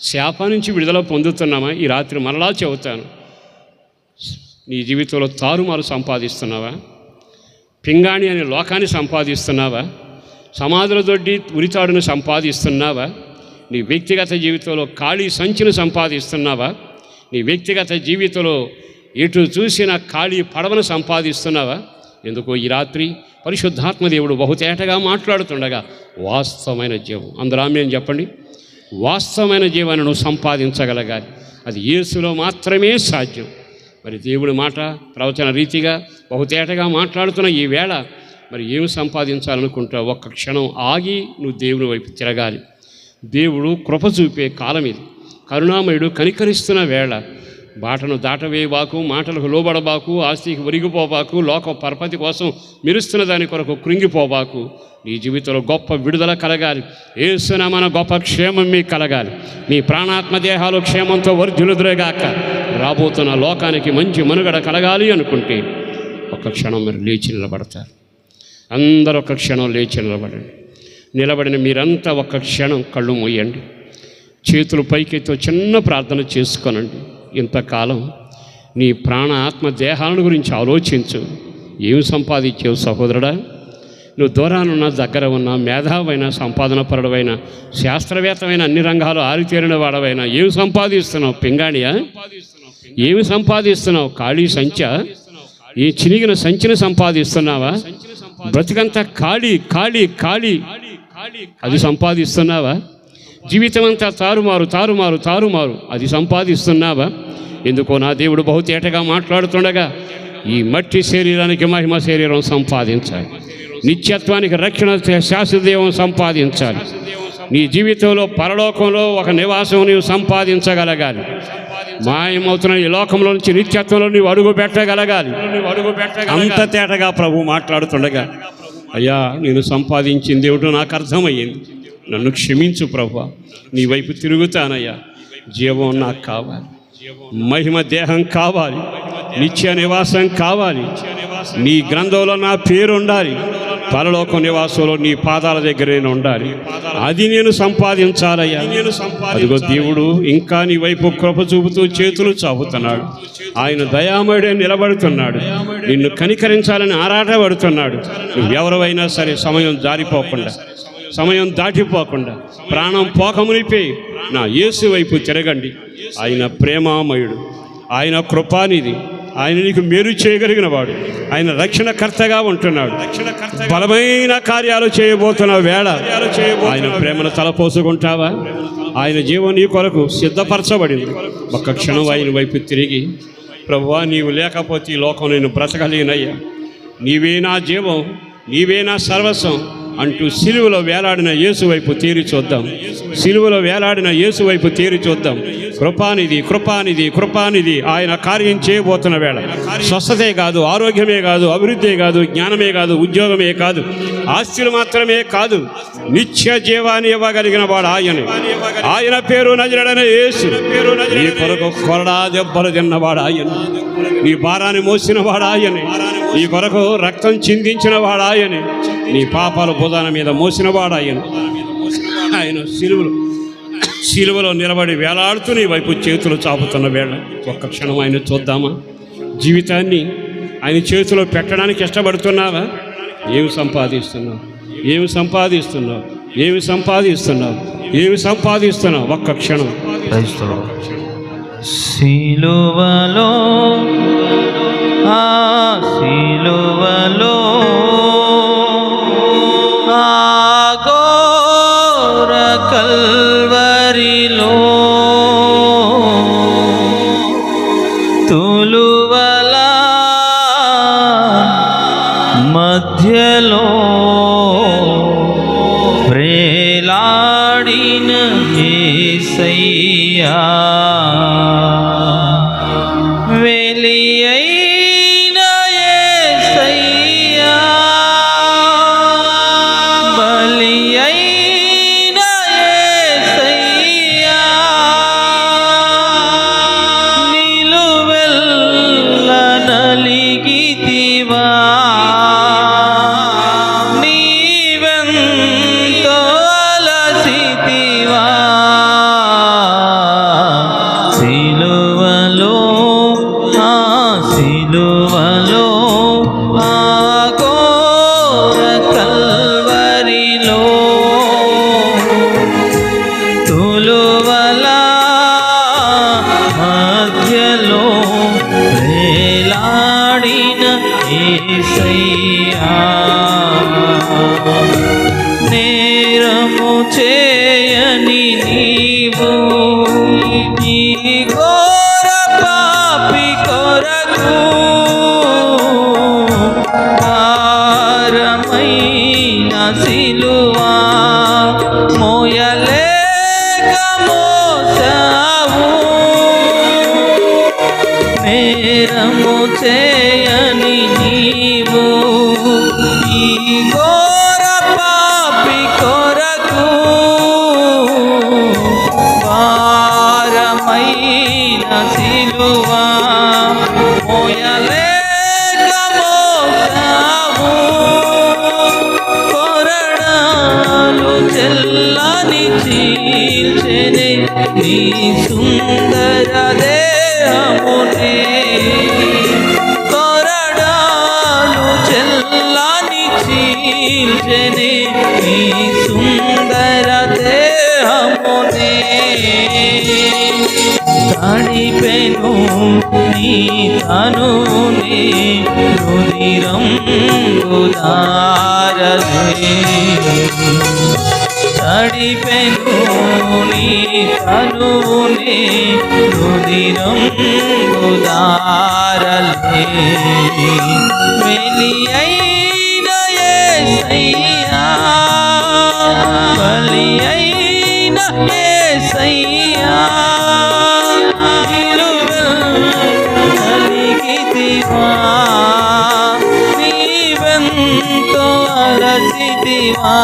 శాప నుంచి విడుదల పొందుతున్నామా? ఈ రాత్రి మరలా చెబుతాను, నీ జీవితంలో తారుమారు సంపాదిస్తున్నావా? పింగాణి అనే లోకాన్ని సంపాదిస్తున్నావా? సమాధుల దొడ్డి ఉరితాడును సంపాదిస్తున్నావా? నీ వ్యక్తిగత జీవితంలో ఖాళీ సంచిని సంపాదిస్తున్నావా? నీ వ్యక్తిగత జీవితంలో ఎటు చూసిన ఖాళీ పడవను సంపాదిస్తున్నావా? ఎందుకో ఈ రాత్రి పరిశుద్ధాత్మదేవుడు బహుతేటగా మాట్లాడుతుండగా వాస్తవమైన జీవం, అందరూ ఆమేన్ చెప్పండి. వాస్తవమైన జీవాన్ని నువ్వు సంపాదించగలగాలి. అది యేసులో మాత్రమే సాధ్యం. మరి దేవుడి మాట ప్రవచన రీతిగా బహుతేటగా మాట్లాడుతున్న ఈ వేళ మరి ఏమి సంపాదించాలనుకుంటావు? ఒక్క క్షణం ఆగి నువ్వు దేవుని వైపు తిరగాలి. దేవుడు కృప చూపే కాలం ఇది, కరుణామయుడు కనికరిస్తున్న వేళ. బాటను దాటవేయబాకు, మాటలకు లోబడబాకు, ఆస్తికి ఒరిగిపోబాకు, లోక పరపతి కోసం మెరుస్తున్న దాని కొరకు కృంగిపోబాకు. నీ జీవితంలో గొప్ప విడుదల కలగాలి. యేసునామమున గొప్ప క్షేమం మీకు కలగాలి. మీ ప్రాణాత్మ దేహాలు క్షేమంతో వర్ధిల్లుదురుగాక. రాబోతున్న లోకానికి మంచి మనుగడ కలగాలి అనుకుంటే ఒక్క క్షణం మీరు లేచి నిలబడతారు. అందరూ ఒక్క క్షణం లేచి నిలబడండి. నిలబడిన మీరంతా ఒక్క క్షణం కళ్ళు మూయండి, చేతులు పైకెత్తి చిన్న ప్రార్థన చేసుకోనండి. ఇంతకాలం నీ ప్రాణ ఆత్మ దేహాలను గురించి ఆలోచించు. ఏమి సంపాదించావు సహోదరుడా? నువ్వు దూరానున్న దగ్గర ఉన్న మేధావైన, సంపాదన పరుడవైన, శాస్త్రవేత్తమైన, అన్ని రంగాలు ఆరితేరిన వాడవైనా ఏమి సంపాదిస్తున్నావు? పింగాణియా? ఏమి సంపాదిస్తున్నావు? ఖాళీ సంచ, ఈ చినిగిన సంచిని సంపాదిస్తున్నావా? బ్రతికంతా ఖాళీ ఖాళీ ఖాళీ అది సంపాదిస్తున్నావా? జీవితం అంతా తారుమారు తారుమారు తారుమారు అది సంపాదిస్తున్నావా? ఎందుకో నా దేవుడు బహుతేటగా మాట్లాడుతుండగా ఈ మట్టి శరీరానికి మహిమ శరీరం సంపాదించాలి, నిత్యత్వానికి రక్షణ శాశ్వతదేవం సంపాదించాలి. నీ జీవితంలో పరలోకంలో ఒక నివాసం నీవు సంపాదించగలగాలి. మాయమవుతున్న ఈ లోకంలో నుంచి నిత్యత్వంలో నీవు అడుగు పెట్టగలగాలి. అంత తేటగా ప్రభు మాట్లాడుతుండగా, అయ్యా నేను సంపాదించింది ఏమిటో నాకు అర్థమయ్యింది, నన్ను క్షమించు ప్రభువా, నీ వైపు తిరుగుతానయ్యా, జీవం నాకు కావాలి, మహిమ దేహం కావాలి, నిత్య నివాసం కావాలి. నీ గ్రంథంలో నా పేరు ఉండాలి, పరలోక నివాసంలో నీ పాదాల దగ్గర నేను ఉండాలి. అది నేను సంపాదించాలయ్యా. అదిగో దేవుడు ఇంకా నీ వైపు కృప చూపుతూ చేతులు చాపుతున్నాడు. ఆయన దయామయుడే నిలబడుతున్నాడు, నిన్ను కనికరించాలని ఆరాటపడుతున్నాడు. నువ్వెవరైనా సరే సమయం జారిపోకుండా, సమయం దాటిపోకుండా, ప్రాణం పోకమునిపే నా యేసు వైపు తిరగండి. ఆయన ప్రేమామయుడు, ఆయన కృపానిధి, ఆయన నీకు మేలు చేయగలిగిన వాడు, ఆయన రక్షణకర్తగా ఉంటున్నాడు. బలమైన కార్యాలు చేయబోతున్న వేళ ఆయన ప్రేమను తలపోసుకుంటావా? ఆయన జీవం నీ కొరకు సిద్ధపరచబడింది. ఒక్క క్షణం ఆయన వైపు తిరిగి, ప్రభువా నీవు లేకపోతే ఈ లోకం నేను బ్రతకలేనయ్యా, నీవే నా జీవం, నీవే నా సర్వస్వం అంటూ సిలువలో వేలాడిన యేసు వైపు తేరి చూద్దాం. సిలువలో వేలాడిన యేసు వైపు తేరి చూద్దాం. కృపానిధి, కృపానిధి, కృపానిధి ఆయన కార్యం చేయబోతున్న వేళ స్వస్థతే కాదు, ఆరోగ్యమే కాదు, అభివృద్ధే కాదు, జ్ఞానమే కాదు, ఉద్యోగమే కాదు, ఆస్తులు మాత్రమే కాదు, నిత్య జీవాన్ని ఇవ్వగలిగిన వాడు ఆయన. ఆయన పేరు నజరేయుడైన యేసు. నీ కొరకు కొరడా దెబ్బలు తిన్నవాడు ఆయన, నీ భారాన్ని మోసిన వాడు ఆయనే, నీ కొరకు రక్తం చిందించిన వాడు ఆయనే, నీ పాపాల భుజాన మీద మోసిన వాడు ఆయన. ఆయన సిలువలో నిలబడి వేలాడుతూ నీ వైపు చేతులు చాపుతున్న వేళ ఒక్క క్షణం ఆయన చూద్దామా? జీవితాన్ని ఆయన చేతిలో పెట్టడానికి ఇష్టపడుతున్నావా? ఏమి సంపాదిస్తున్నావు? ఏమి సంపాదిస్తున్నావు? ఏమి సంపాదిస్తున్నావు? ఏమి సంపాదిస్తున్నావు? ఒక్క క్షణం. సిలువలో, ఆ సిలువలో, ఆ ఘోర కల్వరిలో, తులువల మధ్యలో ప్రేలాడిన యేసయ్యా, వెలియైన యేసయ్యా, బలియైన యేసయ్యా, నిలువెల్ల నలిగితివా, నీవెంతో అలసితివా. సిలువలో, ఆ సిలువలో, ఆ ఘోర కల్వరిలో, తులువల మధ్యలో వేలాడిన యేసయ్యా, నేరము చేయని నీవు ఈ ఘోర పాపి కొరకు భారమైన సిలువా మోయలేక మోసావు, నేరము చేయని నీవు ఈ ఘోర పాపి కొరకు భారమైన సిలువా మోయలేక మోసావు, కొరడాలు చెల్లని చీల్చెనే నీ సుందర దేహమునే, కొరడాలు చెల్లని చీల్చెనే నీ సుందర దేహమునే, తడిపెను నీ తనునే రుధిరంబుదారలే, తడిపెను నీ తనునే రుధిరంబుదారలే, వెలియైన యేసయ్యా, బలియైన యేసయ్యా, నలిగితివా, నీవెంతో అలసితివా.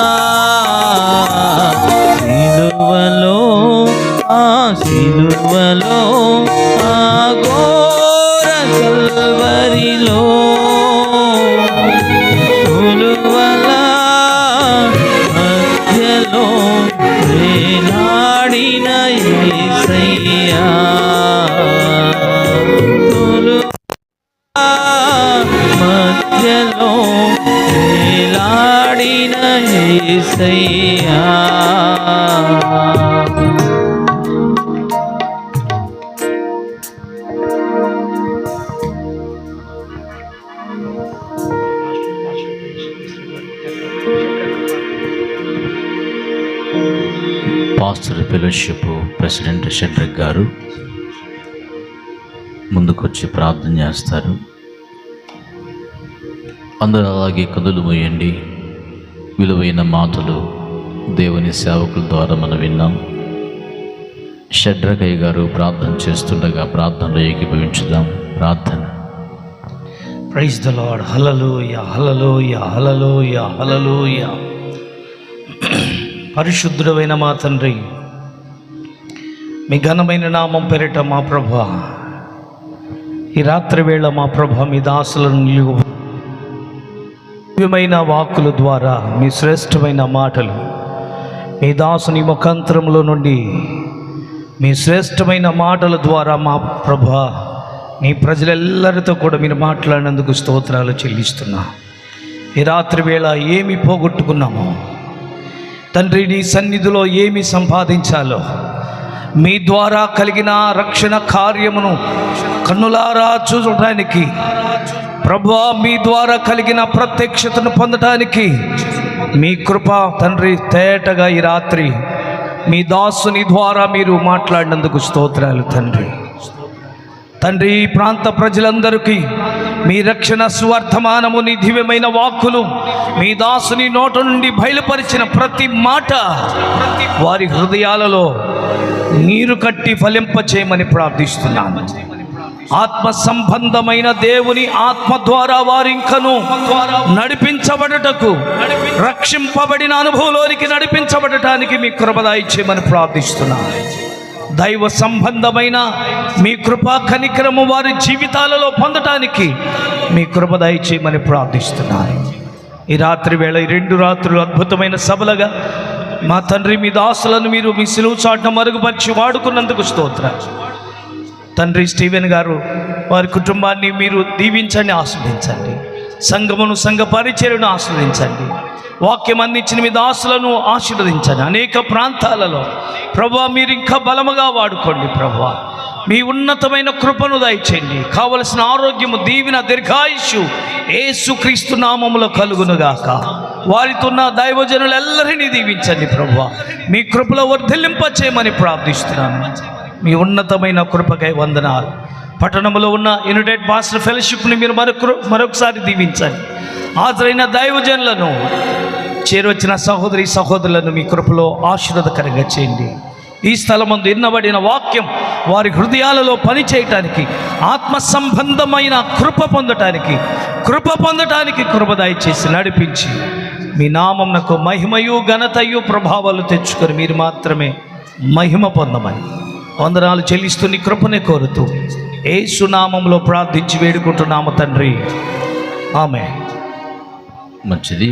సిలువలో, ఆ సిలువలో ఆ ఘోర కల్వరిలో తులువల మధ్యలో వేలాడిన యేసయ్యా మధ్యలో వేలాడిన యేసయ్యా పాస్టర్ ఫెలోషిప్ ప్రెసిడెంట్ షెడ్రిక్ గారు ముందుకొచ్చి ప్రార్థన చేస్తారు. అందరూ అలాగే కదులు మూయండి. విలువైన మాటలు దేవుని సేవకుల ద్వారా మనం విన్నాం. షడ్రకయ్య గారు ప్రార్థన చేస్తుండగా ప్రార్థనలో ఏకీభవించుదాం. ప్రార్థన. Praise the Lord. Hallelujah, hallelujah, hallelujah, hallelujah. పరిశుద్ధుడైన మా తండ్రి, మీ ఘనమైన నామం పేరిట మా ప్రభువా, ఈ రాత్రి వేళ మా ప్రభువా మీ దాసులను దివ్యమైన వాక్కుల ద్వారా మీ శ్రేష్టమైన మాటలు మీ దాసుని ముఖాంతరంలో నుండి మీ శ్రేష్టమైన మాటల ద్వారా మా ప్రభువా నీ ప్రజలెల్లరితో కూడా మీరు మాట్లాడినందుకు స్తోత్రాలు చెల్లిస్తున్నా. ఈ రాత్రి వేళ ఏమి పోగొట్టుకున్నామో తండ్రి, నీ సన్నిధిలో ఏమి సంపాదించాలో మీ ద్వారా కలిగిన రక్షణ కార్యమును కన్నులారా చూడటానికి ప్రభువా, మీ ద్వారా కలిగిన ప్రత్యక్షతను పొందటానికి మీ కృప తండ్రి తేటగా ఈ రాత్రి మీ దాసుని ద్వారా మీరు మాట్లాడినందుకు స్తోత్రాలు తండ్రి. తండ్రి, ఈ ప్రాంత ప్రజలందరికీ మీ రక్షణ సువర్తమానము, నీ దివ్యమైన వాక్కులు మీ దాసుని నోట నుండి బయలుపరిచిన ప్రతి మాట వారి హృదయాలలో నీరు కట్టి ఫలింపచేయమని ప్రార్థిస్తున్నాను. ఆత్మ సంబంధమైన దేవుని ఆత్మ ద్వారా వారింకను నడిపించబడుటకు, రక్షింపబడిన అనుభవంలోనికి నడిపించబడటానికి మీ కృప దయచేయమని ప్రార్థిస్తున్నాను. దైవ సంబంధమైన మీ కృపా కనికరము వారి జీవితాలలో పొందటానికి మీ కృప దయచేయమని ప్రార్థిస్తున్నాను. ఈ రాత్రి వేళ, ఈ 2 రాత్రులు అద్భుతమైన సభలుగా మా తండ్రి మీ దాసులను మీరు మీ సిలువ చాటున మరుగుపరిచి వాడుకున్నందుకు స్తోత్రాలు తండ్రి. స్టీవెన్ గారు వారి కుటుంబాన్ని మీరు దీవించండి, ఆస్వాదించండి. సంఘమును, సంఘ పరిచర్యను ఆస్వాదించండి. వాక్యం అందించిన మీ దాసులను ఆశీర్వదించండి. అనేక ప్రాంతాలలో ప్రభువా మీరు ఇంకా బలముగా వాడుకోండి. ప్రభువా మీ ఉన్నతమైన కృపను దయచేయండి. కావలసిన ఆరోగ్యము, దీవెన, దీర్ఘాయుష్యు యేసుక్రీస్తు నామములో కలుగునుగాక. వారితో ఉన్న దైవజనులెల్లరినీ దీవించండి. ప్రభువా మీ కృపలో వర్ధిల్లింపచేయమని ప్రార్థిస్తున్నాను. మీ ఉన్నతమైన కృపకై వందనాలు. పట్టణంలో ఉన్న యునైటెడ్ పాస్టర్ ఫెలోషిప్ని మీరు మరొకసారి దీవించండి. హాజరైన దైవజనులను, చేరొచ్చిన సహోదరి సహోదరులను మీ కృపలో ఆశీర్వాదకరంగా చేయండి. ఈ స్థలమందు ఎన్నబడిన వాక్యం వారి హృదయాలలో పనిచేయటానికి, ఆత్మ సంబంధమైన కృప పొందటానికి కృప దయచేసి నడిపించి మీ నామమునకు మహిమయు ఘనతయు ప్రభావాలు తెచ్చుకొని మీరు మాత్రమే మహిమ పొందమని వందనాలు చెల్లిస్తూ నీ కృపనే కోరుతూ యేసు నామములో ప్రార్థించి వేడుకుంటున్నాము తండ్రి. ఆమేన్. మంచిది.